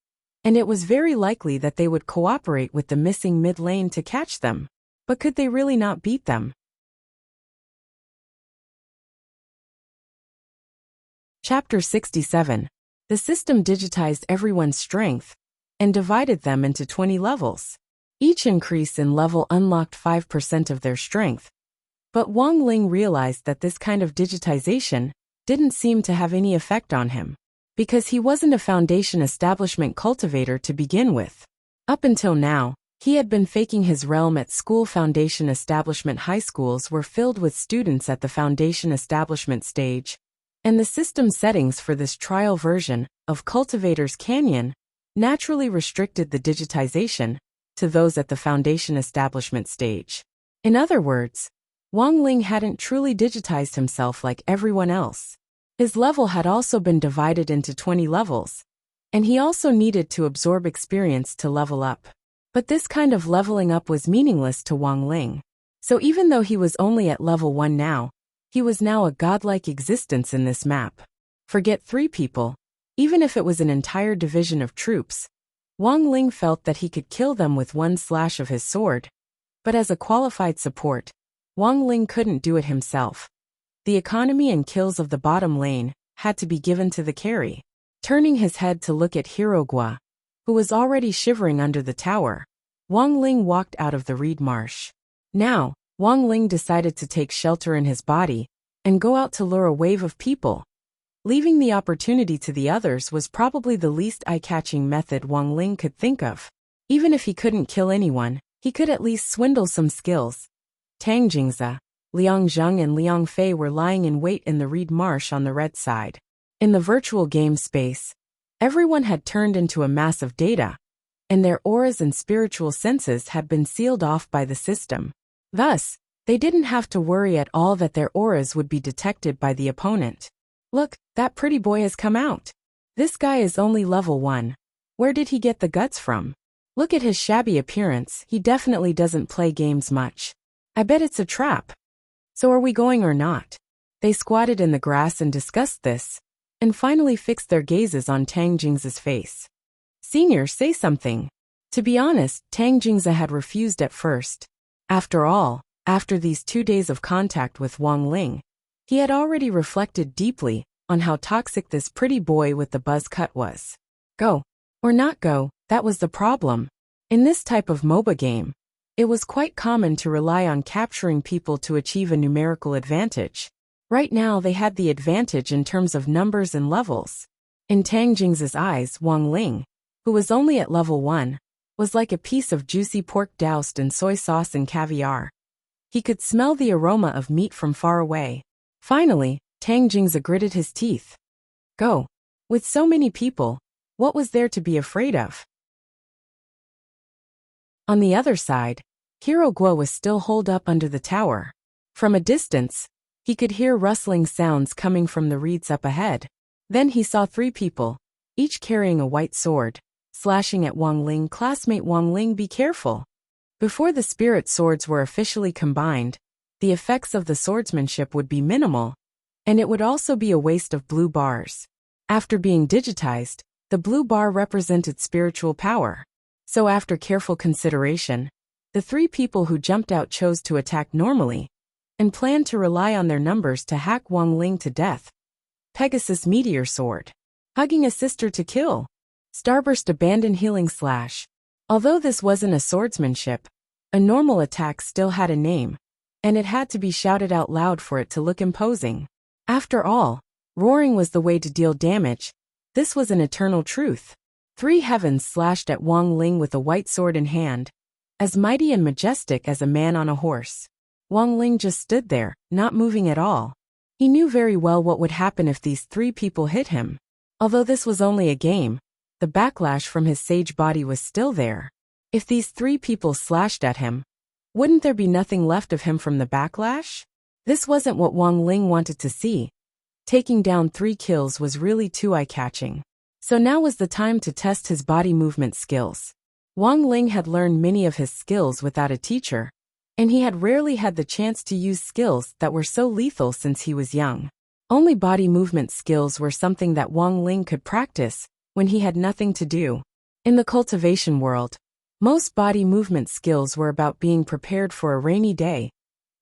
and it was very likely that they would cooperate with the missing mid lane to catch them. But could they really not beat them? Chapter 67. The system digitized everyone's strength and divided them into 20 levels. Each increase in level unlocked 5% of their strength, But Wang Ling realized that this kind of digitization didn't seem to have any effect on him, because he wasn't a foundation establishment cultivator to begin with. Up until now, he had been faking his realm at school. Foundation establishment high schools were filled with students at the foundation establishment stage, and the system settings for this trial version of Cultivator's Canyon naturally restricted the digitization to those at the foundation establishment stage. In other words, Wang Ling hadn't truly digitized himself like everyone else. His level had also been divided into 20 levels, and he also needed to absorb experience to level up. But this kind of leveling up was meaningless to Wang Ling. So even though he was only at level 1 now, he was now a godlike existence in this map. Forget 3 people. Even if it was an entire division of troops, Wang Ling felt that he could kill them with one slash of his sword. But as a qualified support, Wang Ling couldn't do it himself. The economy and kills of the bottom lane had to be given to the carry. Turning his head to look at Hirogwa, who was already shivering under the tower, Wang Ling walked out of the reed marsh. Now, Wang Ling decided to take shelter in his body and go out to lure a wave of people. Leaving the opportunity to the others was probably the least eye-catching method Wang Ling could think of. Even if he couldn't kill anyone, he could at least swindle some skills. Tang Jingzi, Liang Zheng and Liang Fei were lying in wait in the reed marsh on the red side. In the virtual game space, everyone had turned into a mass of data, and their auras and spiritual senses had been sealed off by the system. Thus, they didn't have to worry at all that their auras would be detected by the opponent. Look, that pretty boy has come out. This guy is only level 1. Where did he get the guts from? Look at his shabby appearance, he definitely doesn't play games much. I bet it's a trap. So are we going or not? They squatted in the grass and discussed this, and finally fixed their gazes on Tang Jingzi's face. Senior, say something. To be honest, Tang Jingzi had refused at first. After all, after these 2 days of contact with Wang Ling, he had already reflected deeply on how toxic this pretty boy with the buzz cut was. Go, or not go, that was the problem. In this type of MOBA game, it was quite common to rely on capturing people to achieve a numerical advantage. Right now they had the advantage in terms of numbers and levels. In Tang Jingzi's eyes, Wang Ling, who was only at level 1, was like a piece of juicy pork doused in soy sauce and caviar. He could smell the aroma of meat from far away. Finally, Tang Jingzi gritted his teeth. Go. With so many people, what was there to be afraid of? On the other side, Hirogwa was still holed up under the tower. From a distance, he could hear rustling sounds coming from the reeds up ahead. Then he saw 3 people, each carrying a white sword, slashing at Wang Ling. Classmate Wang Ling, be careful. Before the spirit swords were officially combined, the effects of the swordsmanship would be minimal, and it would also be a waste of blue bars. After being digitized, the blue bar represented spiritual power. So after careful consideration, the 3 people who jumped out chose to attack normally, and planned to rely on their numbers to hack Wang Ling to death. Pegasus Meteor Sword. Hugging a sister to kill. Starburst Abandon Healing Slash. Although this wasn't a swordsmanship, a normal attack still had a name, and it had to be shouted out loud for it to look imposing. After all, roaring was the way to deal damage. This was an eternal truth. 3 heavens slashed at Wang Ling with a white sword in hand, as mighty and majestic as a man on a horse. Wang Ling just stood there, not moving at all. He knew very well what would happen if these 3 people hit him. Although this was only a game, the backlash from his sage body was still there. If these 3 people slashed at him, wouldn't there be nothing left of him from the backlash? This wasn't what Wang Ling wanted to see. Taking down 3 kills was really too eye-catching. So now was the time to test his body movement skills. Wang Ling had learned many of his skills without a teacher, and he had rarely had the chance to use skills that were so lethal since he was young. Only body movement skills were something that Wang Ling could practice when he had nothing to do. In the cultivation world, most body movement skills were about being prepared for a rainy day,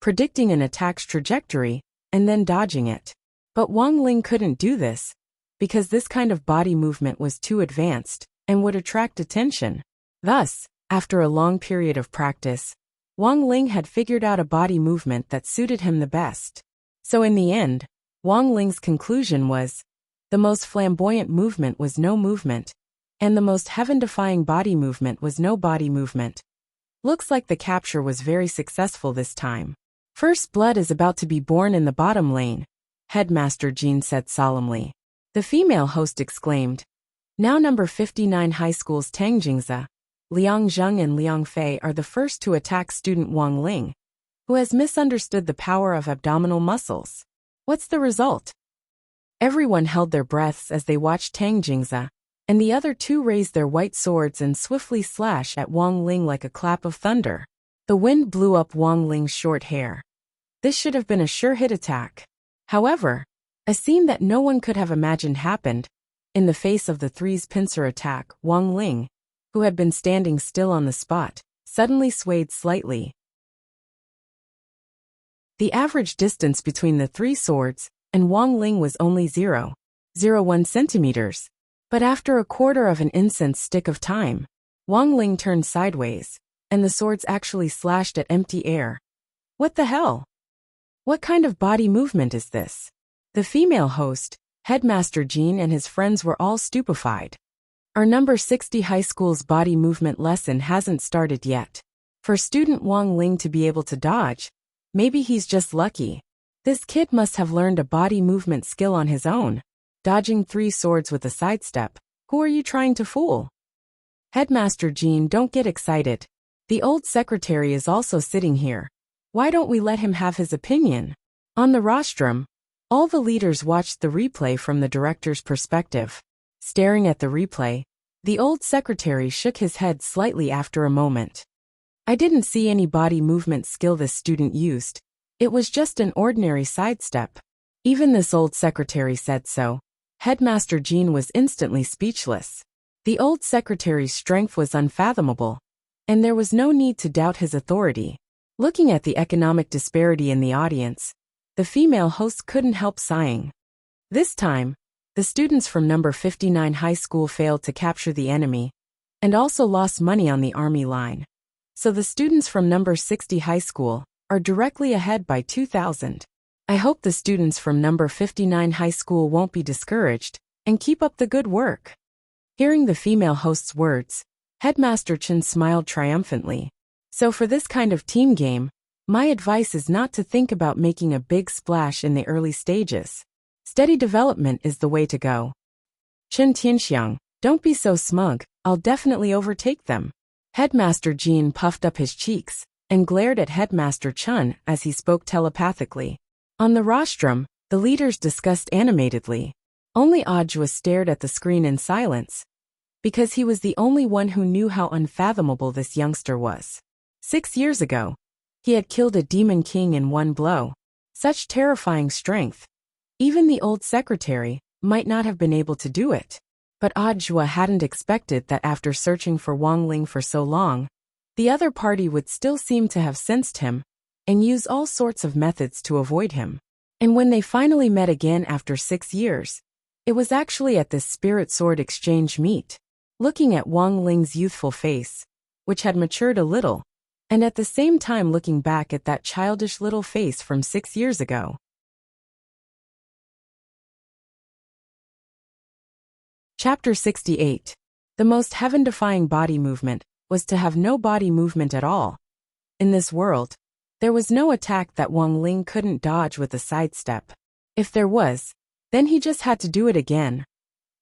predicting an attack's trajectory, and then dodging it. But Wang Ling couldn't do this, because this kind of body movement was too advanced and would attract attention. Thus, after a long period of practice, Wang Ling had figured out a body movement that suited him the best. So in the end, Wang Ling's conclusion was, the most flamboyant movement was no movement, and the most heaven-defying body movement was no body movement. Looks like the capture was very successful this time. First blood is about to be born in the bottom lane, Headmaster Jean said solemnly. The female host exclaimed. Now number 59 high school's Tang Jingze, Liang Zheng and Liang Fei are the first to attack student Wang Ling, who has misunderstood the power of abdominal muscles. What's the result? Everyone held their breaths as they watched Tang Jingze, and the other two raised their white swords and swiftly slashed at Wang Ling like a clap of thunder. The wind blew up Wang Ling's short hair. This should have been a sure hit attack. However, a scene that no one could have imagined happened. In the face of the three's pincer attack, Wang Ling, who had been standing still on the spot, suddenly swayed slightly. The average distance between the three swords and Wang Ling was only 0.01 centimeters. But after a quarter of an incense stick of time, Wang Ling turned sideways, and the swords actually slashed at empty air. What the hell? What kind of body movement is this? The female host, Headmaster Jean, and his friends were all stupefied. Our number 60 high school's body movement lesson hasn't started yet. For student Wang Ling to be able to dodge, maybe he's just lucky. This kid must have learned a body movement skill on his own. Dodging three swords with a sidestep. Who are you trying to fool? Headmaster Jean, don't get excited. The old secretary is also sitting here. Why don't we let him have his opinion? On the rostrum, all the leaders watched the replay from the director's perspective. Staring at the replay, the old secretary shook his head slightly after a moment. I didn't see any body movement skill this student used. It was just an ordinary sidestep. Even this old secretary said so. Headmaster Jean was instantly speechless. The old secretary's strength was unfathomable, and there was no need to doubt his authority. Looking at the economic disparity in the audience, the female host couldn't help sighing. This time, the students from number 59 high school failed to capture the enemy, and also lost money on the army line. So the students from number 60 high school are directly ahead by 2,000. I hope the students from number 59 high school won't be discouraged, and keep up the good work. Hearing the female host's words, Headmaster Chen smiled triumphantly. So for this kind of team game, my advice is not to think about making a big splash in the early stages. Steady development is the way to go. Chen Tianxiang, don't be so smug, I'll definitely overtake them. Headmaster Jean puffed up his cheeks and glared at Headmaster Chen as he spoke telepathically. On the rostrum, the leaders discussed animatedly. Only Audiobook stared at the screen in silence, because he was the only one who knew how unfathomable this youngster was. 6 years ago, he had killed a demon king in one blow. Such terrifying strength. Even the old secretary might not have been able to do it. But Audiobook hadn't expected that after searching for Wang Ling for so long, the other party would still seem to have sensed him and use all sorts of methods to avoid him. And when they finally met again after 6 years, it was actually at this spirit sword exchange meet. Looking at Wang Ling's youthful face, which had matured a little, and at the same time looking back at that childish little face from 6 years ago. Chapter 68. The most heaven-defying body movement was to have no body movement at all. In this world, there was no attack that Wang Ling couldn't dodge with a sidestep. If there was, then he just had to do it again.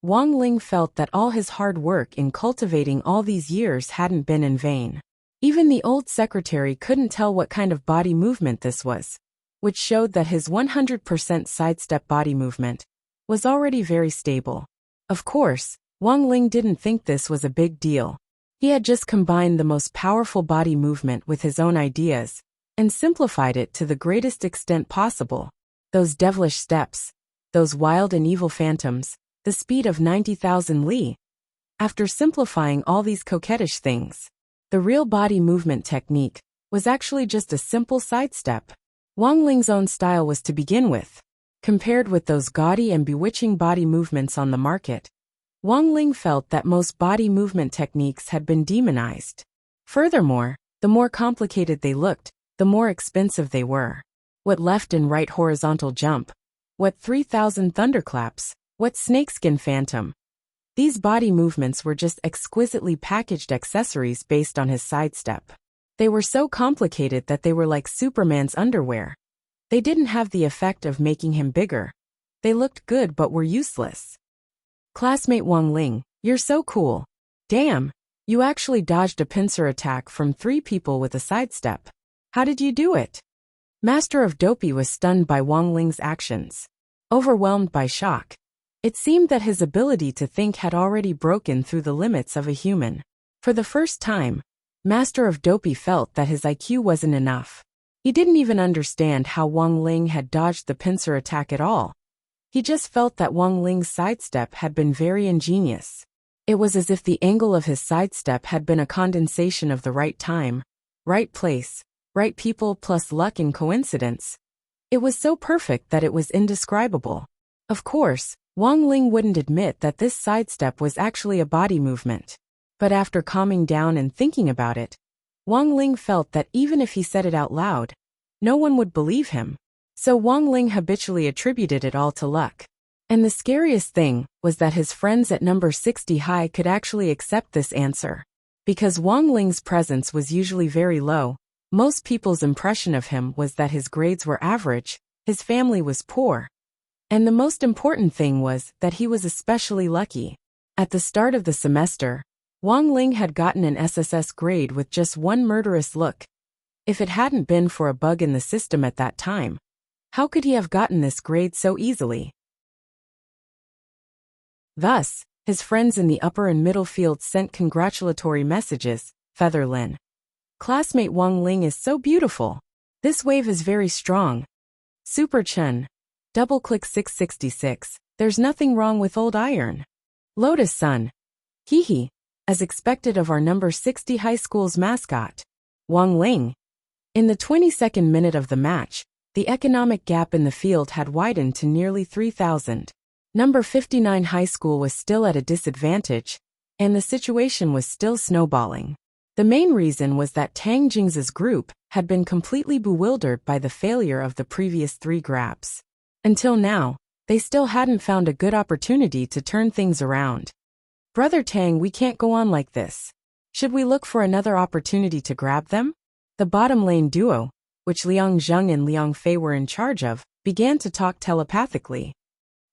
Wang Ling felt that all his hard work in cultivating all these years hadn't been in vain. Even the old secretary couldn't tell what kind of body movement this was, which showed that his 100% sidestep body movement was already very stable. Of course, Wang Ling didn't think this was a big deal. He had just combined the most powerful body movement with his own ideas and simplified it to the greatest extent possible. Those devilish steps, those wild and evil phantoms, the speed of 90,000 li. After simplifying all these coquettish things, the real body movement technique was actually just a simple sidestep. Wang Ling's own style was to begin with. Compared with those gaudy and bewitching body movements on the market, Wang Ling felt that most body movement techniques had been demonized. Furthermore, The more complicated they looked, the more expensive they were. What left and right horizontal jump? What 3,000 thunderclaps? What snakeskin phantom? These body movements were just exquisitely packaged accessories based on his sidestep. They were so complicated that they were like Superman's underwear. They didn't have the effect of making him bigger. They looked good but were useless. Classmate Wang Ling, you're so cool. Damn, you actually dodged a pincer attack from 3 people with a sidestep. How did you do it? Master of Dopey was stunned by Wang Ling's actions. Overwhelmed by shock. It seemed that his ability to think had already broken through the limits of a human. For the first time, Master of Dopey felt that his IQ wasn't enough. He didn't even understand how Wang Ling had dodged the pincer attack at all. He just felt that Wang Ling's sidestep had been very ingenious. It was as if the angle of his sidestep had been a condensation of the right time, right place, right people plus luck and coincidence. It was so perfect that it was indescribable. Of course, Wang Ling wouldn't admit that this sidestep was actually a body movement. But after calming down and thinking about it, Wang Ling felt that even if he said it out loud, no one would believe him. So Wang Ling habitually attributed it all to luck. And the scariest thing was that his friends at number 60 high could actually accept this answer. Because Wang Ling's presence was usually very low, most people's impression of him was that his grades were average, his family was poor. And the most important thing was that he was especially lucky. At the start of the semester, Wang Ling had gotten an SSS grade with just one murderous look. If it hadn't been for a bug in the system at that time, how could he have gotten this grade so easily? Thus, his friends in the upper and middle fields sent congratulatory messages. Featherlin. Classmate Wang Ling is so beautiful. This wave is very strong. Super Chun. Double-click 666. There's nothing wrong with old iron. Lotus Sun. Hee. As expected of our number 60 high school's mascot. Wang Ling. In the 22nd minute of the match, the economic gap in the field had widened to nearly 3,000. Number 59 high school was still at a disadvantage, and the situation was still snowballing. The main reason was that Tang Jing's group had been completely bewildered by the failure of the previous 3 grabs. Until now, they still hadn't found a good opportunity to turn things around. Brother Tang, we can't go on like this. Should we look for another opportunity to grab them? The bottom lane duo, which Liang Zheng and Liang Fei were in charge of, began to talk telepathically.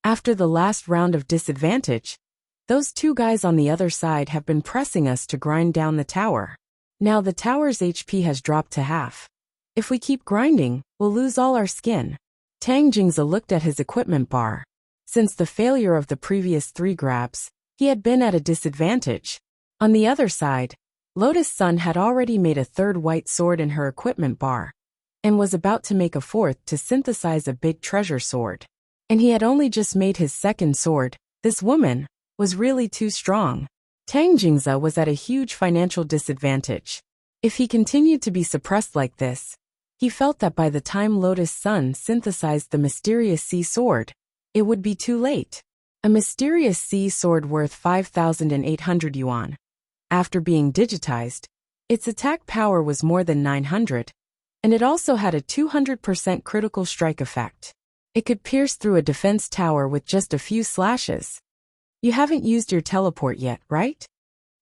After the last round of disadvantage, those 2 guys on the other side have been pressing us to grind down the tower. Now the tower's HP has dropped to half. If we keep grinding, we'll lose all our skin. Tang Jingze looked at his equipment bar. Since the failure of the previous 3 grabs, he had been at a disadvantage. On the other side, Lotus Sun had already made a 3rd white sword in her equipment bar, and was about to make a 4th to synthesize a big treasure sword. And he had only just made his 2nd sword. This woman was really too strong. Tang Jingze was at a huge financial disadvantage. If he continued to be suppressed like this, he felt that by the time Lotus Sun synthesized the mysterious sea sword, it would be too late. A mysterious sea sword worth 5,800 yuan. After being digitized, its attack power was more than 900, and it also had a 200% critical strike effect. It could pierce through a defense tower with just a few slashes. You haven't used your teleport yet, right?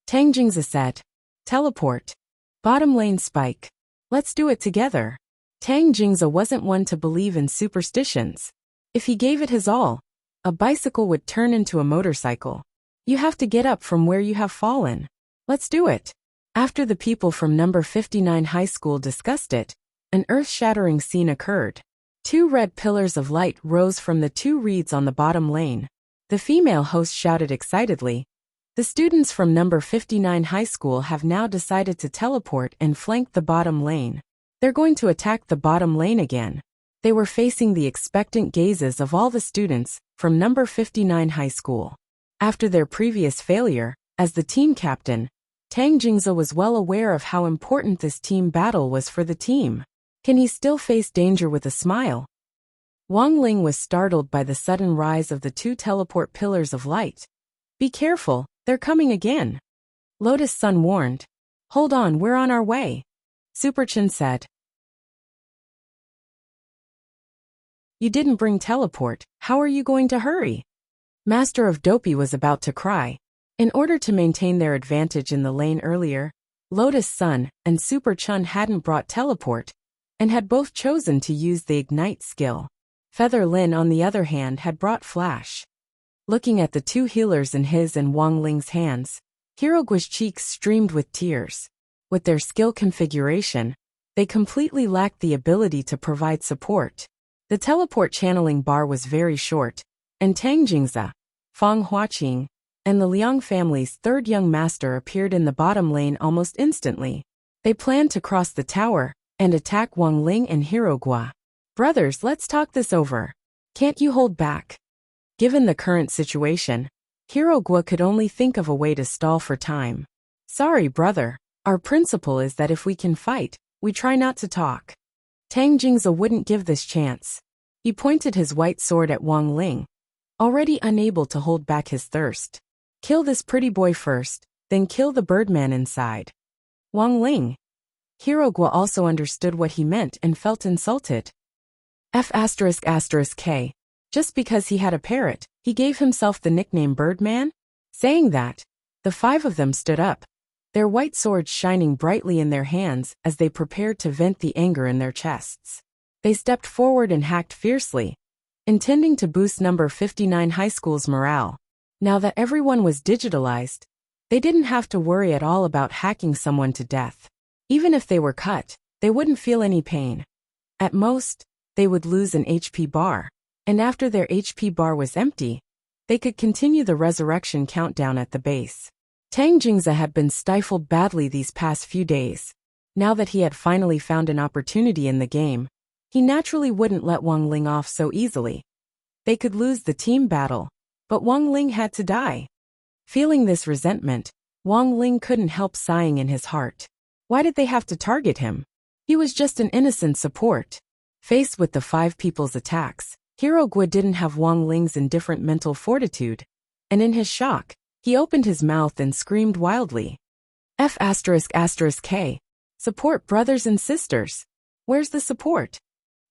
Tang Jingze said. Teleport. Bottom lane spike. Let's do it together. Tang Jingze wasn't one to believe in superstitions. If he gave it his all, a bicycle would turn into a motorcycle. You have to get up from where you have fallen. Let's do it. After the people from number 59 high school discussed it, an earth-shattering scene occurred. 2 red pillars of light rose from the 2 reeds on the bottom lane. The female host shouted excitedly, "The students from number 59 high school have now decided to teleport and flank the bottom lane. They're going to attack the bottom lane again." They were facing the expectant gazes of all the students from number 59 high school. After their previous failure, as the team captain, Tang Jingze was well aware of how important this team battle was for the team. Can he still face danger with a smile? Wang Ling was startled by the sudden rise of the 2 teleport pillars of light. Be careful, they're coming again. Lotus Sun warned. Hold on, we're on our way. Superchin said. You didn't bring teleport, how are you going to hurry? Master of Dopey was about to cry. In order to maintain their advantage in the lane earlier, Lotus Sun and Super Chun hadn't brought teleport, and had both chosen to use the Ignite skill. Feather Lin, on the other hand, had brought Flash. Looking at the two healers in his and Wang Ling's hands, Hirogua's cheeks streamed with tears. With their skill configuration, they completely lacked the ability to provide support. The teleport channeling bar was very short, and Tang Jingze, Fang Huaqing, and the Liang family's third young master appeared in the bottom lane almost instantly. They planned to cross the tower and attack Wang Ling and Hirogua. Brothers, let's talk this over. Can't you hold back? Given the current situation, Hirogua could only think of a way to stall for time. Sorry, brother. Our principle is that if we can fight, we try not to talk. Tang Jingze wouldn't give this chance. He pointed his white sword at Wang Ling, already unable to hold back his thirst. Kill this pretty boy first, then kill the birdman inside. Wang Ling. Hirogua also understood what he meant and felt insulted. F***K. Just because he had a parrot, he gave himself the nickname Birdman? Saying that, the five of them stood up, their white swords shining brightly in their hands as they prepared to vent the anger in their chests. They stepped forward and hacked fiercely, intending to boost number 59 high school's morale. Now that everyone was digitalized, they didn't have to worry at all about hacking someone to death. Even if they were cut, they wouldn't feel any pain. At most, they would lose an HP bar, and after their HP bar was empty, they could continue the resurrection countdown at the base. Tang Jingze had been stifled badly these past few days. Now that he had finally found an opportunity in the game, he naturally wouldn't let Wang Ling off so easily. They could lose the team battle, but Wang Ling had to die. Feeling this resentment, Wang Ling couldn't help sighing in his heart. Why did they have to target him? He was just an innocent support. Faced with the five people's attacks, Hirogua didn't have Wang Ling's indifferent mental fortitude, and in his shock, he opened his mouth and screamed wildly. F***K. Support, brothers and sisters. Where's the support?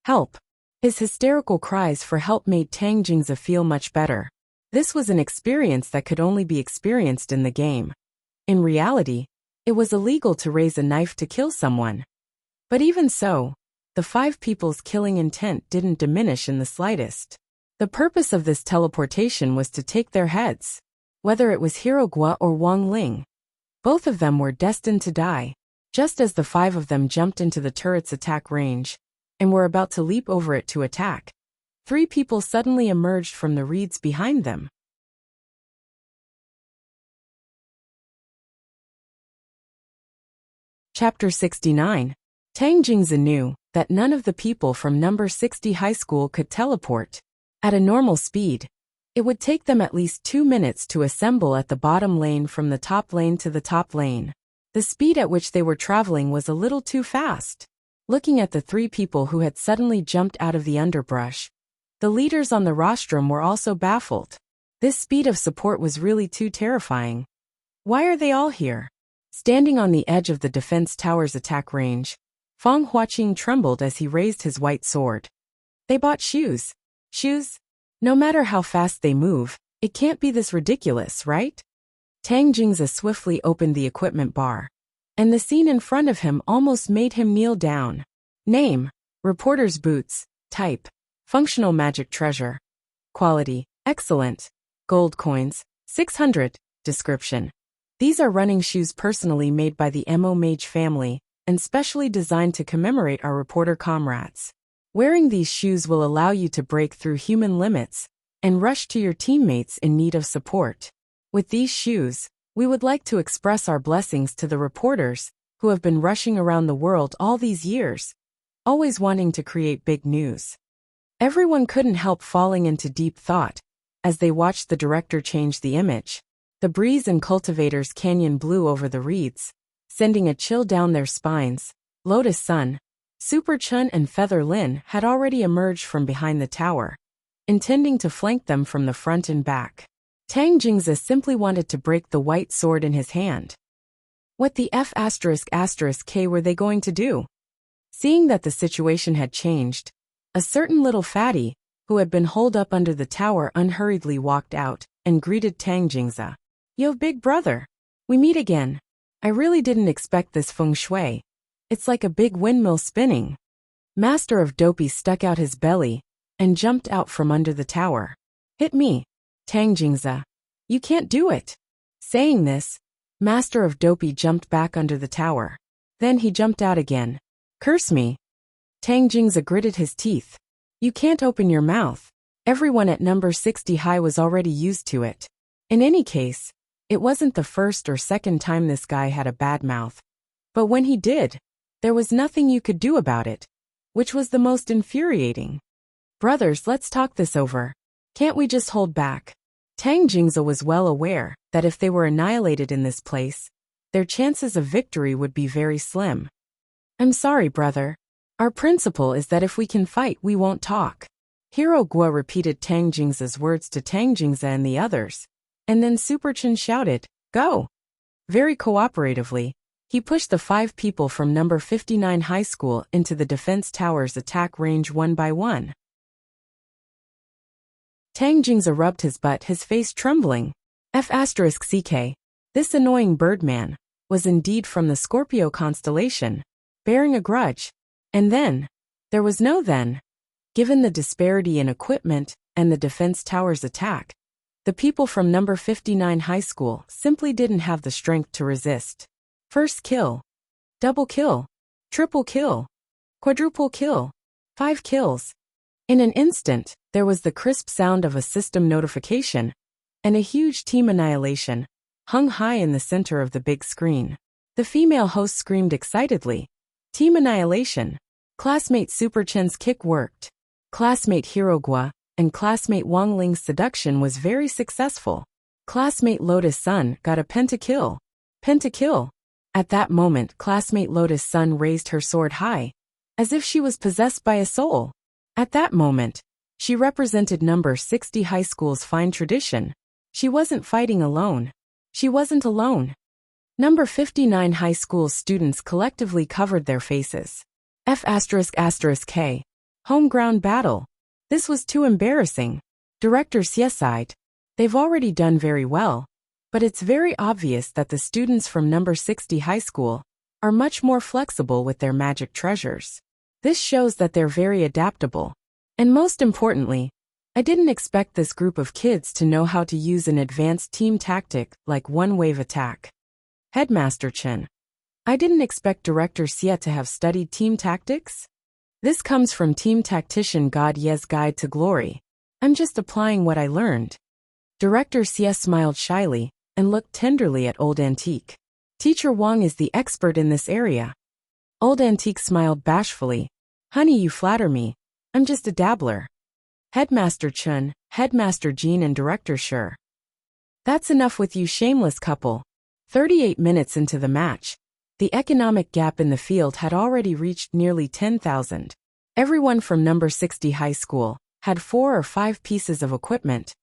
Help. His hysterical cries for help made Tang Jingze feel much better. This was an experience that could only be experienced in the game. In reality, it was illegal to raise a knife to kill someone. But even so, the five people's killing intent didn't diminish in the slightest. The purpose of this teleportation was to take their heads. Whether it was Hirogua or Wang Ling, both of them were destined to die. Just as the five of them jumped into the turret's attack range and were about to leap over it to attack, three people suddenly emerged from the reeds behind them. Chapter 69. Tang Jingze knew that none of the people from number 60 high school could teleport. At a normal speed, it would take them at least 2 minutes to assemble at the bottom lane from the top lane to the top lane. The speed at which they were traveling was a little too fast. Looking at the three people who had suddenly jumped out of the underbrush, the leaders on the rostrum were also baffled. This speed of support was really too terrifying. Why are they all here? Standing on the edge of the defense tower's attack range, Fang Huaqing trembled as he raised his white sword. They bought shoes. Shoes? No matter how fast they move, it can't be this ridiculous, right? Tang Jingze swiftly opened the equipment bar, and the scene in front of him almost made him kneel down. Name: Reporter's Boots. Type: Functional Magic Treasure. Quality: Excellent. Gold coins: 600. Description: These are running shoes personally made by the Mo Mage family, and specially designed to commemorate our reporter comrades. Wearing these shoes will allow you to break through human limits and rush to your teammates in need of support. With these shoes, we would like to express our blessings to the reporters who have been rushing around the world all these years, always wanting to create big news. Everyone couldn't help falling into deep thought as they watched the director change the image. The breeze in Cultivator's canyon blew over the reeds, sending a chill down their spines. Lotus Sun, Super Chun and Feather Lin had already emerged from behind the tower, intending to flank them from the front and back. Tang Jingze simply wanted to break the white sword in his hand. What the F asterisk asterisk K were they going to do? Seeing that the situation had changed, a certain little fatty, who had been holed up under the tower, unhurriedly walked out and greeted Tang Jingzi. Yo, big brother. We meet again. I really didn't expect this feng shui. It's like a big windmill spinning. Master of Dopey stuck out his belly and jumped out from under the tower. Hit me, Tang Jingzi. You can't do it. Saying this, Master of Dopey jumped back under the tower. Then he jumped out again. Curse me. Tang Jingzi gritted his teeth. You can't open your mouth. Everyone at number 60 high was already used to it. In any case, it wasn't the first or second time this guy had a bad mouth. But when he did, there was nothing you could do about it, which was the most infuriating. Brothers, let's talk this over. Can't we just hold back? Tang Jingzi was well aware that if they were annihilated in this place, their chances of victory would be very slim. I'm sorry, brother. Our principle is that if we can fight, we won't talk. Hero Guo repeated Tang Jingzi's words to Tang Jingzi and the others, and then Super Chen shouted, Go! Very cooperatively, he pushed the 5 people from number 59 high school into the defense tower's attack range one by one. Tang Jingzi rubbed his butt, his face trembling. F***ck. This annoying birdman was indeed from the Scorpio constellation, bearing a grudge. And then, there was no then. Given the disparity in equipment and the defense tower's attack, the people from number 59 high school simply didn't have the strength to resist. First kill, double kill, triple kill, quadruple kill, 5 kills. In an instant, there was the crisp sound of a system notification, and a huge team annihilation hung high in the center of the big screen. The female host screamed excitedly, Team annihilation. Classmate Super Chen's kick worked. Classmate Hero Guo and classmate Wang Ling's seduction was very successful. Classmate Lotus Sun got a pentakill. Pentakill. At that moment, classmate Lotus Sun raised her sword high, as if she was possessed by a soul. At that moment, she represented number 60 high school's fine tradition. She wasn't fighting alone. She wasn't alone. Number 59 high school's students collectively covered their faces. F***K. Home ground battle. This was too embarrassing. Director Xie sighed. They've already done very well, but it's very obvious that the students from number 60 high school are much more flexible with their magic treasures. This shows that they're very adaptable. And most importantly, I didn't expect this group of kids to know how to use an advanced team tactic like one-wave attack. Headmaster Chen. I didn't expect Director Xie to have studied team tactics. This comes from Team Tactician God Ye's Guide to Glory. I'm just applying what I learned. Director Xie smiled shyly and looked tenderly at Old Antique. Teacher Wang is the expert in this area. Old Antique smiled bashfully. Honey, you flatter me. I'm just a dabbler. Headmaster Chen, Headmaster Jean and Director Sure. That's enough with you shameless couple. 38 minutes into the match, the economic gap in the field had already reached nearly 10,000. Everyone from number 60 high school had 4 or 5 pieces of equipment,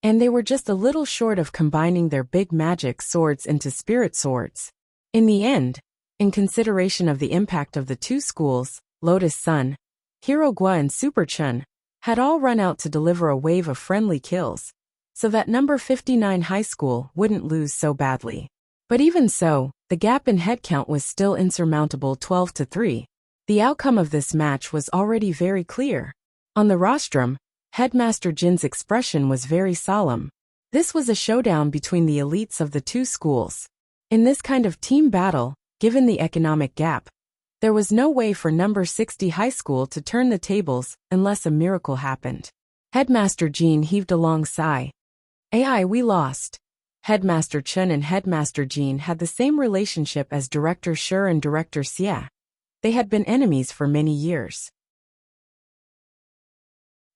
and they were just a little short of combining their big magic swords into spirit swords. In the end, in consideration of the impact of the 2 schools, Lotus Sun, Hero Guo and Super Chen, had all run out to deliver a wave of friendly kills, so that number 59 high school wouldn't lose so badly. But even so, the gap in headcount was still insurmountable 12-3. The outcome of this match was already very clear. On the rostrum, Headmaster Jin's expression was very solemn. This was a showdown between the elites of the 2 schools. In this kind of team battle, given the economic gap, there was no way for number 60 high school to turn the tables unless a miracle happened. Headmaster Jean heaved a long sigh. AI, we lost. Headmaster Chen and Headmaster Jean had the same relationship as Director Sure and Director Xie. They had been enemies for many years.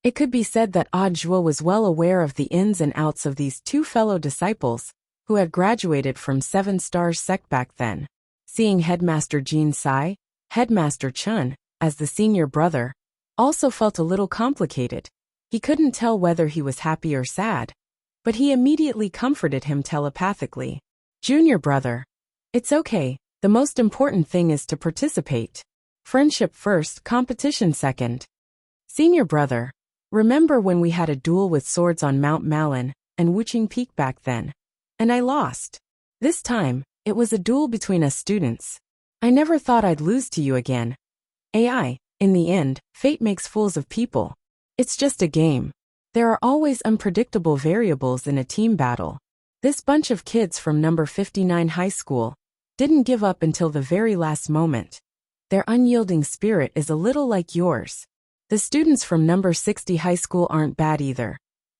It could be said that Zhuo was well aware of the ins and outs of these 2 fellow disciples, who had graduated from 7 Stars sect back then. Seeing Headmaster Jean sigh, Headmaster Chen, as the senior brother, also felt a little complicated. He couldn't tell whether he was happy or sad, but he immediately comforted him telepathically. Junior brother, It's okay, the most important thing is to participate. Friendship first, competition second. Senior brother. Remember when we had a duel with swords on Mount Malin and Wuching Peak back then? And I lost. This time, it was a duel between us students. I never thought I'd lose to you again. AI, in the end, fate makes fools of people. It's just a game. There are always unpredictable variables in a team battle. This bunch of kids from number 59 high school didn't give up until the very last moment. Their unyielding spirit is a little like yours. The students from number 60 high school aren't bad either.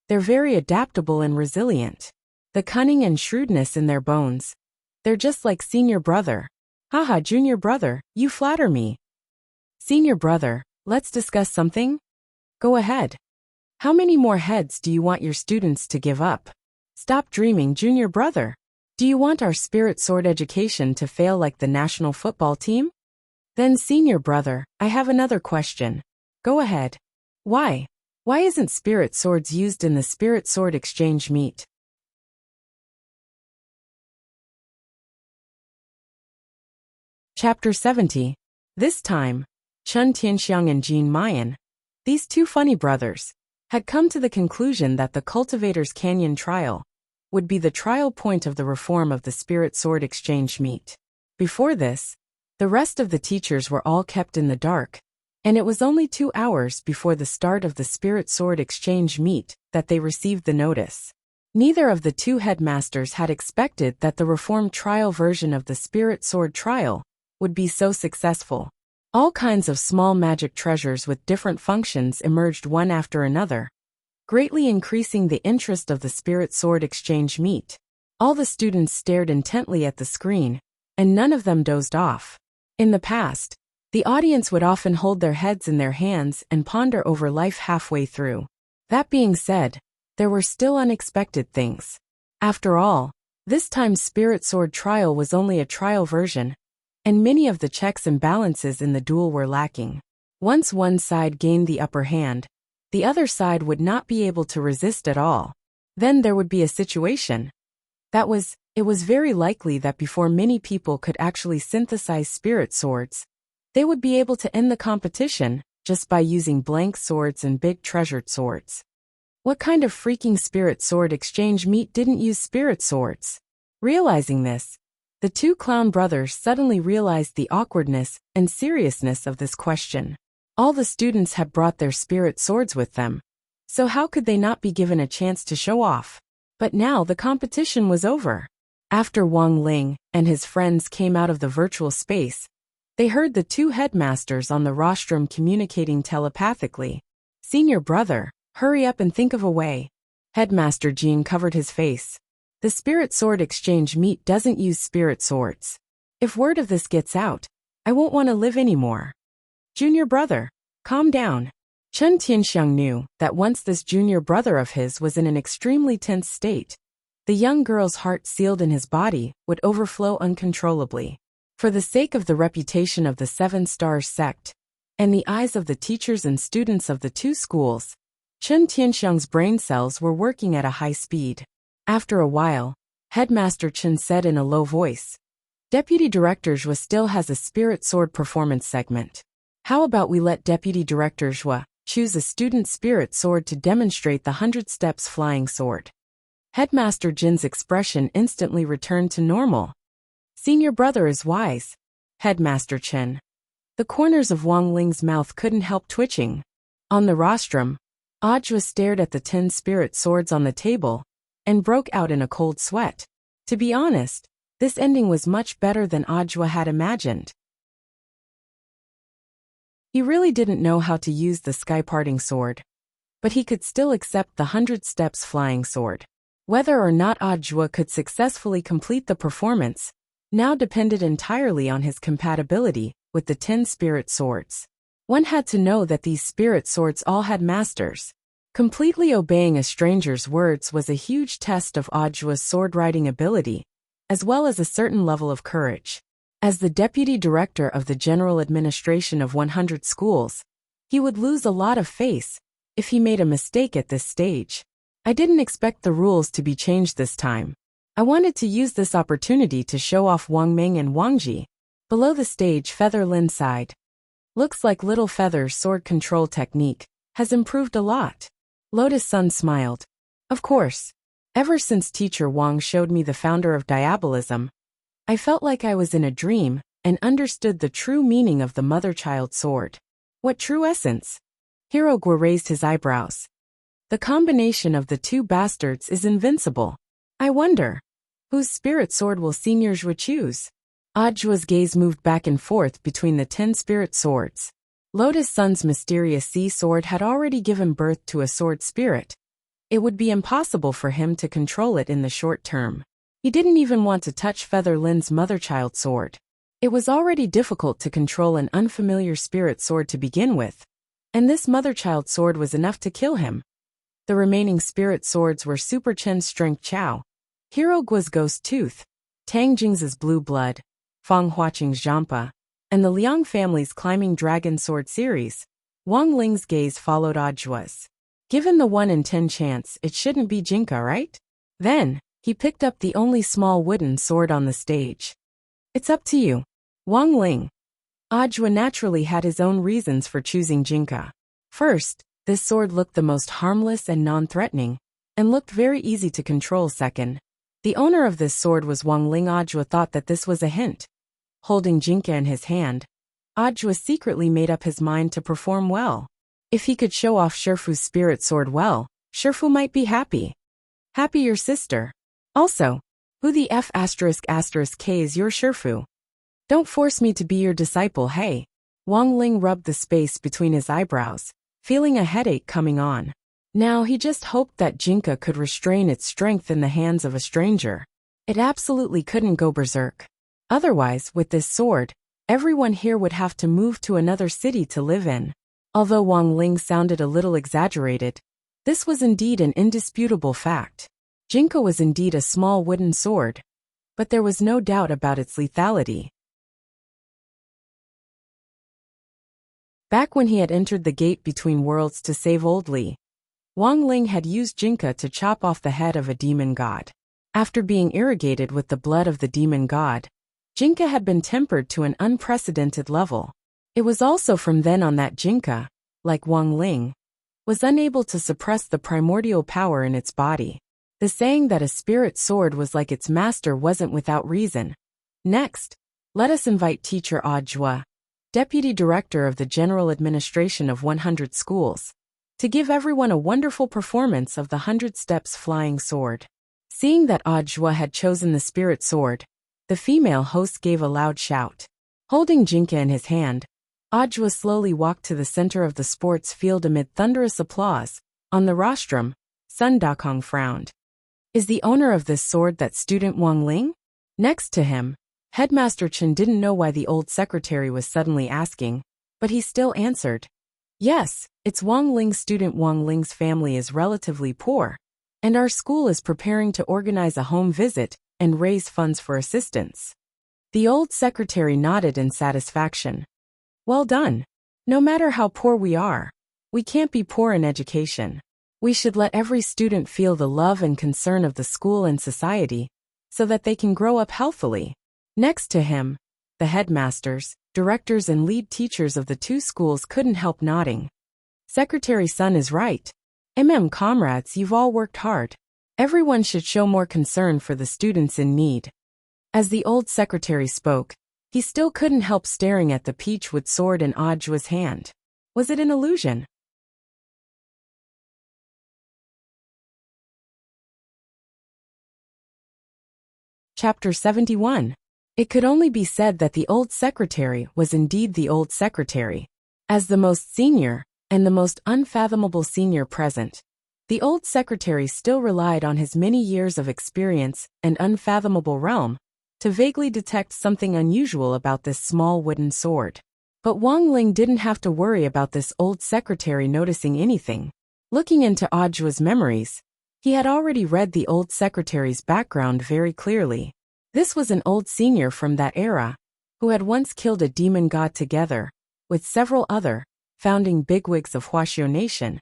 They're very adaptable and resilient. The cunning and shrewdness in their bones. They're just like senior brother. Haha, junior brother, you flatter me. Senior brother, let's discuss something? Go ahead. How many more heads do you want your students to give up? Stop dreaming, junior brother. Do you want our spirit sword education to fail like the national football team? Then senior brother, I have another question. Go ahead. Why? Why isn't spirit swords used in the spirit sword exchange meet? Chapter 70. This time, Chen Tianxiang and Jean Mayan, these two funny brothers, had come to the conclusion that the Cultivator's Canyon trial would be the trial point of the reform of the spirit sword exchange meet. Before this, the rest of the teachers were all kept in the dark, and it was only 2 hours before the start of the spirit sword exchange meet that they received the notice. Neither of the two headmasters had expected that the reformed trial version of the spirit sword trial would be so successful. All kinds of small magic treasures with different functions emerged one after another, greatly increasing the interest of the spirit sword exchange meet. All the students stared intently at the screen, and none of them dozed off. In the past, the audience would often hold their heads in their hands and ponder over life halfway through. That being said, there were still unexpected things. After all, this time's spirit sword trial was only a trial version, and many of the checks and balances in the duel were lacking. Once one side gained the upper hand, the other side would not be able to resist at all. Then there would be a situation. It was very likely that before many people could actually synthesize spirit swords, they would be able to end the competition just by using blank swords and big treasured swords. What kind of freaking spirit sword exchange meet didn't use spirit swords? Realizing this, the two clown brothers suddenly realized the awkwardness and seriousness of this question. All the students had brought their spirit swords with them, so how could they not be given a chance to show off? But now the competition was over. After Wang Ling and his friends came out of the virtual space, they heard the two headmasters on the rostrum communicating telepathically. Senior brother, hurry up and think of a way. Headmaster Jean covered his face. The spirit sword exchange meet doesn't use spirit swords. If word of this gets out, I won't want to live anymore. Junior brother, calm down. Chen Tianxiang knew that once this junior brother of his was in an extremely tense state, the young girl's heart sealed in his body would overflow uncontrollably. For the sake of the reputation of the 7 Stars sect, and the eyes of the teachers and students of the two schools, Chen Tianxiang's brain cells were working at a high speed. After a while, Headmaster Chen said in a low voice, Deputy Director Zhua still has a spirit sword performance segment. How about we let Deputy Director Zhua choose a student spirit sword to demonstrate the 100 steps flying sword? Headmaster Jin's expression instantly returned to normal. Senior brother is wise. Headmaster Chen. The corners of Wang Ling's mouth couldn't help twitching. On the rostrum, Audiobook stared at the 10 spirit swords on the table and broke out in a cold sweat. To be honest, this ending was much better than Audiobook had imagined. He really didn't know how to use the sky-parting sword, but he could still accept the 100 steps flying sword. Whether or not Audiobook could successfully complete the performance now depended entirely on his compatibility with the 10 spirit swords. One had to know that these spirit swords all had masters. Completely obeying a stranger's words was a huge test of Audiobook's sword-riding ability, as well as a certain level of courage. As the deputy director of the general administration of 100 schools, he would lose a lot of face if he made a mistake at this stage. I didn't expect the rules to be changed this time. I wanted to use this opportunity to show off Wang Ming and Wang Ji. Below the stage, Feather Lin sighed. Looks like Little Feather's sword control technique has improved a lot. Lotus Sun smiled. Of course. Ever since Teacher Wang showed me the founder of diabolism, I felt like I was in a dream and understood the true meaning of the mother-child sword. What true essence? Hirogwa raised his eyebrows. The combination of the two bastards is invincible. I wonder, whose spirit sword will Senior Zhua choose? Ajua's gaze moved back and forth between the 10 spirit swords. Lotus Sun's mysterious sea sword had already given birth to a sword spirit. It would be impossible for him to control it in the short term. He didn't even want to touch Feather Lin's mother-child sword. It was already difficult to control an unfamiliar spirit sword to begin with, and this mother-child sword was enough to kill him. The remaining spirit swords were Super Chen's Strength Chao, Hirogwa's Ghost Tooth, Tang Jing's Blue Blood, Fang Huaqing's Jampa, and the Liang family's Climbing Dragon Sword series. Wang Ling's gaze followed Ajua's. Given the 1 in 10 chance, it shouldn't be Jinka, right? Then, he picked up the only small wooden sword on the stage. It's up to you, Wang Ling. Ajua naturally had his own reasons for choosing Jinka. First, this sword looked the most harmless and non-threatening, and looked very easy to control. Second, the owner of this sword was Wang Ling. Ajua thought that this was a hint. Holding Jinka in his hand, Ajua secretly made up his mind to perform well. If he could show off Shifu's spirit sword well, Shifu might be happy. Happy your sister. Also, who the F*** K is your Shifu? Don't force me to be your disciple, hey. Wang Ling rubbed the space between his eyebrows, feeling a headache coming on. Now he just hoped that Jinka could restrain its strength in the hands of a stranger. It absolutely couldn't go berserk. Otherwise, with this sword, everyone here would have to move to another city to live in. Although Wang Ling sounded a little exaggerated, this was indeed an indisputable fact. Jinka was indeed a small wooden sword, but there was no doubt about its lethality. Back when he had entered the gate between worlds to save Old Li, Wang Ling had used Jinka to chop off the head of a demon god. After being irrigated with the blood of the demon god, Jinka had been tempered to an unprecedented level. It was also from then on that Jinka, like Wang Ling, was unable to suppress the primordial power in its body. The saying that a spirit sword was like its master wasn't without reason. Next, let us invite Teacher Ajua, Deputy Director of the General Administration of 100 Schools, to give everyone a wonderful performance of the 100 Steps Flying Sword. Seeing that Ajua had chosen the spirit sword, the female host gave a loud shout. Holding Jinka in his hand, Ajua slowly walked to the center of the sports field amid thunderous applause. On the rostrum, Sun Dakong frowned. Is the owner of this sword that student Wang Ling? Next to him, Headmaster Chen didn't know why the old secretary was suddenly asking, but he still answered. Yes, it's Wang Ling. Student Wang Ling's family is relatively poor, and our school is preparing to organize a home visit and raise funds for assistance. The old secretary nodded in satisfaction. Well done. No matter how poor we are, we can't be poor in education. We should let every student feel the love and concern of the school and society, so that they can grow up healthily. Next to him, the headmasters, directors and lead teachers of the two schools couldn't help nodding. Secretary Sun is right. Comrades, you've all worked hard. Everyone should show more concern for the students in need. As the old secretary spoke, he still couldn't help staring at the peachwood sword in Ajua's hand. Was it an illusion? Chapter 71. It could only be said that the old secretary was indeed the old secretary. As the most senior, and the most unfathomable senior present, the old secretary still relied on his many years of experience and unfathomable realm to vaguely detect something unusual about this small wooden sword. But Wang Ling didn't have to worry about this old secretary noticing anything. Looking into Ajua's memories, he had already read the old secretary's background very clearly. This was an old senior from that era, who had once killed a demon god together with several other founding bigwigs of Huaxiao Nation,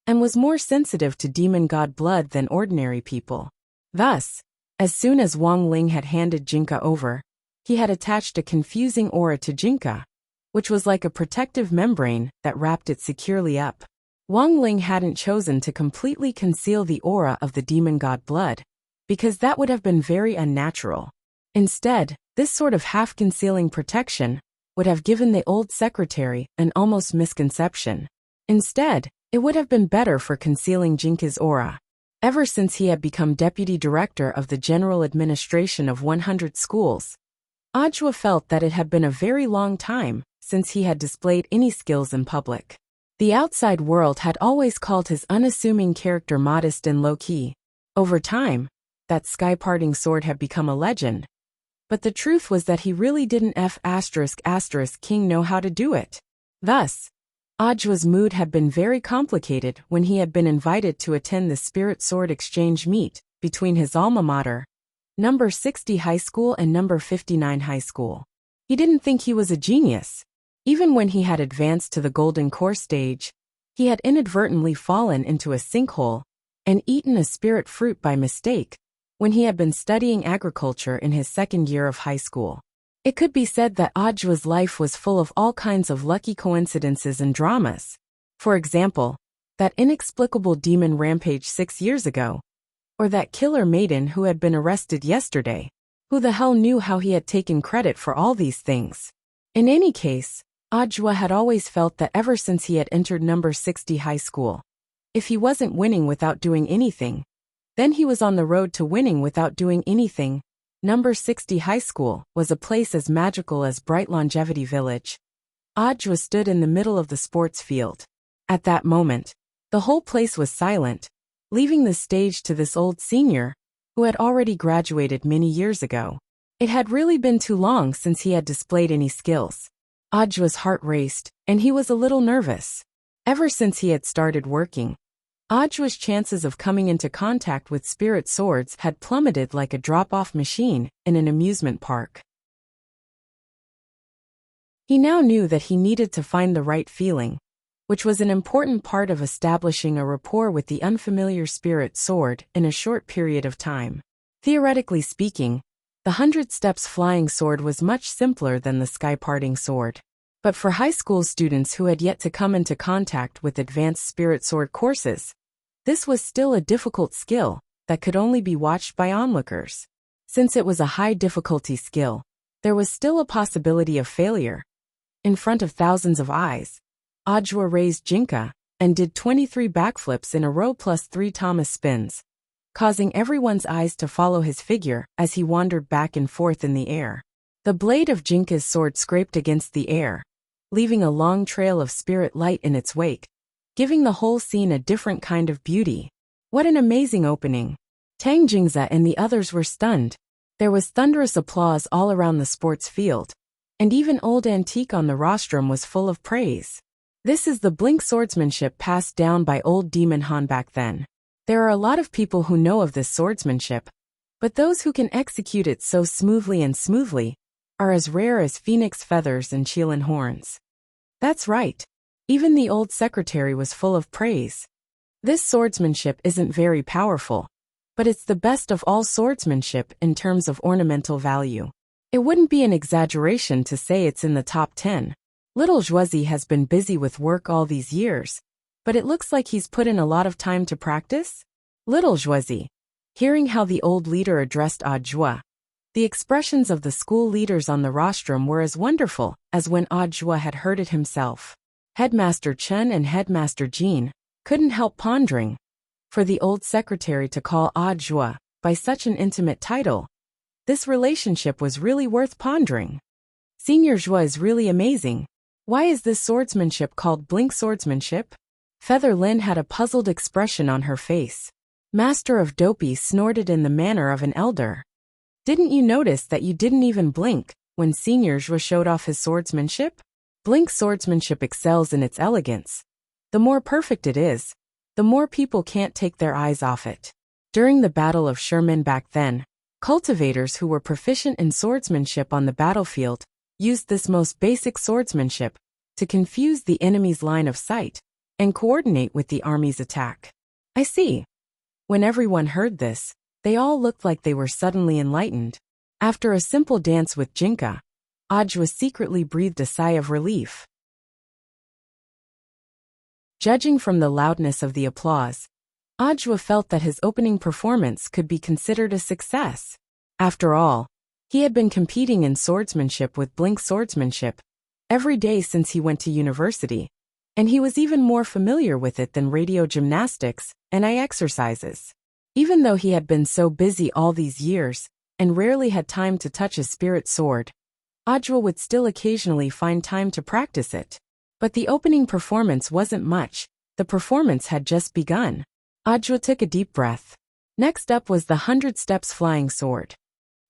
and was more sensitive to demon god blood than ordinary people. Thus, As soon as Wang Ling had handed Jinka over, he had attached a confusing aura to Jinka, which was like a protective membrane that wrapped it securely up. Wang Ling hadn't chosen to completely conceal the aura of the demon god blood, because that would have been very unnatural. Instead, this sort of half-concealing protection would have given the old secretary an almost misconception. Instead, it would have been better for concealing Jinka's aura. Ever since he had become deputy director of the general administration of 100 schools, Ajwa felt that it had been a very long time since he had displayed any skills in public. The outside world had always called his unassuming character modest and low-key. Over time, that sky-parting sword had become a legend. But the truth was that he really didn't ***king know how to do it. Thus, Ajwa's mood had been very complicated when he had been invited to attend the Spirit Sword Exchange meet between his alma mater, number 60 High School and number 59 High School. He didn't think he was a genius. Even when he had advanced to the Golden Core stage, he had inadvertently fallen into a sinkhole and eaten a spirit fruit by mistake when he had been studying agriculture in his second year of high school. It could be said that Ajwa's life was full of all kinds of lucky coincidences and dramas. For example, that inexplicable demon rampage 6 years ago, or that killer maiden who had been arrested yesterday. Who the hell knew how he had taken credit for all these things? In any case, Ajwa had always felt that ever since he had entered number 60 high school, if he wasn't winning without doing anything, then he was on the road to winning without doing anything. Number 60 high school was a place as magical as Bright Longevity Village. Ajwa stood in the middle of the sports field. At that moment, the whole place was silent, leaving the stage to this old senior, who had already graduated many years ago. It had really been too long since he had displayed any skills. Ajwa's heart raced, and he was a little nervous. Ever since he had started working, Ajwa's chances of coming into contact with spirit swords had plummeted like a drop-off machine in an amusement park. He now knew that he needed to find the right feeling, which was an important part of establishing a rapport with the unfamiliar spirit sword in a short period of time. Theoretically speaking, the 100 Steps Flying Sword was much simpler than the Sky-Parting Sword. But for high school students who had yet to come into contact with advanced spirit sword courses, this was still a difficult skill that could only be watched by onlookers. Since it was a high-difficulty skill, there was still a possibility of failure. In front of thousands of eyes, Ajwa raised Jinka and did 23 backflips in a row plus 3 Thomas spins, causing everyone's eyes to follow his figure as he wandered back and forth in the air. The blade of Jinka's sword scraped against the air, leaving a long trail of spirit light in its wake, giving the whole scene a different kind of beauty. What an amazing opening! Tang Jingza and the others were stunned. There was thunderous applause all around the sports field, and even old Antique on the rostrum was full of praise. This is the blink swordsmanship passed down by old Demon Han back then. There are a lot of people who know of this swordsmanship, but those who can execute it so smoothly are as rare as phoenix feathers and Qilin horns. That's right. Even the old secretary was full of praise. This swordsmanship isn't very powerful, but it's the best of all swordsmanship in terms of ornamental value. It wouldn't be an exaggeration to say it's in the top 10. Little Zhuozi has been busy with work all these years, but it looks like he's put in a lot of time to practice. Little Zhuozi. Hearing how the old leader addressed Ajwa, the expressions of the school leaders on the rostrum were as wonderful as when Ajwa had heard it himself. Headmaster Chen and Headmaster Jean couldn't help pondering. For the old secretary to call Ajwa by such an intimate title, this relationship was really worth pondering. Senior Zhua is really amazing. Why is this swordsmanship called blink swordsmanship? Feather Lin had a puzzled expression on her face. Master of Dopey snorted in the manner of an elder. Didn't you notice that you didn't even blink when Senior Zhua showed off his swordsmanship? Blink swordsmanship excels in its elegance. The more perfect it is, the more people can't take their eyes off it. During the Battle of Sherman back then, cultivators who were proficient in swordsmanship on the battlefield used this most basic swordsmanship to confuse the enemy's line of sight and coordinate with the army's attack. I see. When everyone heard this, They all looked like they were suddenly enlightened. After a simple dance with Jinka, Ajwa secretly breathed a sigh of relief. Judging from the loudness of the applause, Ajwa felt that his opening performance could be considered a success. After all, he had been competing in swordsmanship with Blink swordsmanship every day since he went to university, and he was even more familiar with it than radio gymnastics and eye exercises. Even though he had been so busy all these years and rarely had time to touch his spirit sword, Ajwa would still occasionally find time to practice it. But the opening performance wasn't much. The performance had just begun. Ajwa took a deep breath. Next up was the 100 steps flying sword.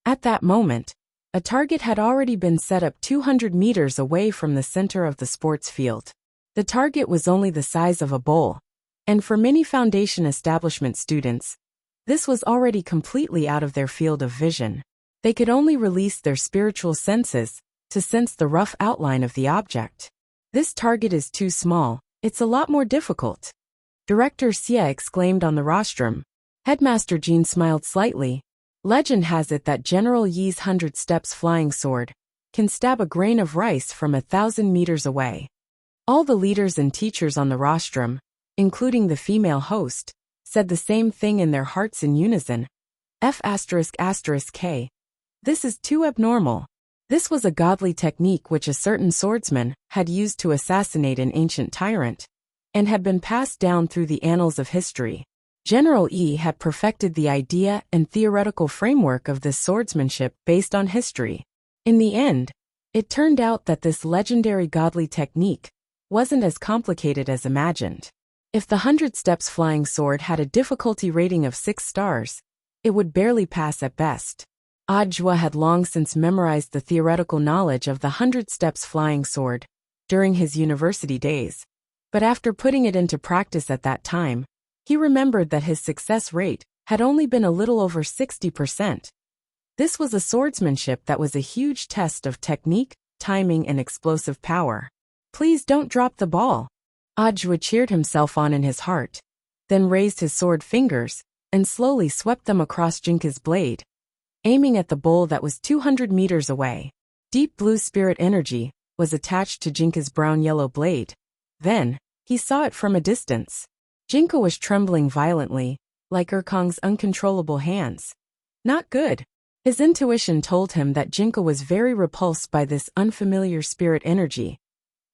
At that moment, a target had already been set up 200 meters away from the center of the sports field. The target was only the size of a bowl, and for many foundation establishment students, this was already completely out of their field of vision. They could only release their spiritual senses to sense the rough outline of the object. This target is too small, it's a lot more difficult. Director Xie exclaimed on the rostrum. Headmaster Jean smiled slightly. Legend has it that General Yi's 100 steps flying sword can stab a grain of rice from 1,000 meters away. All the leaders and teachers on the rostrum, including the female host, said the same thing in their hearts in unison. F***K. This is too abnormal. This was a godly technique which a certain swordsman had used to assassinate an ancient tyrant, and had been passed down through the annals of history. General Yi had perfected the idea and theoretical framework of this swordsmanship based on history. In the end, it turned out that this legendary godly technique wasn't as complicated as imagined. If the 100 steps flying sword had a difficulty rating of 6 stars, it would barely pass at best. Ajwa had long since memorized the theoretical knowledge of the 100 steps flying sword during his university days, but after putting it into practice at that time, he remembered that his success rate had only been a little over 60%. This was a swordsmanship that was a huge test of technique, timing, and explosive power. Please don't drop the ball. Ajwa cheered himself on in his heart, then raised his sword fingers and slowly swept them across Jinka's blade, aiming at the bowl that was 200 meters away. Deep blue spirit energy was attached to Jinka's brown-yellow blade. Then, he saw it from a distance. Jinka was trembling violently, like Erkong's uncontrollable hands. Not good. His intuition told him that Jinka was very repulsed by this unfamiliar spirit energy,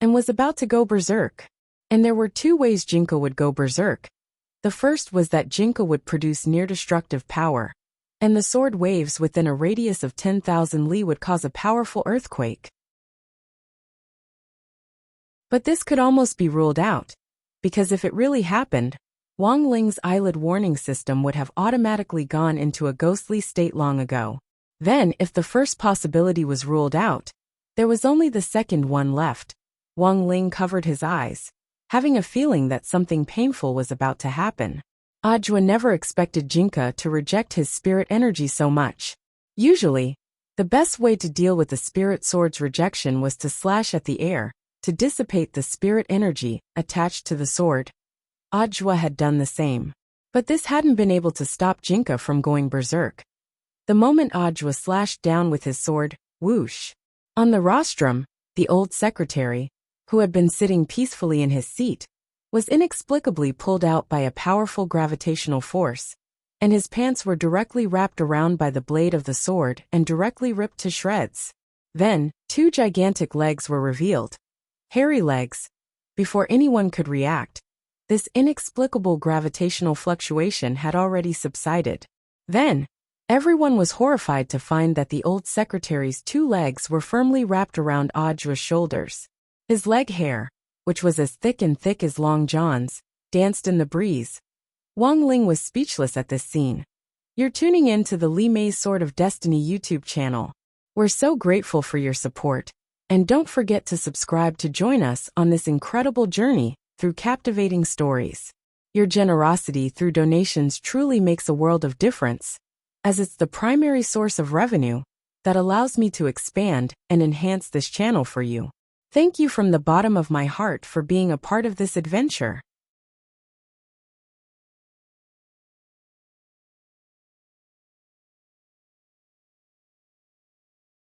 and was about to go berserk. And there were 2 ways Jinka would go berserk. The first was that Jinka would produce near-destructive power, and the sword waves within a radius of 10,000 li would cause a powerful earthquake. But this could almost be ruled out, because if it really happened, Wang Ling's eyelid warning system would have automatically gone into a ghostly state long ago. Then, if the first possibility was ruled out, there was only the second one left. Wang Ling covered his eyes, having a feeling that something painful was about to happen. Ajwa never expected Jinka to reject his spirit energy so much. Usually, the best way to deal with the spirit sword's rejection was to slash at the air, to dissipate the spirit energy attached to the sword. Ajwa had done the same. But this hadn't been able to stop Jinka from going berserk. The moment Ajwa slashed down with his sword, whoosh. On the rostrum, the old secretary, who had been sitting peacefully in his seat, was inexplicably pulled out by a powerful gravitational force, and his pants were directly wrapped around by the blade of the sword and directly ripped to shreds. Then, 2 gigantic legs were revealed. Hairy legs. Before anyone could react, this inexplicable gravitational fluctuation had already subsided. Then, everyone was horrified to find that the old secretary's 2 legs were firmly wrapped around Ajwa's shoulders. His leg hair, which was as thick as Long John's, danced in the breeze. Wang Ling was speechless at this scene. You're tuning in to the Li Mei's Sword of Destiny YouTube channel. We're so grateful for your support, and don't forget to subscribe to join us on this incredible journey through captivating stories. Your generosity through donations truly makes a world of difference, as it's the primary source of revenue that allows me to expand and enhance this channel for you. Thank you from the bottom of my heart for being a part of this adventure.